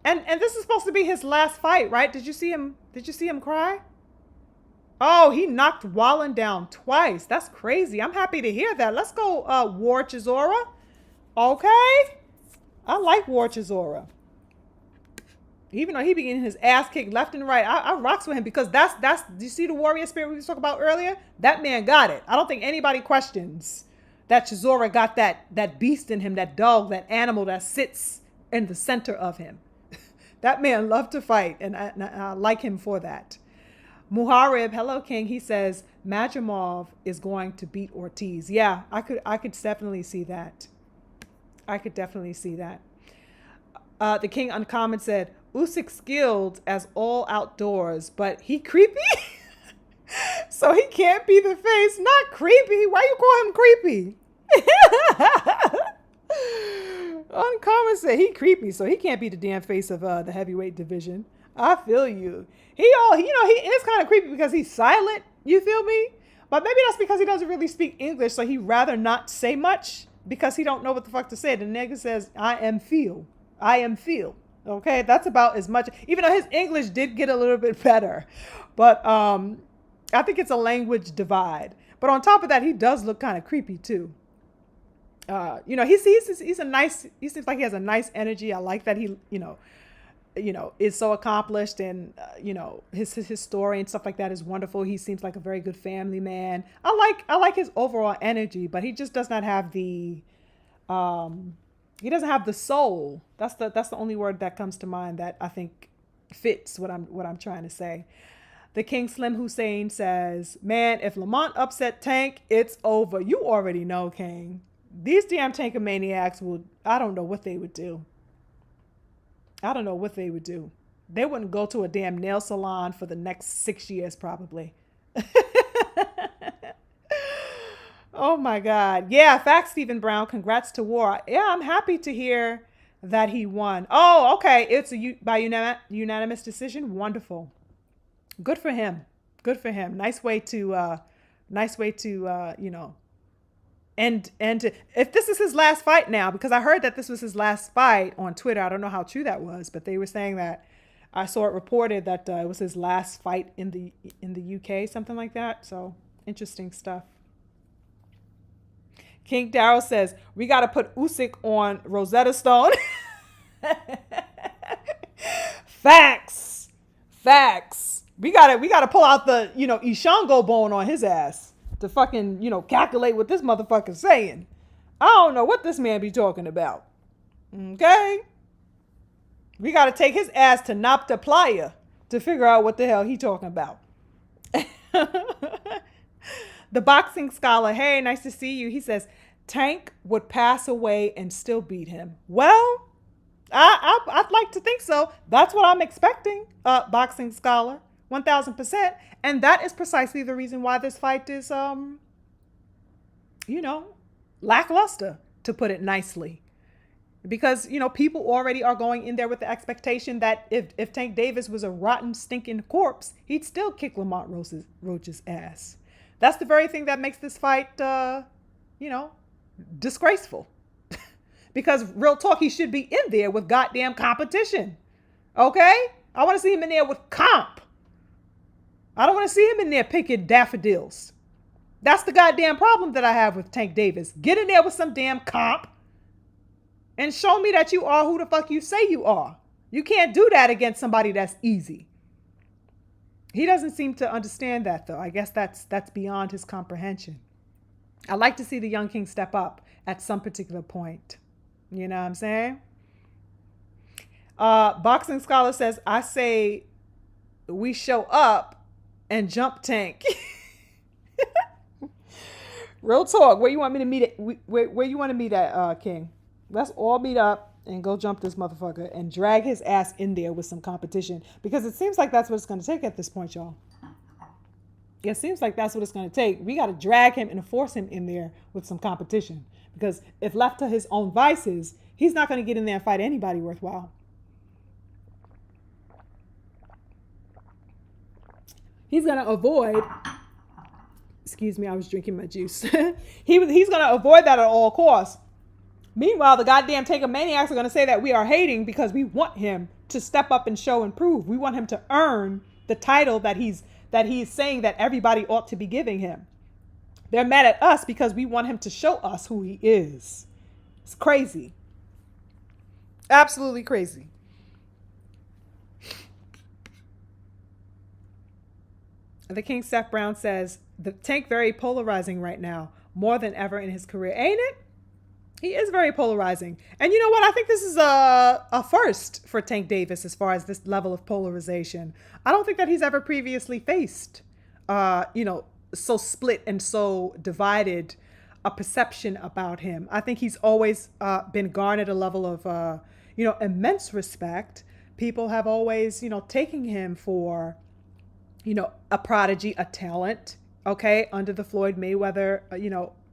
And this is supposed to be his last fight, right? Did you see him cry? Oh, he knocked Wallen down twice. That's crazy. I'm happy to hear that. Let's go, War Chisora. Okay. I like War Chisora. Even though he be getting his ass kicked left and right, I rocks with him because that's do you see the warrior spirit we were talking about earlier? That man got it. I don't think anybody questions that Chisora got that beast in him, that dog, that animal that sits in the center of him. That man loved to fight, and I like him for that. Muharib, hello King, he says Majamov is going to beat Ortiz. Yeah, I could definitely see that. I could definitely see that. The King Uncommon said, Usyk skilled as all outdoors, but he creepy? So he can't be the face. Not creepy. Why you call him creepy? Uncommon said he creepy, so he can't be the damn face of the heavyweight division. I feel you. He is kind of creepy because he's silent. You feel me? But maybe that's because he doesn't really speak English, so he'd rather not say much because he don't know what the fuck to say. The nigga says, I am feel. Okay, that's about as much. Even though his English did get a little bit better, but I think it's a language divide. But on top of that, he does look kind of creepy too. He's a nice. He seems like he has a nice energy. I like that he, is so accomplished, and his story and stuff like that is wonderful. He seems like a very good family man. I like his overall energy, but he just does not have the. He doesn't have the soul. That's the only word that comes to mind that I think fits what I'm trying to say. The King Slim Hussein says, man, if Lamont upset Tank, it's over. You already know, King. These damn Tankamaniacs I don't know what they would do. I don't know what they would do. They wouldn't go to a damn nail salon for the next 6 years, probably. Oh my God. Yeah, facts, Stephen Brown. Congrats to War. Yeah, I'm happy to hear that he won. Oh, okay. It's by unanimous decision. Wonderful. Good for him. Good for him. Nice way to and if this is his last fight now, because I heard that this was his last fight on Twitter. I don't know how true that was, but they were saying that I saw it reported that it was his last fight in the UK, something like that. So interesting stuff. King Darrow says, we got to put Usyk on Rosetta Stone. Facts. We gotta pull out the, Ishango bone on his ass to fucking, calculate what this motherfucker's saying. I don't know what this man be talking about. Okay? We gotta take his ass to Napta Playa to figure out what the hell he talking about. The boxing scholar, hey, nice to see you. He says, Tank would pass away and still beat him. Well, I'd like to think so. That's what I'm expecting, boxing scholar, 1000%. And that is precisely the reason why this fight is, lackluster, to put it nicely. Because, people already are going in there with the expectation that if Tank Davis was a rotten, stinking corpse, he'd still kick Lamont Roach's ass. That's the very thing that makes this fight, disgraceful. Because real talk, he should be in there with goddamn competition. Okay? I want to see him in there with comp. I don't want to see him in there picking daffodils. That's the goddamn problem that I have with Tank Davis. Get in there with some damn comp and show me that you are who the fuck you say you are. You can't do that against somebody that's easy. He doesn't seem to understand that, though. I guess that's beyond his comprehension. I like to see the young king step up at some particular point. You know what I'm saying? Boxing scholar says, I say we show up and jump Tank. Real talk. Where you want me to meet it? Where you want to meet at, King? Let's all meet up and go jump this motherfucker and drag his ass in there with some competition, because it seems like that's what it's going to take at this point, y'all. It seems like that's what it's going to take. We got to drag him and force him in there with some competition, because if left to his own vices, he's not going to get in there and fight anybody worthwhile. He's going to avoid, excuse me, I was drinking my juice. He's going to avoid that at all costs. Meanwhile, the goddamn Take-A-Maniacs are going to say that we are hating because we want him to step up and show and prove. We want him to earn the title that he's saying that everybody ought to be giving him. They're mad at us because we want him to show us who he is. It's crazy. Absolutely crazy. The King Seth Brown says, the Tank very polarizing right now, more than ever in his career. Ain't it? He is very polarizing. And you know what? I think this is a first for Tank Davis as far as this level of polarization. I don't think that he's ever previously faced, so split and so divided a perception about him. I think he's always been garnered a level of, immense respect. People have always, taken him for, a prodigy, a talent, okay, under the Floyd Mayweather,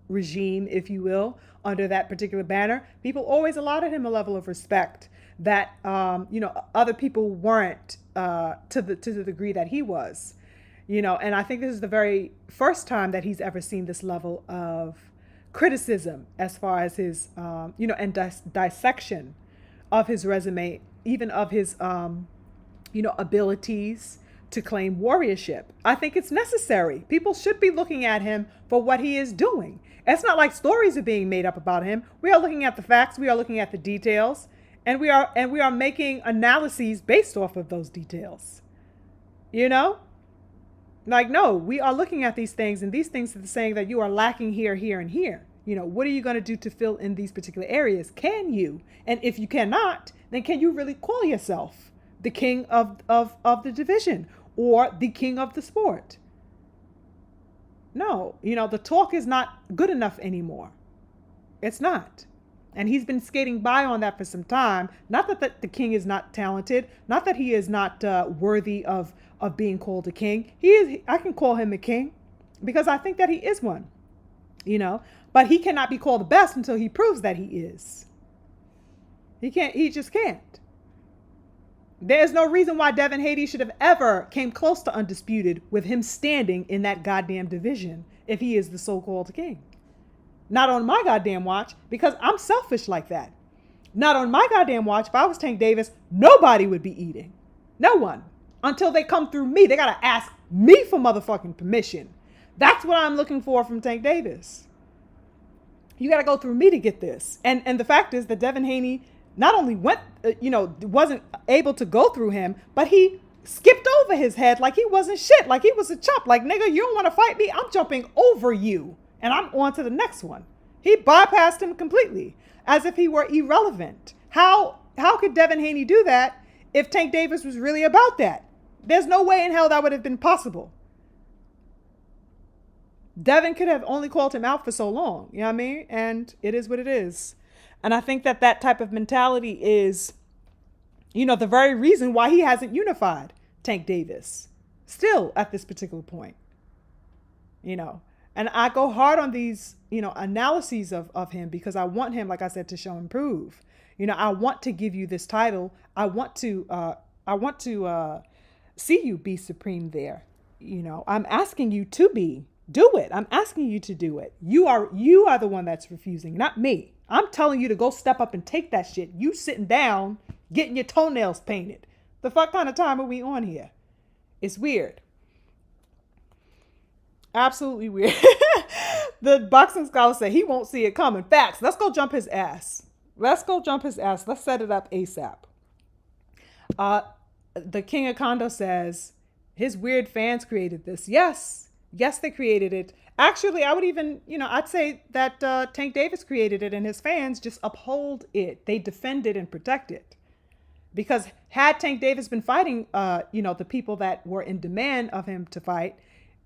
regime, if you will, under that particular banner. People always allotted him a level of respect that, other people weren't to the degree that he was, and I think this is the very first time that he's ever seen this level of criticism as far as his, and dissection of his resume, even of his, abilities to claim warriorship. I think it's necessary. People should be looking at him for what he is doing. It's not like stories are being made up about him. We are looking at the facts. We are looking at the details, and we are making analyses based off of those details. Like, no, we are looking at these things, and these things are saying that you are lacking here, here, and here. What are you going to do to fill in these particular areas? Can you? And if you cannot, then can you really call yourself the king of the division or the king of the sport? No, the talk is not good enough anymore. It's not. And he's been skating by on that for some time. Not that the king is not talented, not that he is not worthy of being called a king. He is. I can call him a king because I think that he is one, but he cannot be called the best until he proves that he is. He just can't. There's no reason why Devin Haney should have ever came close to undisputed with him standing in that goddamn division if he is the so-called king. Not on my goddamn watch, because I'm selfish like that. Not on my goddamn watch. If I was Tank Davis, nobody would be eating. No one. Until they come through me. They got to ask me for motherfucking permission. That's what I'm looking for from Tank Davis. You got to go through me to get this. And the fact is that Devin Haney not only wasn't able to go through him, but he skipped over his head like he wasn't shit, like he was a chump. Like, nigga, you don't want to fight me? I'm jumping over you and I'm on to the next one. He bypassed him completely as if he were irrelevant. How could Devin Haney do that if Tank Davis was really about that? There's no way in hell that would have been possible. Devin could have only called him out for so long, you know what I mean? And it is what it is. And I think that that type of mentality is, the very reason why he hasn't unified Tank Davis still at this particular point, And I go hard on these, analyses of him because I want him, like I said, to show and prove. I want to give you this title. I want to see you be supreme there. I'm asking you to do it. I'm asking you to do it. You are the one that's refusing, not me. I'm telling you to go step up and take that shit. You sitting down, getting your toenails painted. The fuck kind of time are we on here? It's weird. Absolutely weird. The boxing scholar said he won't see it coming. Facts. Let's go jump his ass. Let's set it up ASAP. The King of Kondo says his weird fans created this. Yes, they created it. Actually, I would even, I'd say that Tank Davis created it and his fans just uphold it. They defend it and protect it. Because had Tank Davis been fighting, the people that were in demand of him to fight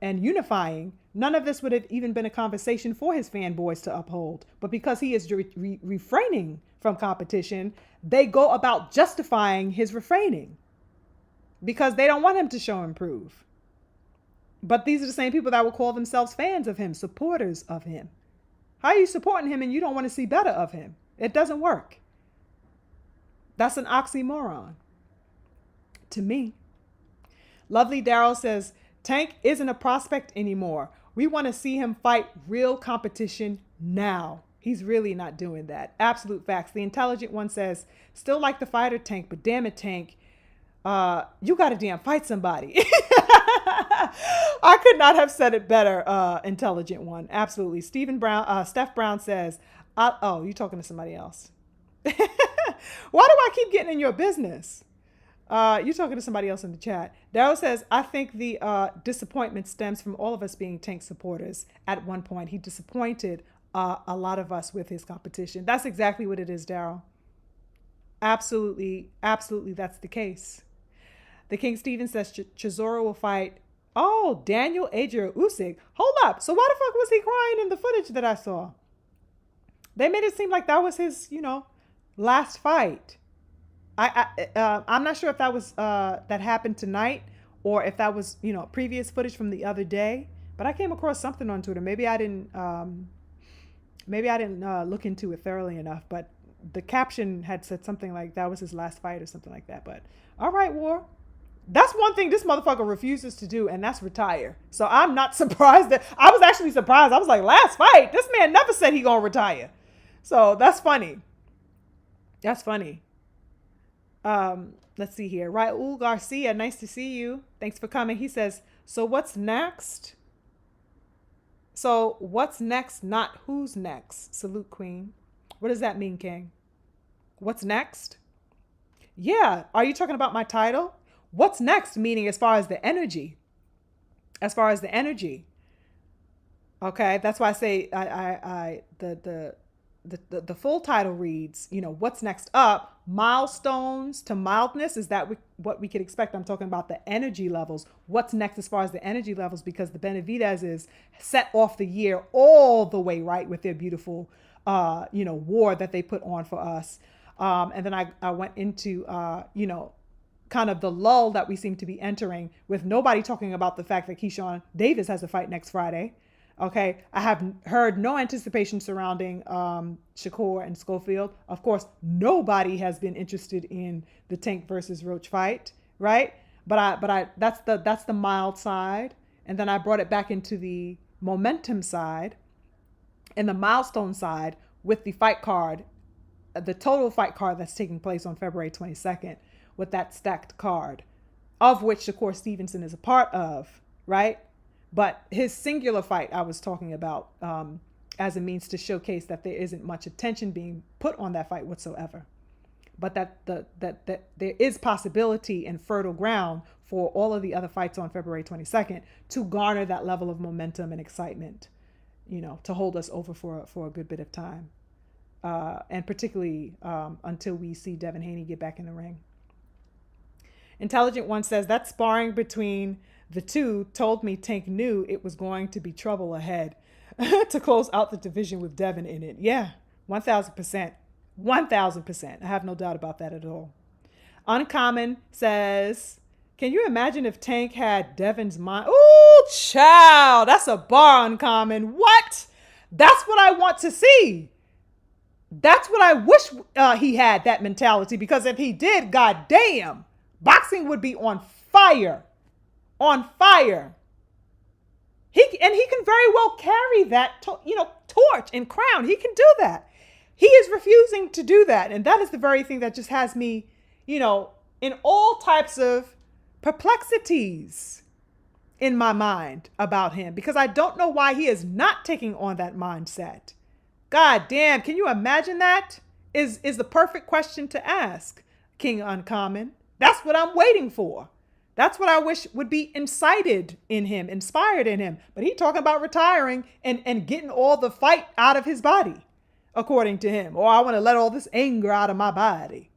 and unifying, none of this would have even been a conversation for his fanboys to uphold. But because he is refraining from competition, they go about justifying his refraining because they don't want him to show and prove. But these are the same people that will call themselves fans of him, supporters of him. How are you supporting him and you don't want to see better of him? It doesn't work. That's an oxymoron to me. Lovely Daryl says, Tank isn't a prospect anymore. We want to see him fight real competition now. He's really not doing that. Absolute facts. The intelligent one says, still like the fighter Tank, but damn it, Tank. You got to damn fight somebody. I could not have said it better, intelligent one. Absolutely. Steph Brown says, you're talking to somebody else. Why do I keep getting in your business? You're talking to somebody else in the chat. Daryl says, I think the disappointment stems from all of us being Tank supporters. At one point, he disappointed a lot of us with his competition. That's exactly what it is, Daryl. Absolutely, that's the case. The King Steven says Chisora will fight. Oh, Daniel Adrian Usyk. Hold up. So why the fuck was he crying in the footage that I saw? They made it seem like that was his, last fight. I'm not sure if that was that happened tonight or if that was, previous footage from the other day. But I came across something on Twitter. Maybe I didn't look into it thoroughly enough. But the caption had said something like that was his last fight or something like that. But all right, War. That's one thing this motherfucker refuses to do, and that's retire. So I'm not surprised I was actually surprised. I was like, last fight? This man never said he gonna retire. So that's funny. Let's see here. Raul Garcia, nice to see you. Thanks for coming. He says, so what's next? So what's next, not who's next. Salute, Queen. What does that mean, King? What's next? Yeah. Are you talking about my title? What's next? Meaning as far as the energy. Okay. That's why I say the full title reads, what's next up? Milestones to mildness. Is that what we could expect? I'm talking about the energy levels. What's next as far as the energy levels? Because the Benavidez is set off the year all the way right with their beautiful, war that they put on for us. And then I went into, kind of the lull that we seem to be entering with nobody talking about the fact that Keyshawn Davis has a fight next Friday. Okay. I have heard no anticipation surrounding Shakur and Schofield. Of course, nobody has been interested in the Tank versus Roach fight. Right. But that's the mild side. And then I brought it back into the momentum side and the milestone side with the fight card, the total fight card that's taking place on February 22nd. With that stacked card, of which Shakur Stevenson is a part of, right? But his singular fight I was talking about as a means to showcase that there isn't much attention being put on that fight whatsoever. but that there is possibility and fertile ground for all of the other fights on February 22nd to garner that level of momentum and excitement, to hold us over for a good bit of time. And particularly until we see Devin Haney get back in the ring. Intelligent One says that sparring between the two told me Tank knew it was going to be trouble ahead to close out the division with Devin in it. Yeah, 1,000%. 1,000%. I have no doubt about that at all. Uncommon says, can you imagine if Tank had Devin's mind? Ooh, child, that's a bar, Uncommon. What? That's what I want to see. That's what I wish he had, that mentality, because if he did, goddamn, boxing would be on fire. On fire. He can very well carry that, torch and crown. He can do that. He is refusing to do that. And that is the very thing that just has me, in all types of perplexities in my mind about him, because I don't know why he is not taking on that mindset. God damn, can you imagine that? Is the perfect question to ask, King Uncommon. That's what I'm waiting for. That's what I wish would be inspired in him. But he talking about retiring and getting all the fight out of his body, according to him. Or I want to let all this anger out of my body.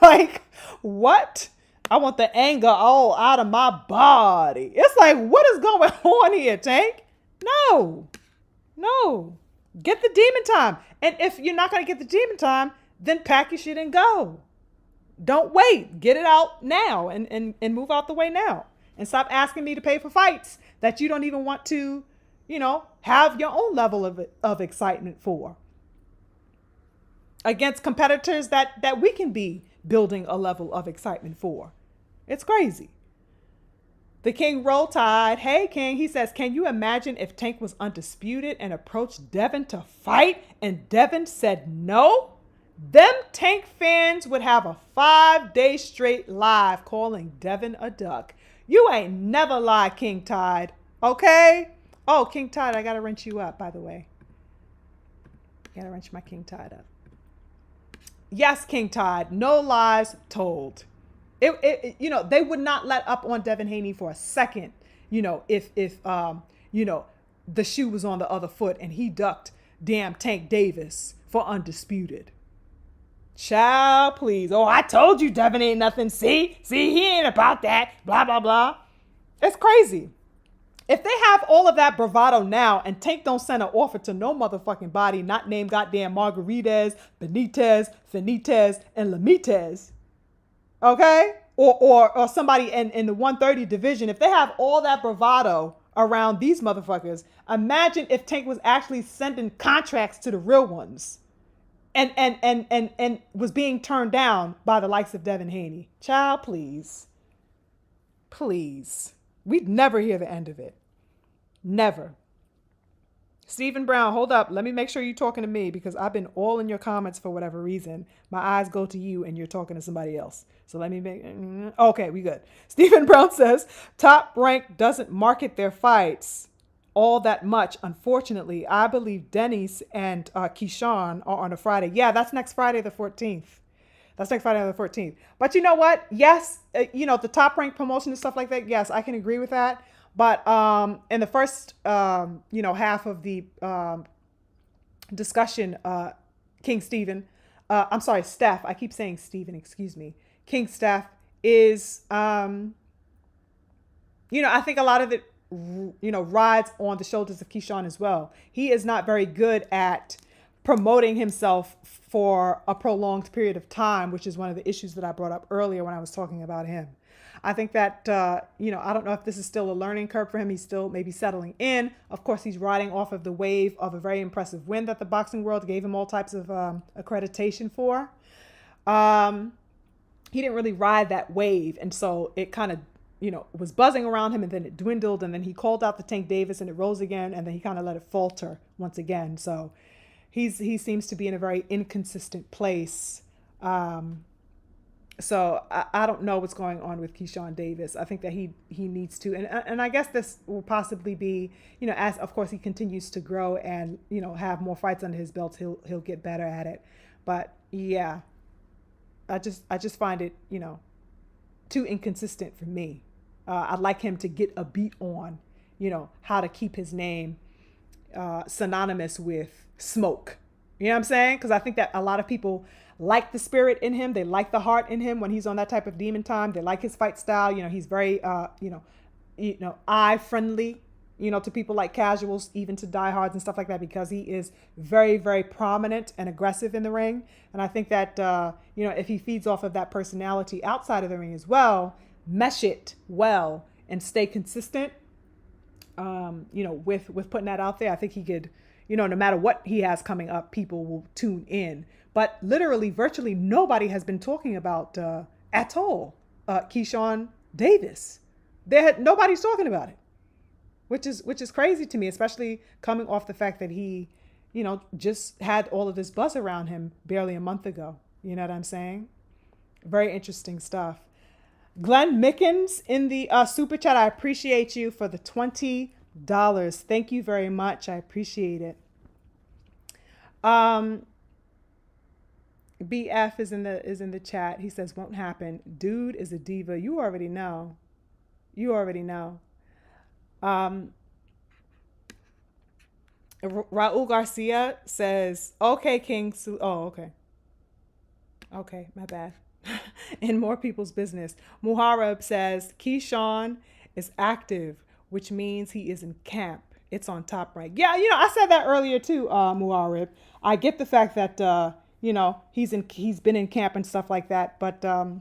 Like, what? I want the anger all out of my body. It's like, what is going on here, Tank? No. Get the demon time. And if you're not going to get the demon time, then pack your shit and go. Don't wait. Get it out now and move out the way now. And stop asking me to pay for fights that you don't even want to, have your own level of excitement for. Against competitors that we can be building a level of excitement for. It's crazy. The King Roll Tide. Hey, King. He says, can you imagine if Tank was undisputed and approached Devin to fight and Devin said no? Them Tank fans would have a 5-day straight live calling Devin a duck. You ain't never lied, King Tide. Okay? Oh, King Tide, I got to wrench you up, by the way. Got to wrench my King Tide up. Yes, King Tide. No lies told. They would not let up on Devin Haney for a second, if the shoe was on the other foot and he ducked damn Tank Davis for undisputed. Child, please. Oh, I told you Devin ain't nothing. See, he ain't about that. Blah, blah, blah. It's crazy. If they have all of that bravado now and Tank don't send an offer to no motherfucking body, not named goddamn Margaritas, Benitez, Finitez, and Lamites, okay? Or somebody in the 130 division, if they have all that bravado around these motherfuckers, imagine if Tank was actually sending contracts to the real ones and was being turned down by the likes of Devin Haney. Child, please. Please. We'd never hear the end of it. Never. Stephen Brown, hold up. Let me make sure you're talking to me because I've been all in your comments for whatever reason. My eyes go to you and you're talking to somebody else. So let me make... Okay, we good. Stephen Brown says, Top Rank doesn't market their fights all that much. Unfortunately, I believe Denny's and Keyshawn are on a Friday. Yeah, that's next Friday the 14th. That's next Friday the 14th. But you know what? Yes, the Top Rank promotion and stuff like that. Yes, I can agree with that. But in the first, half of the discussion, King Stephen, Steph, I keep saying Stephen, excuse me. King Steph is, I think a lot of it, rides on the shoulders of Keyshawn as well. He is not very good at promoting himself for a prolonged period of time, which is one of the issues that I brought up earlier when I was talking about him. I think that, I don't know if this is still a learning curve for him. He's still maybe settling in. Of course, he's riding off of the wave of a very impressive win that the boxing world gave him all types of accreditation for. He didn't really ride that wave. And so it kind of, was buzzing around him and then it dwindled and then he called out the Tank Davis and it rose again and then he kind of let it falter once again. So he seems to be in a very inconsistent place. So I don't know what's going on with Keyshawn Davis. I think that he needs to, and I guess this will possibly be, as of course he continues to grow and, have more fights under his belt, he'll get better at it. But yeah, I just find it, too inconsistent for me. I'd like him to get a beat on, how to keep his name synonymous with smoke. You know what I'm saying? Because I think that a lot of people like the spirit in him. They like the heart in him when he's on that type of demon time. They like his fight style. He's very, eye friendly, to people like casuals, even to diehards and stuff like that, because he is very, very prominent and aggressive in the ring. And I think that, if he feeds off of that personality outside of the ring as well, mesh it well and stay consistent, with putting that out there, I think he could, no matter what he has coming up, people will tune in. But literally, virtually nobody has been talking about at all Keyshawn Davis. Nobody's talking about it, which is crazy to me, especially coming off the fact that he, just had all of this buzz around him barely a month ago. You know what I'm saying? Very interesting stuff. Glenn Mickens in the super chat. I appreciate you for the $20. Thank you very much. I appreciate it. BF is in the chat. He says won't happen. Dude is a diva. You already know. Raul Garcia says, okay, King. Okay. Okay, my bad. In more people's business. Muharrab says, Keyshawn is active, which means he is in camp. It's on Top Rank. Yeah, I said that earlier too, Muharrab. I get the fact that, he's been in camp and stuff like that. But, I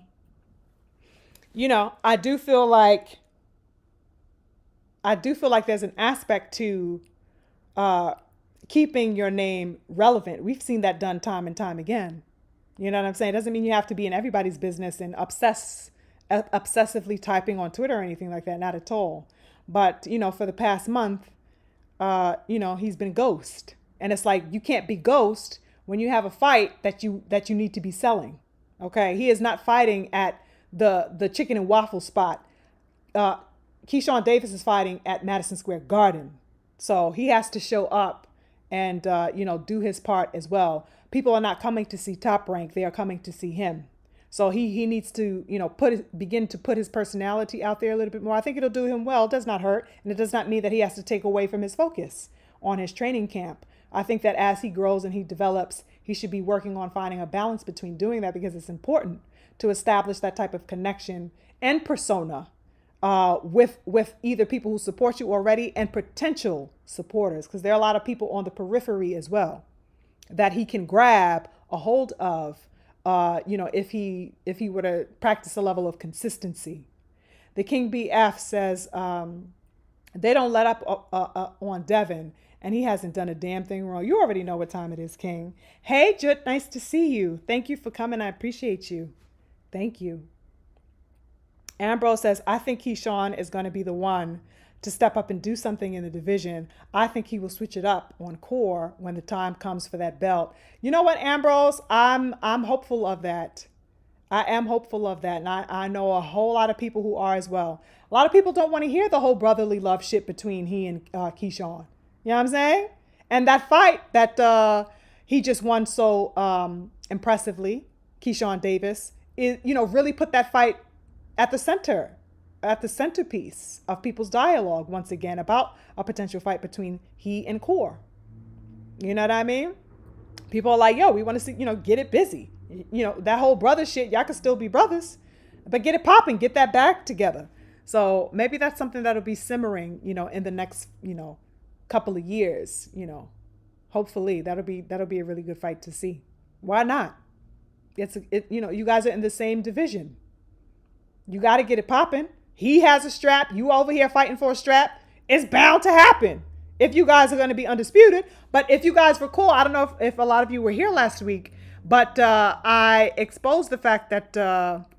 do feel like there's an aspect to keeping your name relevant. We've seen that done time and time again. You know what I'm saying? It doesn't mean you have to be in everybody's business and obsessively typing on Twitter or anything like that. Not at all. But, for the past month, he's been ghost. And it's like, you can't be ghost when you have a fight that you need to be selling. Okay. He is not fighting at the chicken and waffle spot. Keyshawn Davis is fighting at Madison Square Garden. So he has to show up and, do his part as well. People are not coming to see Top Rank. They are coming to see him. So he needs to, begin to put his personality out there a little bit more. I think it'll do him well. It does not hurt. And it does not mean that he has to take away from his focus on his training camp. I think that as he grows and he develops, he should be working on finding a balance between doing that, because it's important to establish that type of connection and persona with either people who support you already and potential supporters, because there are a lot of people on the periphery as well that he can grab a hold of, if he were to practice a level of consistency. The King BF says they don't let up on Devin, and he hasn't done a damn thing wrong. You already know what time it is, King. Hey, Jut, nice to see you. Thank you for coming. I appreciate you. Thank you. Ambrose says, I think Keyshawn is going to be the one to step up and do something in the division. I think he will switch it up on core when the time comes for that belt. You know what, Ambrose? I'm hopeful of that. I am hopeful of that. And I know a whole lot of people who are as well. A lot of people don't want to hear the whole brotherly love shit between he and Keyshawn. You know what I'm saying? And that fight that he just won so impressively, Keyshawn Davis, is, really put that fight at the centerpiece of people's dialogue once again about a potential fight between he and Core. You know what I mean? People are like, yo, we want to see, get it busy. That whole brother shit, y'all can still be brothers, but get it popping, get that back together. So maybe that's something that'll be simmering, in the next, couple of years, hopefully that'll be a really good fight to see. Why not? You guys are in the same division. You got to get it popping. He has a strap. You over here fighting for a strap. It's bound to happen if you guys are going to be undisputed. But if you guys recall, I don't know if a lot of you were here last week, but I exposed the fact that,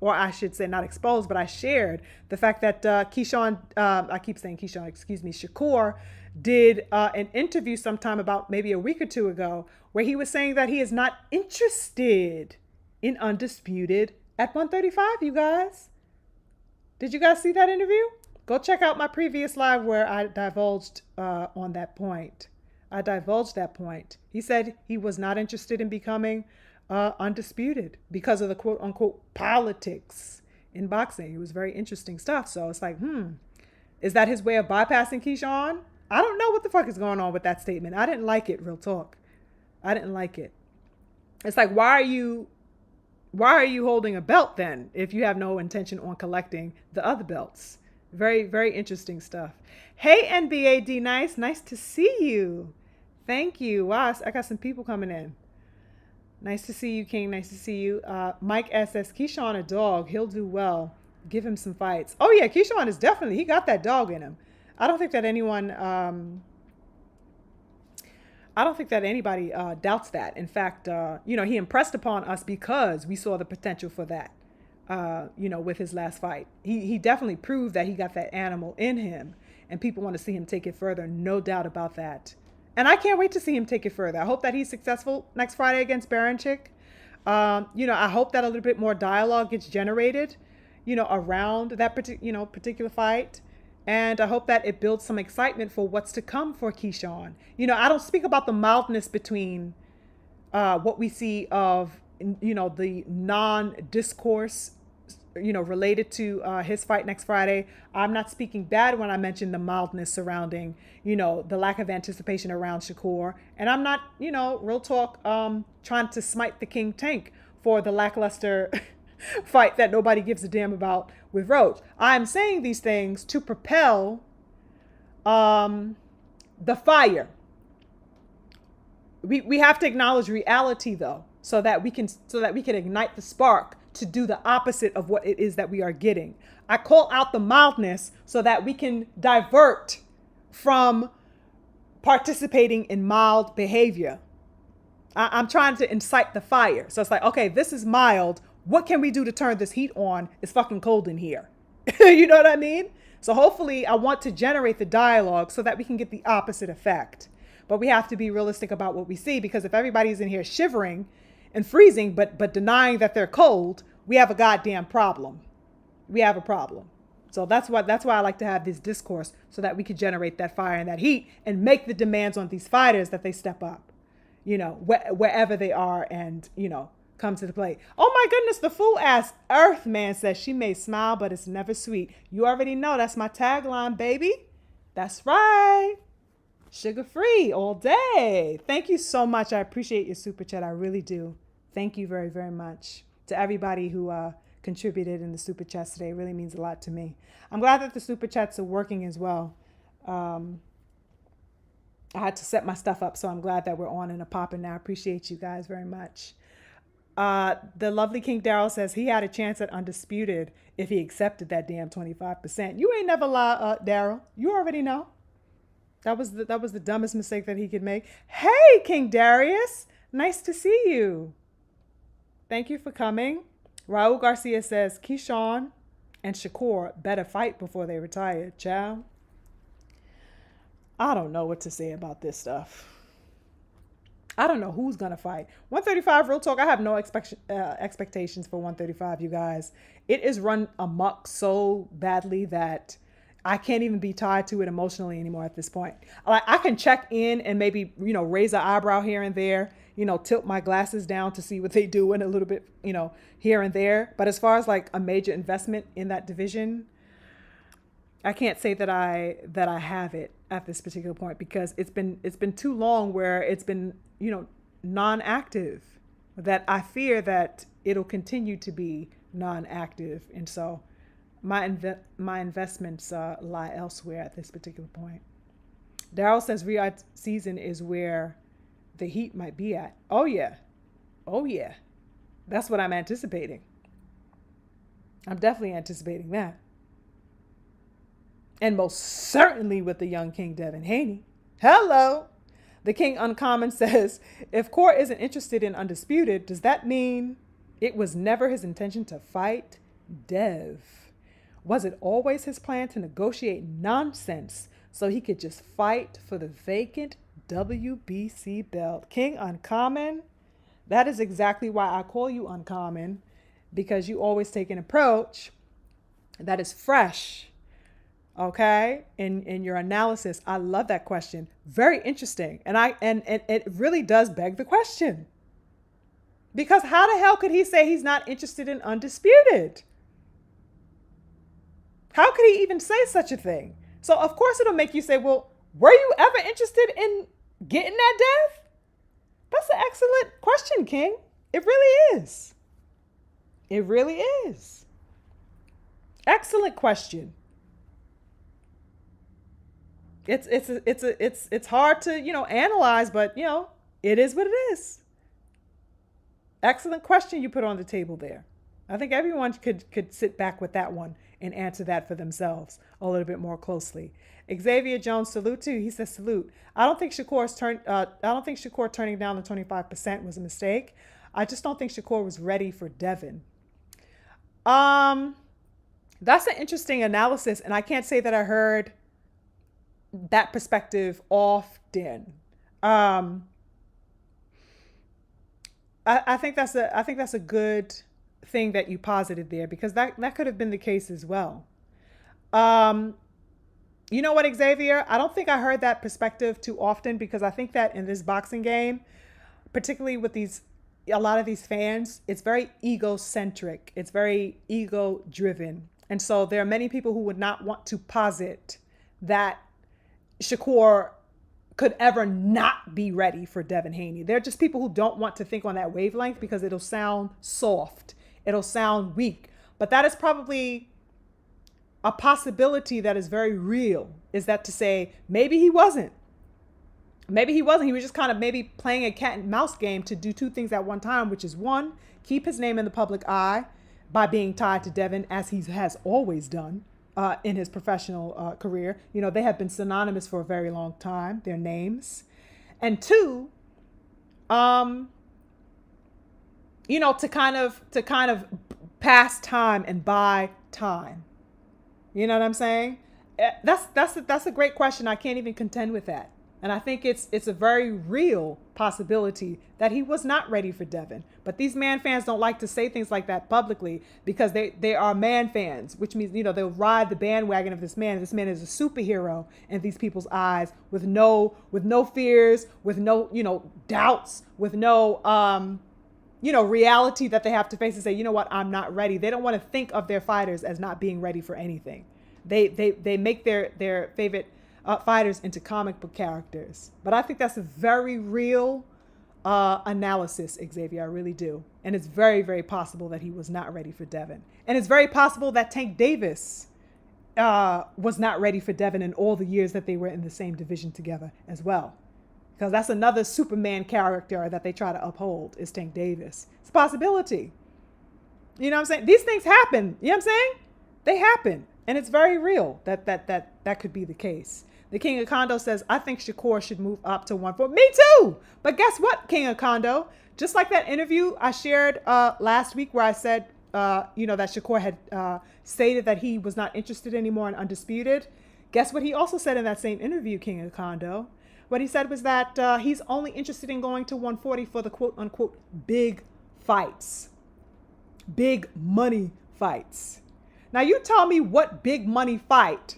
or I should say not exposed, but I shared the fact that Keyshawn, I keep saying Keyshawn, excuse me, Shakur did an interview sometime about maybe a week or two ago where he was saying that he is not interested in undisputed at 135, you guys. Did you guys see that interview? Go check out my previous live where I divulged on that point. I divulged that point. He said he was not interested in becoming undisputed because of the quote unquote politics in boxing. It was very interesting stuff. So it's like, is that his way of bypassing Keyshawn? I don't know what the fuck is going on with that statement. I didn't like it, real talk. I didn't like it. It's like, why are you holding a belt then if you have no intention on collecting the other belts? Very, very interesting stuff. Hey, NBAD nice to see you. Thank you. Wow, I got some people coming in. Nice to see you, King. Nice to see you. Mike S says, Keyshawn a dog. He'll do well. Give him some fights. Oh yeah, Keyshawn is definitely, he got that dog in him. I don't think that anyone, I don't think that anybody doubts that. In fact, he impressed upon us because we saw the potential for that, with his last fight. He definitely proved that he got that animal in him, and people want to see him take it further. No doubt about that. And I can't wait to see him take it further. I hope that he's successful next Friday against Baranchik. I hope that a little bit more dialogue gets generated, around that particular fight. And I hope that it builds some excitement for what's to come for Keyshawn. I don't speak about the mildness between what we see of, the non-discourse, related to his fight next Friday. I'm not speaking bad when I mention the mildness surrounding, the lack of anticipation around Shakur. And I'm not, real talk, trying to smite the King Tank for the lackluster fight that nobody gives a damn about with Roach. I'm saying these things to propel the fire. We have to acknowledge reality though, so that we can ignite the spark to do the opposite of what it is that we are getting. I call out the mildness so that we can divert from participating in mild behavior. I'm trying to incite the fire. So it's like, okay, this is mild. What can we do to turn this heat on? It's fucking cold in here. You know what I mean? So hopefully I want to generate the dialogue so that we can get the opposite effect. But we have to be realistic about what we see, because if everybody's in here shivering and freezing, but denying that they're cold, we have a goddamn problem. We have a problem. So that's why I like to have this discourse, so that we can generate that fire and that heat and make the demands on these fighters that they step up, wherever they are, and, come to the plate. Oh my goodness, the fool ass Earthman says she may smile, but it's never sweet. You already know that's my tagline, baby. That's right. Sugar free all day. Thank you so much. I appreciate your super chat. I really do. Thank you very, very much to everybody who contributed in the super chats today. It really means a lot to me. I'm glad that the super chats are working as well. I had to set my stuff up, so I'm glad that we're on and a popping now. I appreciate you guys very much. The lovely King Daryl says he had a chance at Undisputed if he accepted that damn 25%. You ain't never lie, Daryl. You already know. That was the dumbest mistake that he could make. Hey, King Darius. Nice to see you. Thank you for coming. Raul Garcia says Keyshawn and Shakur better fight before they retire. Ciao. I don't know what to say about this stuff. I don't know who's going to fight. 135, real talk, I have no expectations for 135, you guys. It is run amok so badly that I can't even be tied to it emotionally anymore at this point. Like, I can check in and maybe, raise an eyebrow here and there, tilt my glasses down to see what they do in a little bit, here and there. But as far as like a major investment in that division, I can't say that I have it at this particular point, because it's been too long where it's been, non-active, that I fear that it'll continue to be non-active. And so my investments lie elsewhere at this particular point. Daryl says Riyadh season is where the heat might be at. Oh yeah. That's what I'm anticipating. I'm definitely anticipating that. And most certainly with the young King Devin Haney. Hello. The King Uncommon says, if Core isn't interested in Undisputed, does that mean it was never his intention to fight Dev? Was it always his plan to negotiate nonsense so he could just fight for the vacant WBC belt? King Uncommon, that is exactly why I call you Uncommon, because you always take an approach that is fresh. Okay, in your analysis. I love that question. Very interesting. And it really does beg the question. Because how the hell could he say he's not interested in Undisputed? How could he even say such a thing? So of course it'll make you say, well, were you ever interested in getting that death? That's an excellent question, King. It really is. It really is. Excellent question. It's hard to, analyze, but it is what it is. Excellent question you put on the table there. I think everyone could sit back with that one and answer that for themselves a little bit more closely. Xavier Jones, salute to you. He says, salute. I don't think Shakur turning down the 25% was a mistake. I just don't think Shakur was ready for Devin. That's an interesting analysis, and I can't say that I heard that perspective often. I think that's a good thing that you posited there, because that could have been the case as well. You know what, Xavier? I don't think I heard that perspective too often, because I think that in this boxing game, particularly with a lot of these fans, it's very egocentric. It's very ego driven. And so there are many people who would not want to posit that Shakur could ever not be ready for Devin Haney. They're just people who don't want to think on that wavelength, because it'll sound soft. It'll sound weak. But that is probably a possibility that is very real, is that to say, maybe he wasn't. Maybe he wasn't. He was just kind of maybe playing a cat and mouse game to do two things at one time, which is one, keep his name in the public eye by being tied to Devin, as he has always done in his professional career. They have been synonymous for a very long time, their names. And two, to kind of pass time and buy time. You know what I'm saying? That's a great question. I can't even contend with that. And I think it's a very real possibility that he was not ready for Devin. But these man fans don't like to say things like that publicly, because they are man fans, which means, they'll ride the bandwagon of this man. This man is a superhero in these people's eyes, with no fears, with no, doubts, with no, reality that they have to face and say, you know what, I'm not ready. They don't want to think of their fighters as not being ready for anything. They make their favorite fighters into comic book characters. But I think that's a very real analysis, Xavier. I really do. And it's very, very possible that he was not ready for Devin. And it's very possible that Tank Davis was not ready for Devin in all the years that they were in the same division together as well. Because that's another Superman character that they try to uphold, is Tank Davis. It's a possibility. You know what I'm saying? These things happen. You know what I'm saying? They happen. And it's very real that could be the case. The King of Kondo says, I think Shakur should move up to 140. Me too. But guess what, King of Kondo? Just like that interview I shared last week, where I said, that Shakur had stated that he was not interested anymore in Undisputed. Guess what he also said in that same interview, King of Kondo? What he said was that he's only interested in going to 140 for the quote unquote big fights. Big money fights. Now you tell me what big money fight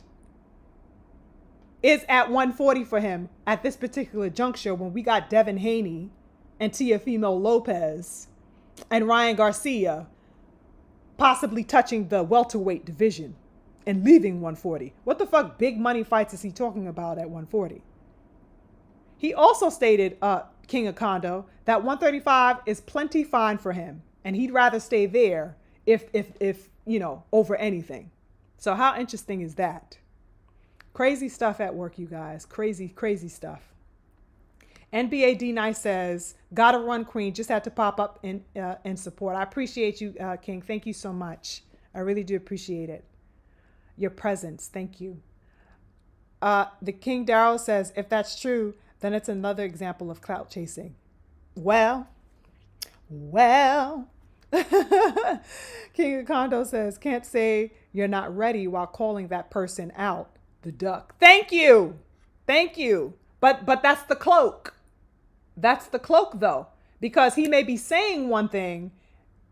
is at 140 for him at this particular juncture, when we got Devin Haney and Teofimo Lopez and Ryan Garcia possibly touching the welterweight division and leaving 140. What the fuck big money fights is he talking about at 140? He also stated, King of Kondo, that 135 is plenty fine for him, and he'd rather stay there if over anything. So how interesting is that? Crazy stuff at work, you guys. Crazy, crazy stuff. NBA D Nice says, gotta run, Queen. Just had to pop up in support. I appreciate you, King. Thank you so much. I really do appreciate it. Your presence. Thank you. The King Darrow says, if that's true, then it's another example of clout chasing. Well. King of Kondo says, can't say you're not ready while calling that person out. The duck. Thank you. But that's the cloak. That's the cloak, though, because he may be saying one thing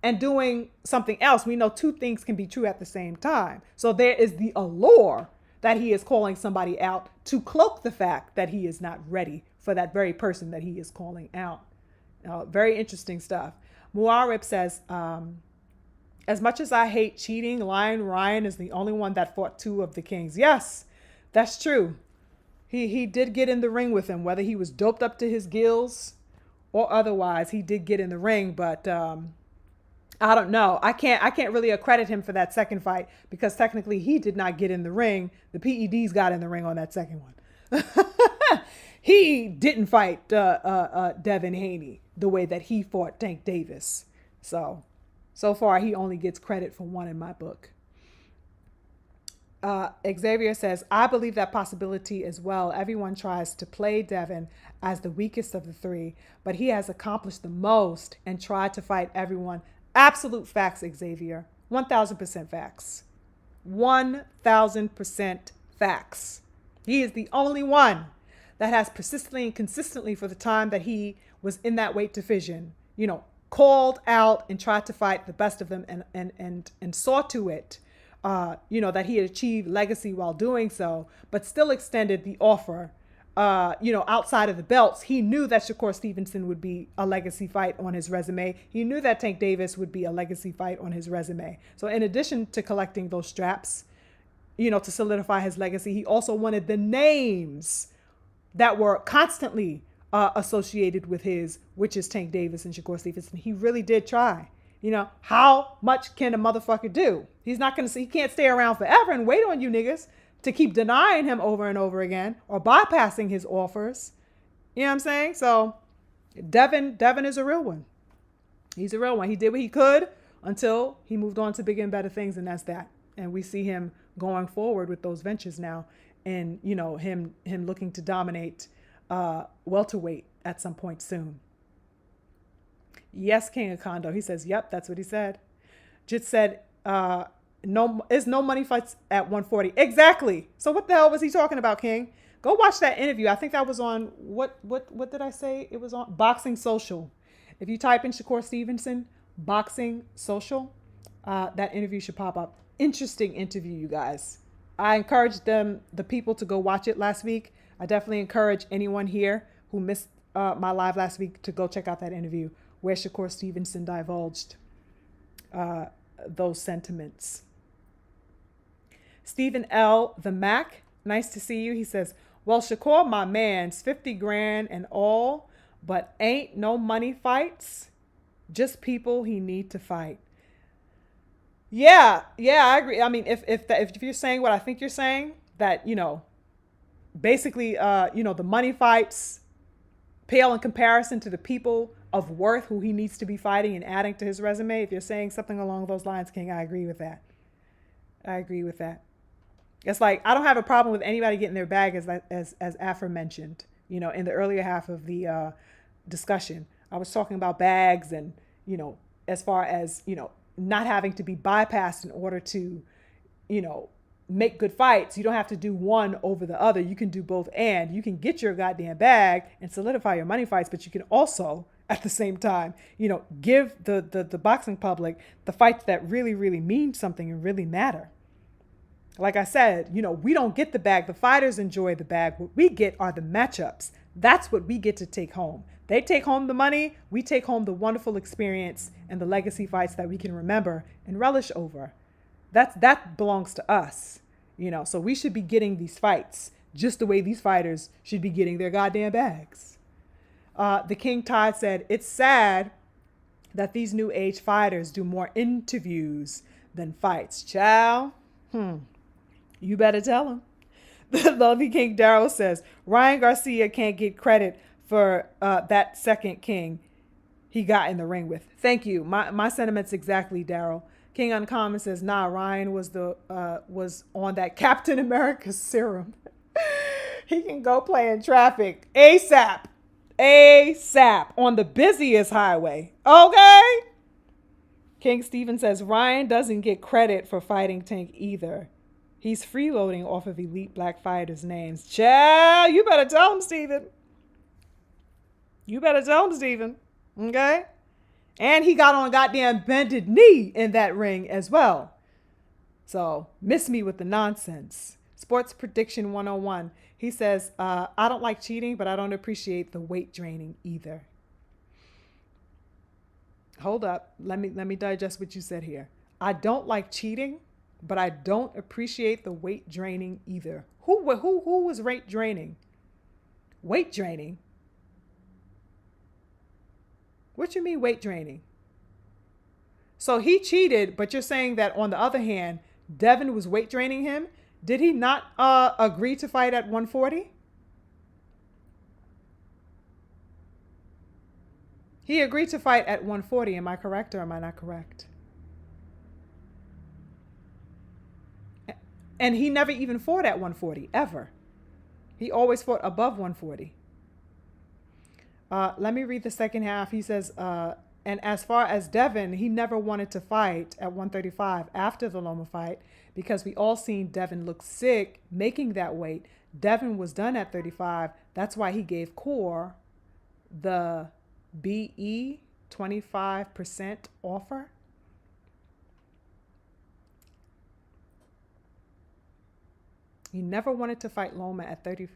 and doing something else. We know two things can be true at the same time. So there is the allure that he is calling somebody out to cloak the fact that he is not ready for that very person that he is calling out. Very interesting stuff. Muarib says, as much as I hate cheating, Lion Ryan is the only one that fought two of the kings. Yes, that's true. He did get in the ring with him, whether he was doped up to his gills or otherwise. He did get in the ring, but I don't know. I can't really accredit him for that second fight because technically he did not get in the ring. The PEDs got in the ring on that second one. He didn't fight Devin Haney the way that he fought Tank Davis. So far he only gets credit for one in my book. Xavier says, I believe that possibility as well. Everyone tries to play Devin as the weakest of the three, but he has accomplished the most and tried to fight everyone. Absolute facts, Xavier. 1000% facts. 1000% facts. He is the only one that has persistently and consistently for the time that he was in that weight division, called out and tried to fight the best of them and saw to it, that he had achieved legacy while doing so, but still extended the offer, outside of the belts. He knew that Shakur Stevenson would be a legacy fight on his resume. He knew that Tank Davis would be a legacy fight on his resume. So in addition to collecting those straps, to solidify his legacy, he also wanted the names that were constantly associated with which is Tank Davis and Shakur Stevenson. He really did try. How much can a motherfucker do? He can't stay around forever and wait on you niggas to keep denying him over and over again or bypassing his offers. You know what I'm saying? So Devin is a real one. He's a real one. He did what he could until he moved on to bigger and better things, and that's that. And we see him going forward with those ventures now, and him looking to dominate welterweight at some point soon. Yes, King Akondo. He says, yep, that's what he said. Jit said, no money fights at 140. Exactly. So what the hell was he talking about, King? Go watch that interview. I think that was on, what did I say? It was on Boxing Social. If you type in Shakur Stevenson, Boxing Social, that interview should pop up. Interesting interview, you guys. I encouraged the people to go watch it last week. I definitely encourage anyone here who missed my live last week to go check out that interview where Shakur Stevenson divulged those sentiments. Stephen L. the Mac, nice to see you. He says, well, Shakur, my man's 50 grand and all, but ain't no money fights, just people he need to fight. Yeah, I agree. I mean, if you're saying what I think you're saying, that, basically, the money fights pale in comparison to the people of worth who he needs to be fighting and adding to his resume. If you're saying something along those lines, King, I agree with that. It's like, I don't have a problem with anybody getting their bag as aforementioned, in the earlier half of the discussion. I was talking about bags and, as far as, not having to be bypassed in order to, make good fights. You don't have to do one over the other. You can do both, and you can get your goddamn bag and solidify your money fights, but you can also, at the same time, give the boxing public the fights that really, really mean something and really matter. Like I said, we don't get the bag. The fighters enjoy the bag. What we get are the matchups. That's what we get to take home. They take home the money. We take home the wonderful experience and the legacy fights that we can remember and relish over. That belongs to us, so we should be getting these fights just the way these fighters should be getting their goddamn bags. The King Tide said, it's sad that these new age fighters do more interviews than fights. Child, you better tell him. The Lovely King Darryl says, Ryan Garcia can't get credit for that second king he got in the ring with. Thank you. My sentiments exactly, Darryl. King Uncommon says, nah, Ryan was on that Captain America serum. He can go play in traffic ASAP on the busiest highway. Okay. King Steven says, Ryan doesn't get credit for fighting Tank either. He's freeloading off of elite black fighters' names. Child, you better tell him, Steven. Okay? And he got on a goddamn bended knee in that ring as well. So, miss me with the nonsense. Sports Prediction 101. He says, I don't like cheating, but I don't appreciate the weight draining either. Hold up. Let me digest what you said here. I don't like cheating, but I don't appreciate the weight draining either. Who was weight draining? Weight draining? What you mean weight draining? So he cheated, but you're saying that on the other hand, Devin was weight draining him. Did he not agree to fight at 140? He agreed to fight at 140. Am I correct or am I not correct? And he never even fought at 140, ever. He always fought above 140. Let me read the second half. He says, and as far as Devin, he never wanted to fight at 135 after the Loma fight because we all seen Devin look sick making that weight. Devin was done at 35. That's why he gave Core the BE 25% offer. He never wanted to fight Loma at 30.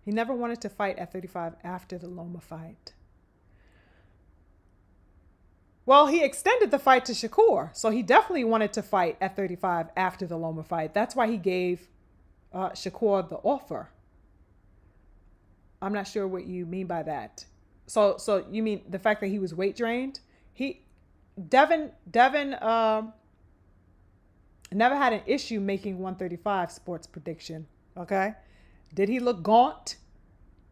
He never wanted to fight at 35 after the Loma fight. Well, he extended the fight to Shakur, so he definitely wanted to fight at 35 after the Loma fight. That's why he gave Shakur the offer. I'm not sure what you mean by that. So you mean the fact that he was weight drained? Devin never had an issue making 135 sports prediction. Okay. Did he look gaunt?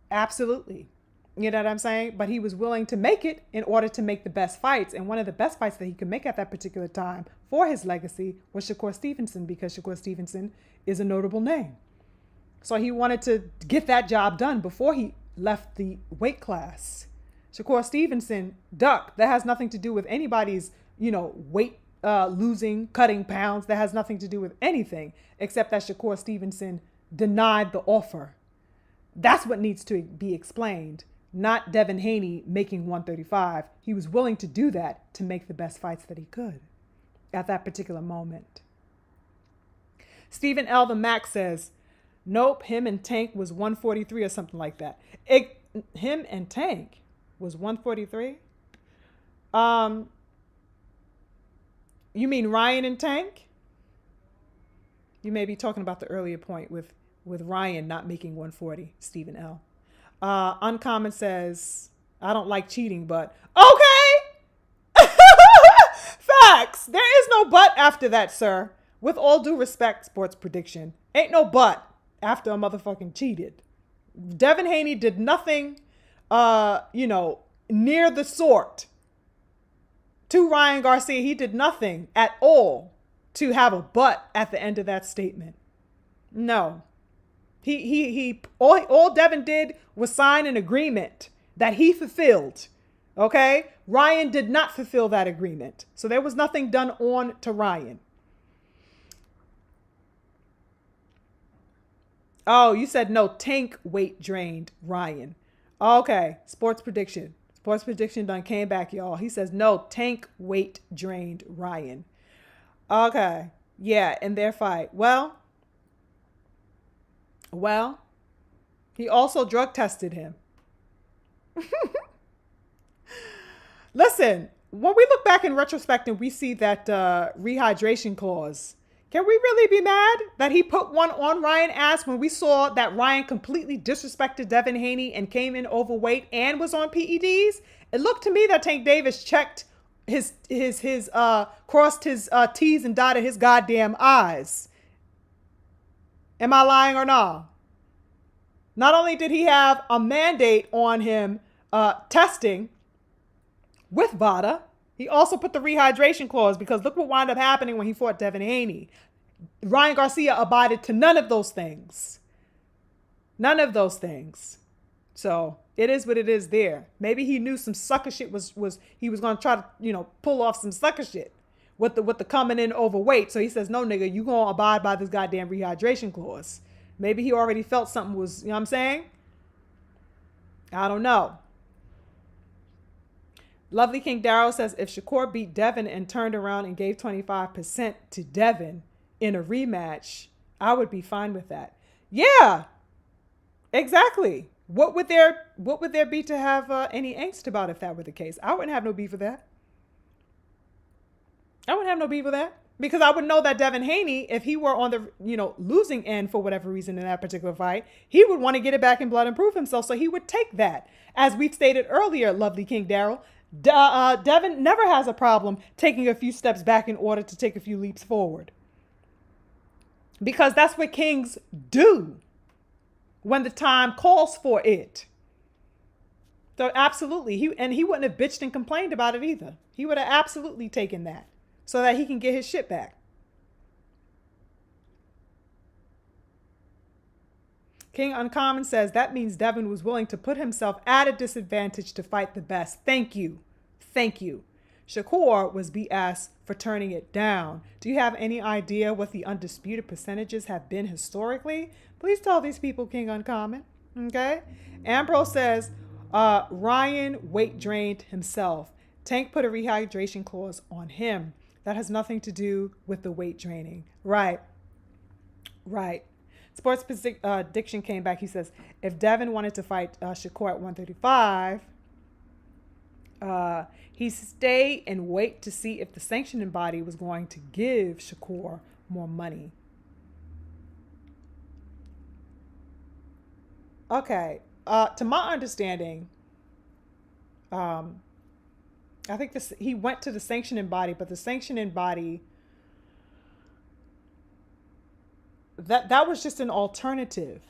Absolutely. You know what I'm saying? But he was willing to make it in order to make the best fights. And one of the best fights that he could make at that particular time for his legacy was Shakur Stevenson, because Shakur Stevenson is a notable name. So he wanted to get that job done before he left the weight class. Shakur Stevenson, duck. That has nothing to do with anybody's, weight losing, cutting pounds. That has nothing to do with anything except that Shakur Stevenson denied the offer. That's what needs to be explained, not Devin Haney making 135. He was willing to do that to make the best fights that he could at that particular moment. Stephen L. the Mac says, nope, him and Tank was 143 or something like that. Him and Tank was 143? You mean Ryan and Tank? You may be talking about the earlier point with Ryan not making 140, Stephen L. Uncommon says, I don't like cheating, but okay. Facts. There is no but after that, sir. With all due respect, sports prediction. Ain't no but after a motherfucking cheated. Devin Haney did nothing, near the sort to Ryan Garcia. He did nothing at all to have a but at the end of that statement. No. All Devin did was sign an agreement that he fulfilled. Okay? Ryan did not fulfill that agreement. So there was nothing done on to Ryan. Oh, you said no, Tank weight drained Ryan. Okay, sports prediction. Sports prediction done came back, y'all. He says no, Tank weight drained Ryan. Okay, yeah, in their fight. Well, he also drug tested him. Listen, when we look back in retrospect and we see that rehydration clause, can we really be mad that he put one on Ryan ass when we saw that Ryan completely disrespected Devin Haney and came in overweight and was on PEDs? It looked to me that Tank Davis checked his crossed his T's and dotted his goddamn I's. Am I lying or not? Not only did he have a mandate on him testing with VADA, he also put the rehydration clause, because look what wound up happening when he fought Devin Haney. Ryan Garcia abided to none of those things. None of those things. So it is what it is there. Maybe he knew some sucker shit was he was going to try to, pull off some sucker shit with the coming in overweight. So he says, no, nigga, you going to abide by this goddamn rehydration clause. Maybe he already felt something was, you know what I'm saying? I don't know. Lovely King Darrow says, if Shakur beat Devin and turned around and gave 25% to Devin in a rematch, I would be fine with that. Yeah, exactly. What would there be to have any angst about if that were the case? I wouldn't have no beef with that. I wouldn't have no beef with that because I would know that Devin Haney, if he were on the losing end for whatever reason in that particular fight, he would want to get it back in blood and prove himself. So he would take that. As we've stated earlier, lovely King Daryl, Devin never has a problem taking a few steps back in order to take a few leaps forward, because that's what kings do when the time calls for it. So absolutely, he wouldn't have bitched and complained about it either. He would have absolutely taken that so that he can get his shit back. King Uncommon says that means Devin was willing to put himself at a disadvantage to fight the best. Thank you. Thank you. Shakur was BS for turning it down. Do you have any idea what the undisputed percentages have been historically? Please tell these people, King Uncommon. Okay. Ambrose says Ryan weight drained himself. Tank put a rehydration clause on him. That has nothing to do with the weight draining. Right. Right. Sports Diction came back. He says, if Devin wanted to fight Shakur at 135, he stay and wait to see if the sanctioning body was going to give Shakur more money. Okay. To my understanding, I think he went to the sanctioning body, but the sanctioning body, that was just an alternative,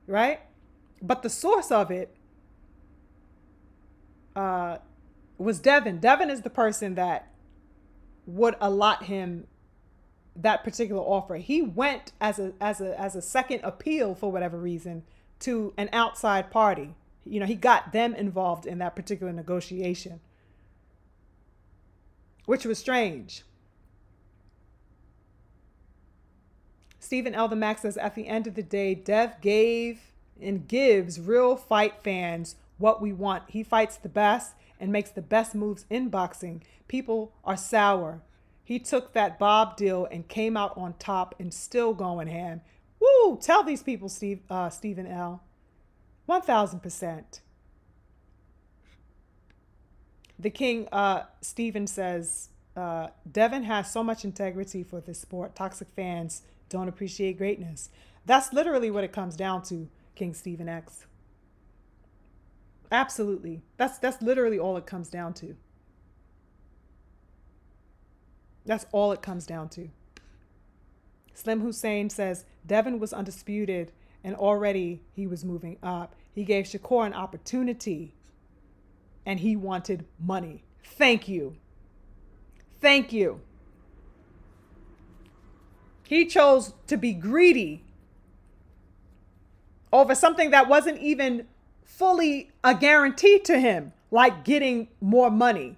right? But the source of it was Devin. Devin is the person that would allot him that particular offer. He went as a second appeal for whatever reason to an outside party. He got them involved in that particular negotiation, which was strange. Stephen Elder Max says, at the end of the day, Dev gave and gives real fight fans what we want. He fights the best and makes the best moves in boxing. People are sour. He took that Bob deal and came out on top and still going ham. Woo! Tell these people, Stephen L. 1,000%. The King, Stephen says, Devin has so much integrity for this sport. Toxic fans don't appreciate greatness. That's literally what it comes down to, King Stephen X. Absolutely. That's literally all it comes down to. That's all it comes down to. Slim Hussein says, Devin was undisputed and already he was moving up. He gave Shakur an opportunity and he wanted money. Thank you. Thank you. He chose to be greedy over something that wasn't even fully a guarantee to him, like getting more money.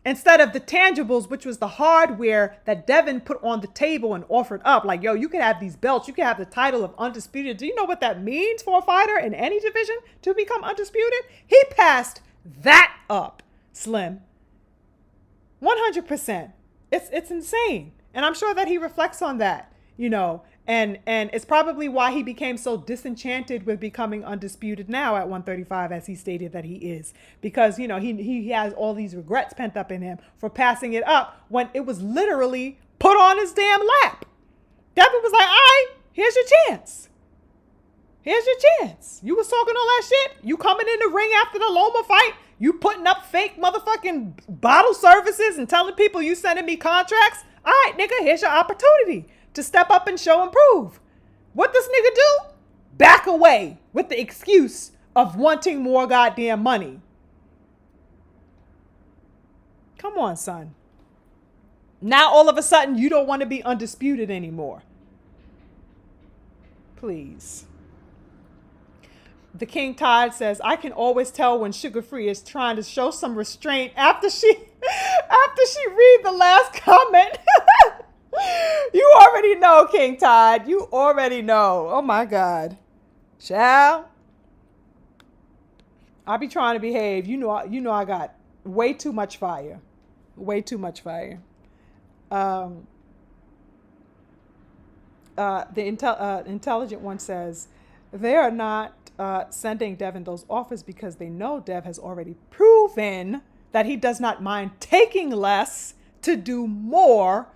Instead of the tangibles, which was the hardware that Devin put on the table and offered up. Like, yo, you can have these belts. You can have the title of undisputed. Do you know what that means for a fighter in any division to become undisputed? He passed that up, Slim. 100%. It's insane. And I'm sure that he reflects on that, and it's probably why he became so disenchanted with becoming undisputed now at 135, as he stated that he is, because, he has all these regrets pent up in him for passing it up when it was literally put on his damn lap. Devin was like, all right, here's your chance. Here's your chance. You was talking all that shit. You coming in the ring after the Loma fight. You putting up fake motherfucking bottle services and telling people you sending me contracts. All right, nigga, here's your opportunity to step up and show and prove. What this nigga do? Back away with the excuse of wanting more goddamn money. Come on, son. Now all of a sudden you don't want to be undisputed anymore. Please. The King Tide says, I can always tell when Sugar Free is trying to show some restraint after she read the last comment. You already know, King Tide. You already know. Oh my God. Child. I be trying to behave. You know I got way too much fire. Way too much fire. The intelligent one says, they are not sending Devin those offers because they know Dev has already proven that he does not mind taking less to do more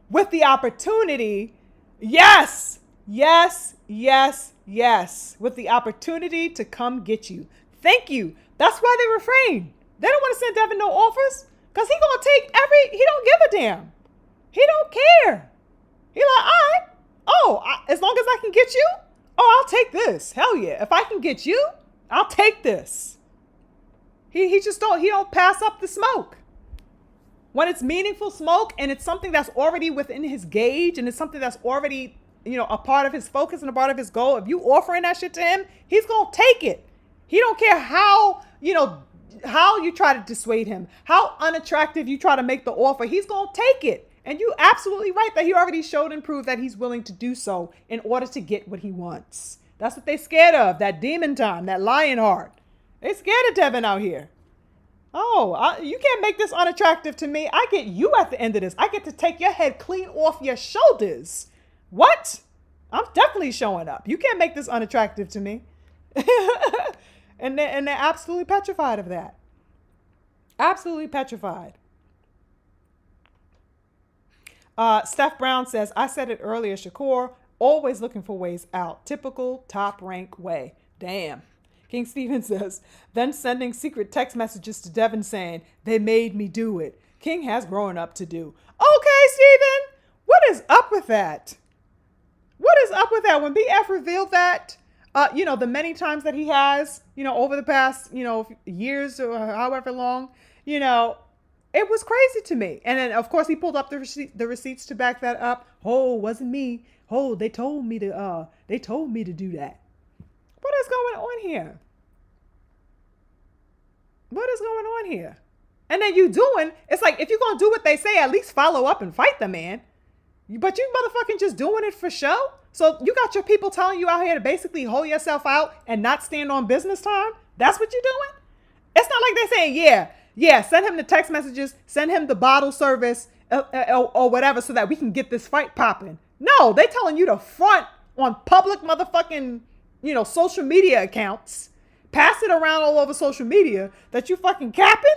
with the opportunity. Yes, yes, yes, yes. With the opportunity to come get you. Thank you. That's why they refrain. They don't want to send Devin no offers because he going to take he don't give a damn. He don't care. He like, all right. Oh, as long as I can get you, oh, I'll take this. Hell yeah. If I can get you, I'll take this. He don't pass up the smoke. When it's meaningful smoke and it's something that's already within his gauge and it's something that's already, a part of his focus and a part of his goal, if you offering that shit to him, he's going to take it. He don't care how, how you try to dissuade him, how unattractive you try to make the offer. He's going to take it. And you absolutely right that he already showed and proved that he's willing to do so in order to get what he wants. That's what they scared of, that demon time, that lion heart. They scared of Devin out here. Oh, you can't make this unattractive to me. I get you at the end of this. I get to take your head clean off your shoulders. What? I'm definitely showing up. You can't make this unattractive to me. and they're absolutely petrified of that. Absolutely petrified. Steph Brown says, I said it earlier, Shakur, always looking for ways out. Typical top rank way. Damn. King Stephen says, then sending secret text messages to Devin saying, they made me do it. King has growing up to do. Okay, Stephen, what is up with that? What is up with that? When BF revealed that, the many times that he has, over the past, years or however long, it was crazy to me. And then, of course, he pulled up the receipts to back that up. Oh, it wasn't me. Oh, they told me to do that. What is going on here? What is going on here? And then it's like, if you're going to do what they say, at least follow up and fight the man. But you motherfucking just doing it for show? So you got your people telling you out here to basically hold yourself out and not stand on business time? That's what you're doing? It's not like they're saying, yeah, send him the text messages, send him the bottle service or whatever so that we can get this fight popping. No, they telling you to front on public motherfucking, social media accounts, pass it around all over social media that you fucking capping?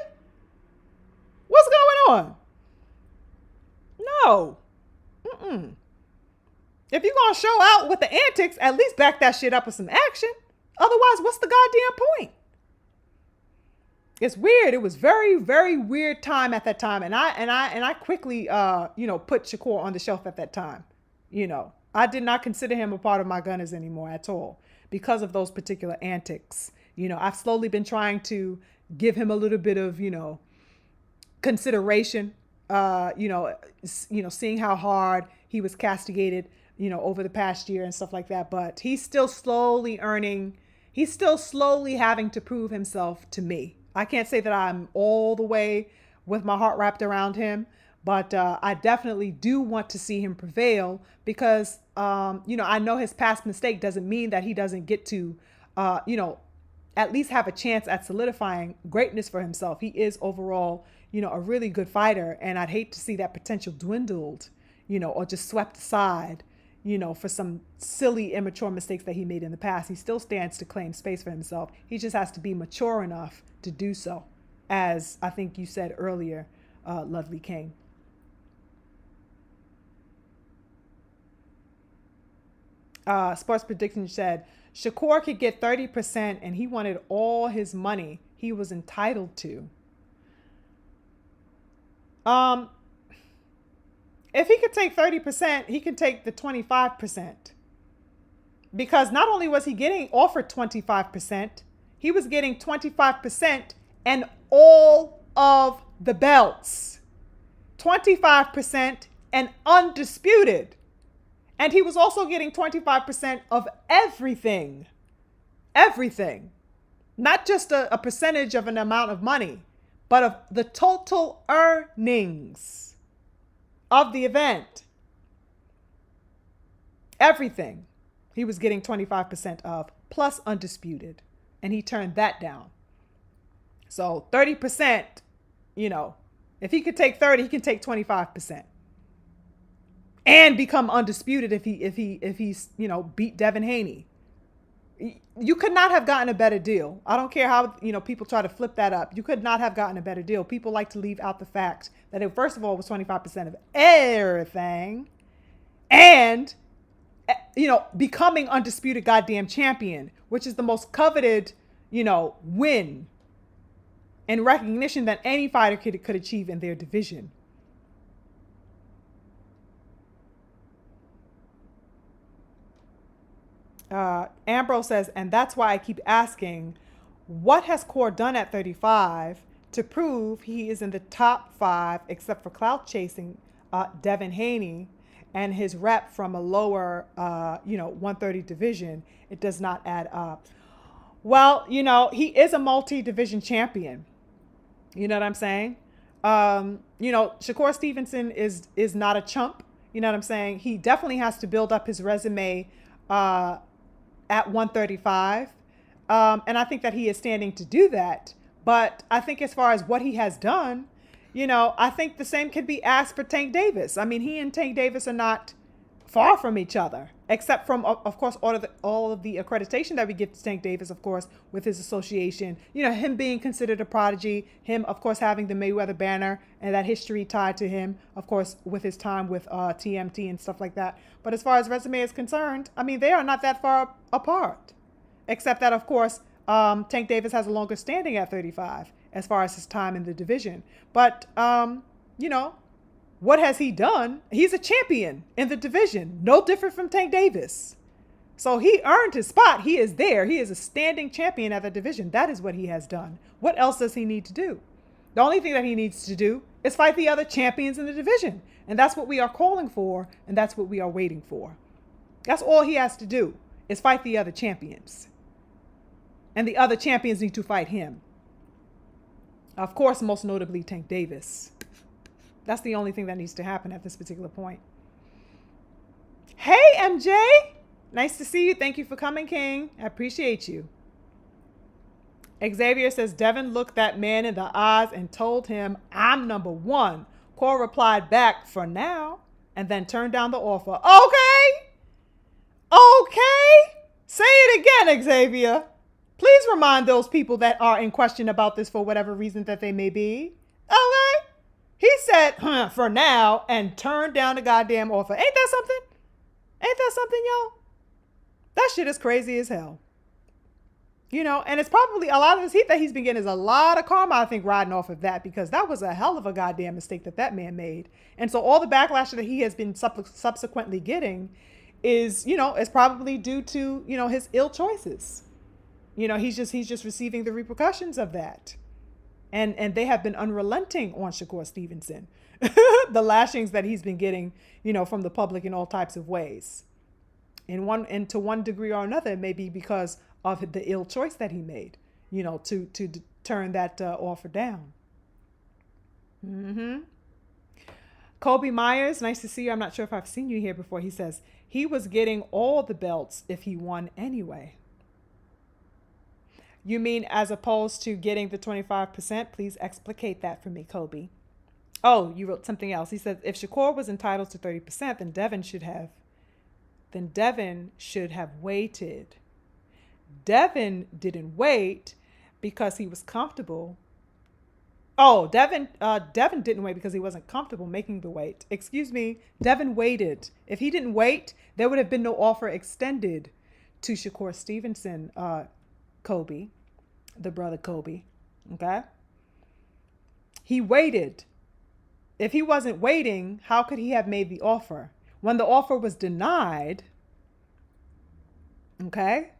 What's going on? No. If you're going to show out with the antics, at least back that shit up with some action. Otherwise, what's the goddamn point? It's weird. It was very, very weird time at that time. And I quickly, put Shakur on the shelf at that time. I did not consider him a part of my Gunners anymore at all because of those particular antics. I've slowly been trying to give him a little bit of, consideration, seeing how hard he was castigated, over the past year and stuff like that. But he's still slowly having to prove himself to me. I can't say that I'm all the way with my heart wrapped around him, but I definitely do want to see him prevail because, I know his past mistake doesn't mean that he doesn't get to, at least have a chance at solidifying greatness for himself. He is overall, a really good fighter. And I'd hate to see that potential dwindled, or just swept aside, for some silly, immature mistakes that he made in the past. He still stands to claim space for himself. He just has to be mature enough to do so, as I think you said earlier, Lovely King. Sports Prediction said, Shakur could get 30% and he wanted all his money he was entitled to. If he could take 30%, he can take the 25%. Because not only was he getting offered 25%, he was getting 25% and all of the belts. 25% and undisputed. And he was also getting 25% of everything. Everything. Not just a percentage of an amount of money, but of the total earnings of the event. Everything he was getting 25% of, plus undisputed. And he turned that down. So 30%, if he could take 30, he can take 25%. And become undisputed if he's beat Devin Haney. You could not have gotten a better deal. I don't care how, people try to flip that up. You could not have gotten a better deal. People like to leave out the fact that it, first of all, was 25% of everything. And, becoming undisputed goddamn champion, which is the most coveted, win and recognition that any fighter could achieve in their division. Ambrose says, and that's why I keep asking, what has Core done at 35 to prove he is in the top 5, except for clout chasing Devin Haney and his rep from a lower, 130 division? It does not add up. Well, he is a multi-division champion. You know what I'm saying? Shakur Stevenson is not a chump. You know what I'm saying? He definitely has to build up his resume at 135. And I think that he is standing to do that. But I think as far as what he has done, I think the same could be asked for Tank Davis. I mean, he and Tank Davis are not far from each other, except from, of course, all of the accreditation that we give to Tank Davis, of course, with his association, him being considered a prodigy, him, of course, having the Mayweather banner and that history tied to him, of course, with his time with TMT and stuff like that. But as far as resume is concerned, I mean, they are not that far apart, except that, of course, Tank Davis has a longer standing at 35 as far as his time in the division. But, what has he done? He's a champion in the division, no different from Tank Davis. So he earned his spot. He is there. He is a standing champion at the division. That is what he has done. What else does he need to do? The only thing that he needs to do is fight the other champions in the division. And that's what we are calling for. And that's what we are waiting for. That's all he has to do is fight the other champions. And the other champions need to fight him. Of course, most notably Tank Davis. That's the only thing that needs to happen at this particular point. Hey, MJ. Nice to see you. Thank you for coming, King. I appreciate you. Xavier says, Devin looked that man in the eyes and told him, I'm number 1. Cole replied back, for now, and then turned down the offer. Okay. Say it again, Xavier. Please remind those people that are in question about this for whatever reason that they may be. Okay. He said, for now, and turned down the goddamn offer. Ain't that something? Y'all? That shit is crazy as hell. And it's probably a lot of this heat that he's been getting is a lot of karma, I think, riding off of that, because that was a hell of a goddamn mistake that man made. And so all the backlash that he has been subsequently getting is, is probably due to, his ill choices. He's just receiving the repercussions of that. And they have been unrelenting on Shakur Stevenson. The lashings that he's been getting, from the public in all types of ways. And to one degree or another, it may be because of the ill choice that he made, to turn that offer down. Kobe Myers, nice to see you. I'm not sure if I've seen you here before. He says he was getting all the belts if he won anyway. You mean as opposed to getting the 25%? Please explicate that for me, Kobe. Oh, you wrote something else. He said, if Shakur was entitled to 30%, then Devin should have waited. Devin didn't wait because he was comfortable. Oh, Devin didn't wait because he wasn't comfortable making the weight. Excuse me. Devin waited. If he didn't wait, there would have been no offer extended to Shakur Stevenson, Kobe, the brother Kobe. Okay. He waited. If he wasn't waiting, how could he have made the offer? When the offer was denied, okay,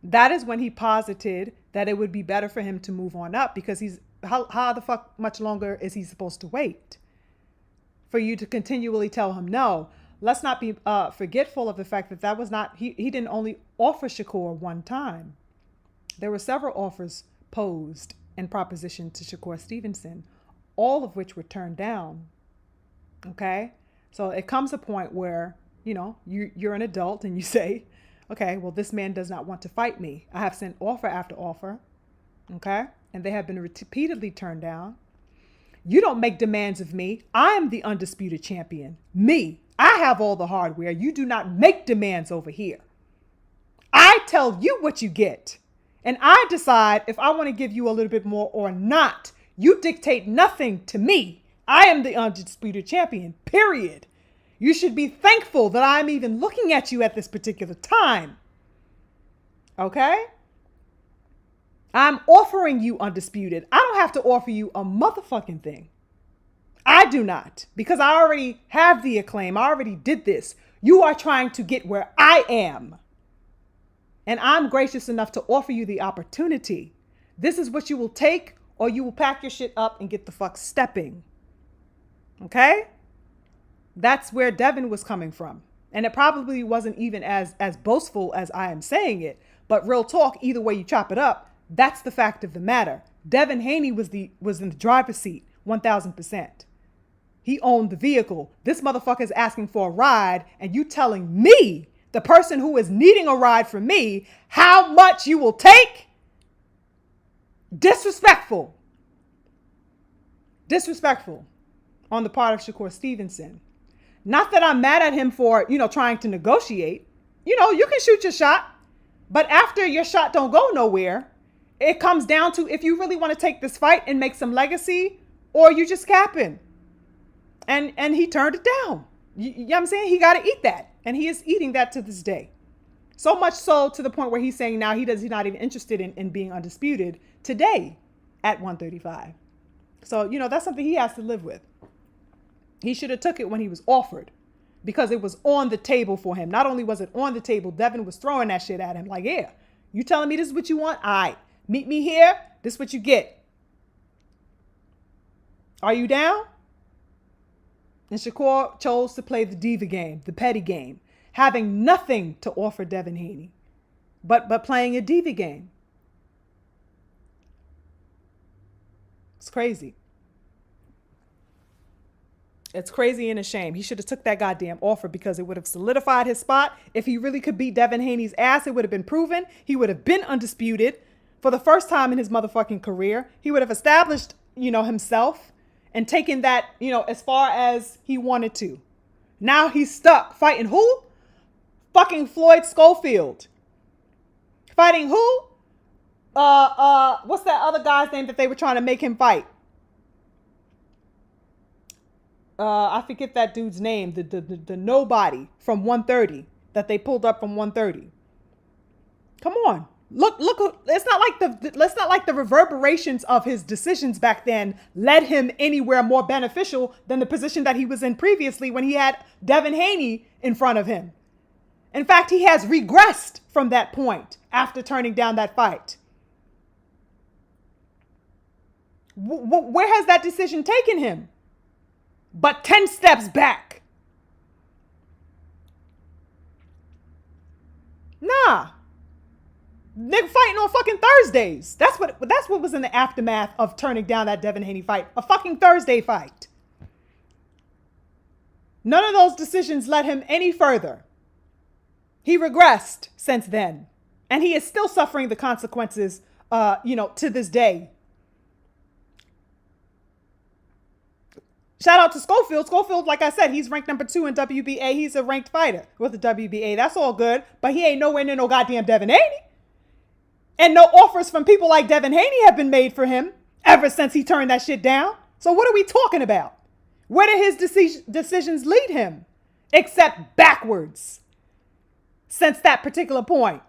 that is when he posited that it would be better for him to move on up, because how the fuck much longer is he supposed to wait for you to continually tell him no? Let's not be forgetful of the fact that was not, he didn't only offer Shakur one time. There were several offers posed and propositioned to Shakur Stevenson, all of which were turned down. Okay. So it comes a point where, you're an adult and you say, okay, well, this man does not want to fight me. I have sent offer after offer. Okay. And they have been repeatedly turned down. You don't make demands of me. I am the undisputed champion. Me. I have all the hardware. You do not make demands over here. I I tell you what you get. And I decide if I want to give you a little bit more or not. You dictate nothing to me. I am the undisputed champion, period. You should be thankful that I'm even looking at you at this particular time. Okay? I'm offering you undisputed. I don't have to offer you a motherfucking thing. I do not, because I already have the acclaim. I already did this. You are trying to get where I am. And I'm gracious enough to offer you the opportunity. This is what you will take, or you will pack your shit up and get the fuck stepping. Okay? That's where Devin was coming from. And it probably wasn't even as boastful as I am saying it. But real talk, either way you chop it up, that's the fact of the matter. Devin Haney was in the driver's seat, 1000%. He owned the vehicle. This motherfucker is asking for a ride, and you telling me, the person who is needing a ride from me, how much you will take? Disrespectful. Disrespectful on the part of Shakur Stevenson. Not that I'm mad at him for, trying to negotiate. You can shoot your shot, but after your shot don't go nowhere, it comes down to if you really want to take this fight and make some legacy, or you just capping. And he turned it down. You know what I'm saying? He got to eat that. And he is eating that to this day. So much so to the point where he's saying now he's not even interested in being undisputed today at 135. So, that's something he has to live with. He should have took it when he was offered, because it was on the table for him. Not only was it on the table, Devin was throwing that shit at him. Like, yeah, you telling me this is what you want? All right, meet me here. This is what you get. Are you down? And Shakur chose to play the diva game, the petty game, having nothing to offer Devin Haney, but playing a diva game. It's crazy. It's crazy and a shame. He should have took that goddamn offer, because it would have solidified his spot. If he really could beat Devin Haney's ass, it would have been proven. He would have been undisputed for the first time in his motherfucking career. He would have established, himself and taken that, as far as he wanted to. Now he's stuck fighting who? Fucking Floyd Schofield. Fighting who? What's that other guy's name that they were trying to make him fight? I forget that dude's name, the nobody from 130 that they pulled up from 130. Come on. Look, it's not like the reverberations of his decisions back then led him anywhere more beneficial than the position that he was in previously when he had Devin Haney in front of him. In fact, he has regressed from that point after turning down that fight. Where has that decision taken him? But 10 steps back. Nah. Nigga fighting on fucking Thursdays. That's what was in the aftermath of turning down that Devin Haney fight. A fucking Thursday fight. None of those decisions led him any further. He regressed since then. And he is still suffering the consequences, to this day. Shout out to Schofield. Schofield, like I said, he's ranked number 2 in WBA. He's a ranked fighter with the WBA. That's all good. But he ain't nowhere near no goddamn Devin Haney. And no offers from people like Devin Haney have been made for him ever since he turned that shit down. So what are we talking about? Where did his decisions lead him? Except backwards since that particular point.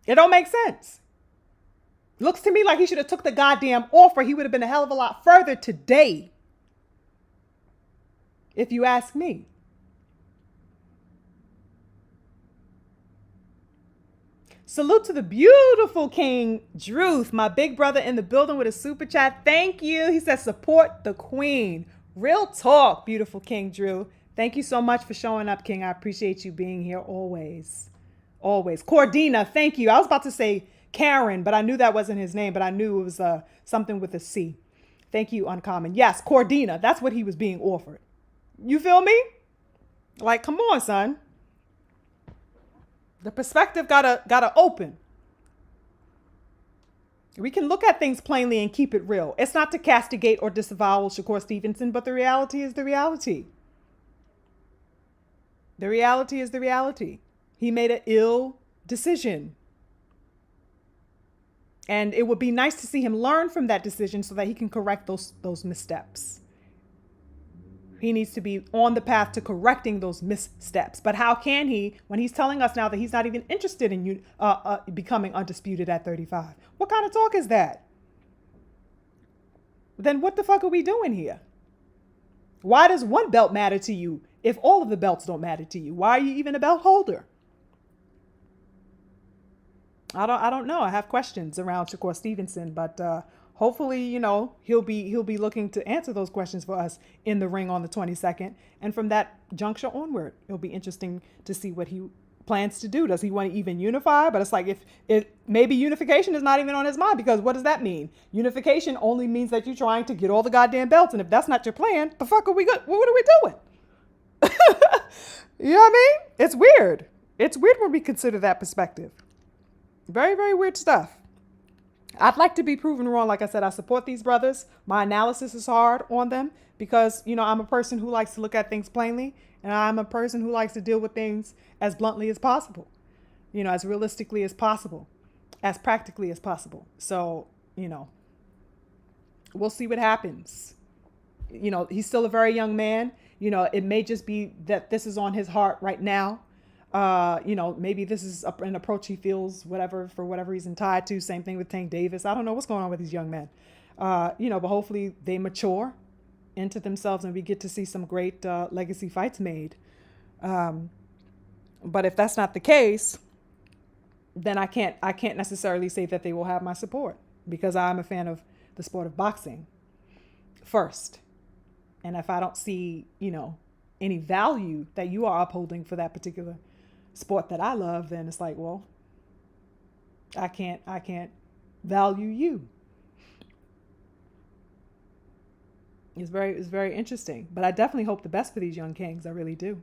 It don't make sense. Looks to me like he should have took the goddamn offer. He would have been a hell of a lot further today, if you ask me. Salute to the beautiful King Druth, my big brother in the building with a super chat. Thank you. He says, support the queen. Real talk, beautiful King Drew. Thank you so much for showing up, King. I appreciate you being here always. Always. Cordina, thank you. I was about to say Karen, but I knew that wasn't his name, but I knew it was something with a C. Thank you, Uncommon. Yes, Cordina. That's what he was being offered. You feel me? Like, come on, son. The perspective gotta open. We can look at things plainly and keep it real. It's not to castigate or disavow Shakur Stevenson, but the reality is the reality. The reality is the reality. He made an ill decision. And it would be nice to see him learn from that decision so that he can correct those missteps. He needs to be on the path to correcting those missteps. But how can he when he's telling us now that he's not even interested in becoming undisputed at 35? What kind of talk is that? Then what the fuck are we doing here? Why does one belt matter to you if all of the belts don't matter to you? Why are you even a belt holder? I don't know. I have questions around Shakur Stevenson, but hopefully, he'll be looking to answer those questions for us in the ring on the 22nd. And from that juncture onward, it'll be interesting to see what he plans to do. Does he want to even unify? But it's like if maybe unification is not even on his mind, because what does that mean? Unification only means that you're trying to get all the goddamn belts. And if that's not your plan, the fuck are we good? What are we doing? You know what I mean? It's weird. It's weird when we consider that perspective. Very, very weird stuff. I'd like to be proven wrong. Like I said, I support these brothers. My analysis is hard on them because, I'm a person who likes to look at things plainly, and I'm a person who likes to deal with things as bluntly as possible, as realistically as possible, as practically as possible. So, we'll see what happens. He's still a very young man. It may just be that this is on his heart right now. Maybe this is an approach he feels for whatever reason tied to. Same thing with Tank Davis. I don't know what's going on with these young men. But hopefully they mature into themselves and we get to see some great legacy fights made. But if that's not the case, then I can't necessarily say that they will have my support, because I'm a fan of the sport of boxing first. And if I don't see, any value that you are upholding for that particular sport that I love, then it's like, well, I can't value you. It's very interesting, but I definitely hope the best for these young kings. I really do.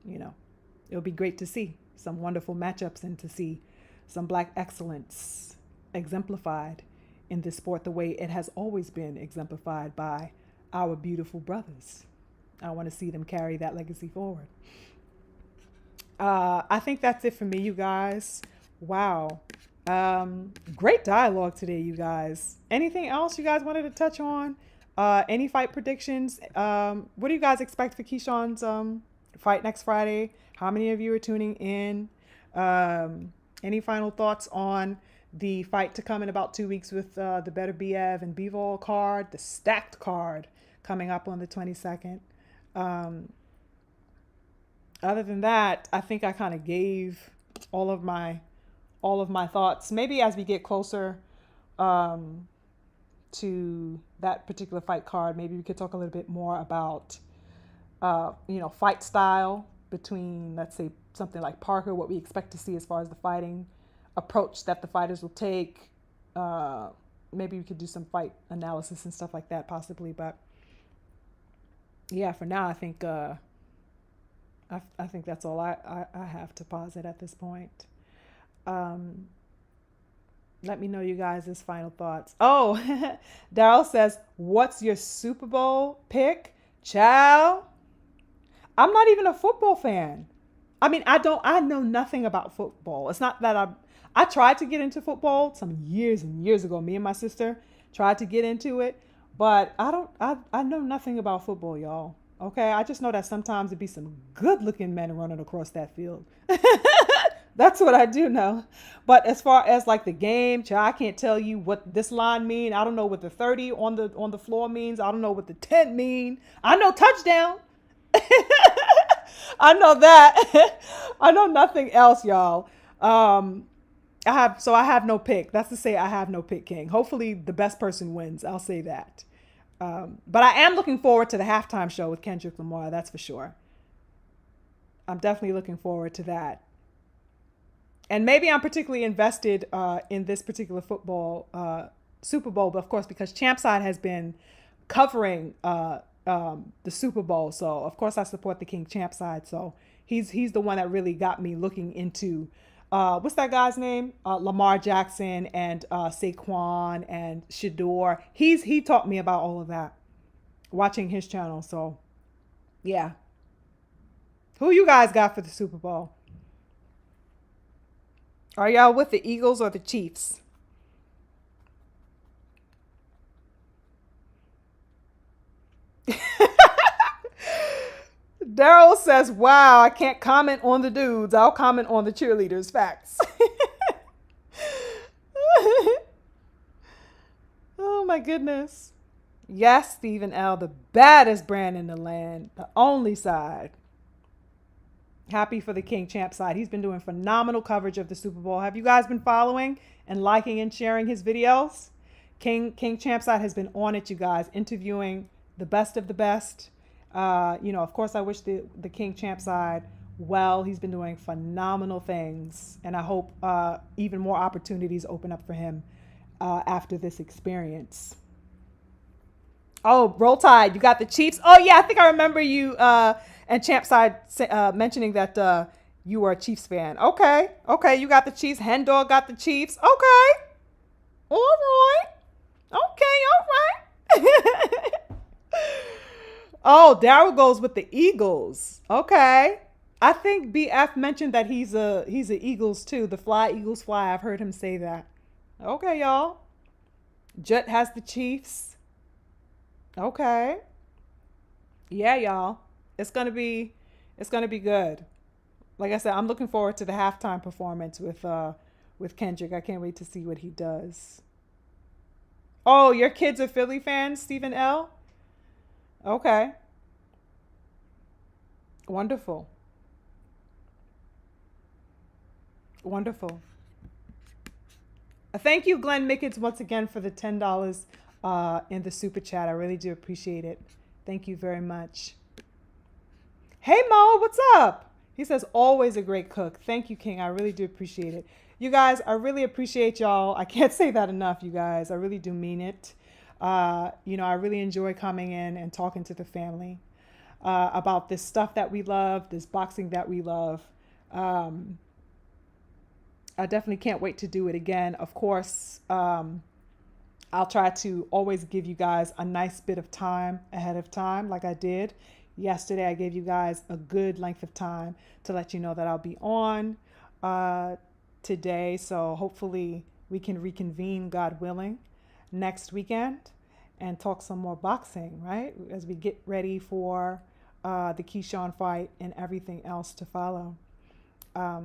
It'll be great to see some wonderful matchups and to see some black excellence exemplified in this sport the way it has always been exemplified by our beautiful brothers. I want to see them carry that legacy forward. I think that's it for me, you guys. Wow. Great dialogue today, you guys. Anything else you guys wanted to touch on? Any fight predictions? What do you guys expect for Keyshawn's fight next Friday? How many of you are tuning in? Any final thoughts on the fight to come in about 2 weeks with the Better Biev and Bivol card, the stacked card coming up on the 22nd? Other than that, I think I kind of gave all of my thoughts. Maybe as we get closer to that particular fight card, maybe we could talk a little bit more about fight style between, let's say, something like Parker, what we expect to see as far as the fighting approach that the fighters will take. Maybe we could do some fight analysis and stuff like that possibly, but yeah, for now, I think that's all I have to posit at this point. Let me know you guys' final thoughts. Oh, Daryl says, what's your Super Bowl pick? Child, I'm not even a football fan. I mean, I know nothing about football. It's not that I tried to get into football some years and years ago. Me and my sister tried to get into it, but I know nothing about football, y'all. Okay, I just know that sometimes it'd be some good-looking men running across that field. That's what I do know. But as far as like the game, I can't tell you what this line mean. I don't know what the 30 on the floor means. I don't know what the 10 mean. I know touchdown. I know that. I know nothing else, y'all. I have no pick. That's to say I have no pick, King. Hopefully the best person wins. I'll say that. But I am looking forward to the halftime show with Kendrick Lamar. That's for sure. I'm definitely looking forward to that. And maybe I'm particularly invested in this particular football Super Bowl, but of course, because Champside has been covering the Super Bowl. So of course I support the King Champside. So he's the one that really got me looking into what's that guy's name? Lamar Jackson and Saquon and Shador. He taught me about all of that watching his channel. So yeah. Who you guys got for the Super Bowl? Are y'all with the Eagles or the Chiefs? Daryl says, wow, I can't comment on the dudes. I'll comment on the cheerleaders. Facts. Oh my goodness. Yes, Stephen L., the baddest brand in the land, the only side. Happy for the King Champ side. He's been doing phenomenal coverage of the Super Bowl. Have you guys been following and liking and sharing his videos? King Champ side has been on it, you guys, interviewing the best of the best. Of course, I wish the King Champ side well. He's been doing phenomenal things, and I hope even more opportunities open up for him after this experience. Oh, Roll Tide, you got the Chiefs. Oh yeah, I think I remember you and Champside mentioning that you were a Chiefs fan. Okay, you got the Chiefs. Hen Dog got the Chiefs. Okay, all right. Okay, all right. Oh, Daryl goes with the Eagles. Okay, I think BF mentioned that he's a Eagles too. The Fly Eagles Fly. I've heard him say that. Okay, y'all. Jet has the Chiefs. Okay. Yeah, y'all. It's gonna be good. Like I said, I'm looking forward to the halftime performance with Kendrick. I can't wait to see what he does. Oh, your kids are Philly fans, Stephen L. Okay. Wonderful. Wonderful. Thank you, Glenn Mickens, once again for the $10 in the super chat. I really do appreciate it. Thank you very much. Hey Mo, what's up? He says, always a great cook. Thank you, King. I really do appreciate it. You guys, I really appreciate y'all. I can't say that enough, you guys. I really do mean it. I really enjoy coming in and talking to the family about this stuff that we love, this boxing that we love. I definitely can't wait to do it again. Of course, I'll try to always give you guys a nice bit of time ahead of time, like I did yesterday. I gave you guys a good length of time to let you know that I'll be on today. So hopefully we can reconvene, God willing, next weekend and talk some more boxing, right? As we get ready for the Keyshawn fight and everything else to follow. I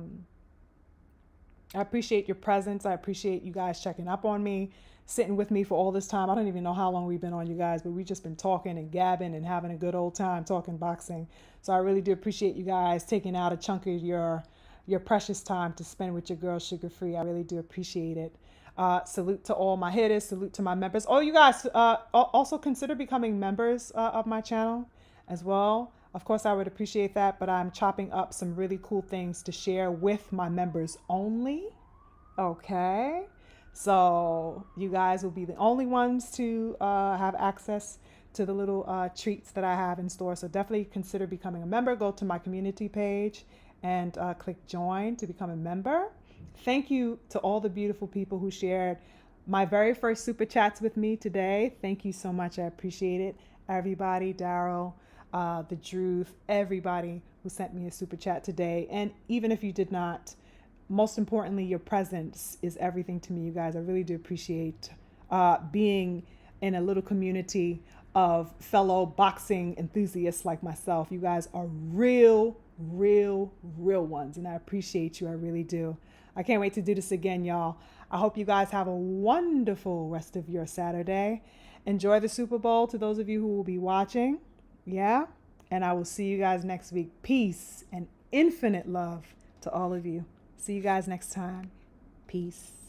appreciate your presence. I appreciate you guys checking up on me, sitting with me for all this time. I don't even know how long we've been on, you guys, but we've just been talking and gabbing and having a good old time talking boxing. So I really do appreciate you guys taking out a chunk of your precious time to spend with your girl Sugar Free. I really do appreciate it. Salute to all my hitters. Salute to my members. Oh, you guys also consider becoming members of my channel as well. Of course, I would appreciate that, but I'm chopping up some really cool things to share with my members only. Okay. So you guys will be the only ones to have access to the little treats that I have in store. So definitely consider becoming a member. Go to my community page and click join to become a member. Thank you to all the beautiful people who shared my very first super chats with me today. Thank you so much. I appreciate it. Everybody, Daryl, the Druth, everybody who sent me a super chat today. And even if you did not, most importantly, your presence is everything to me, you guys. I really do appreciate being in a little community of fellow boxing enthusiasts like myself. You guys are real ones, and I appreciate you. I really do. I can't wait to do this again, y'all. I hope you guys have a wonderful rest of your Saturday. Enjoy the Super Bowl to those of you who will be watching. Yeah. And I will see you guys next week. Peace and infinite love to all of you. See you guys next time. Peace.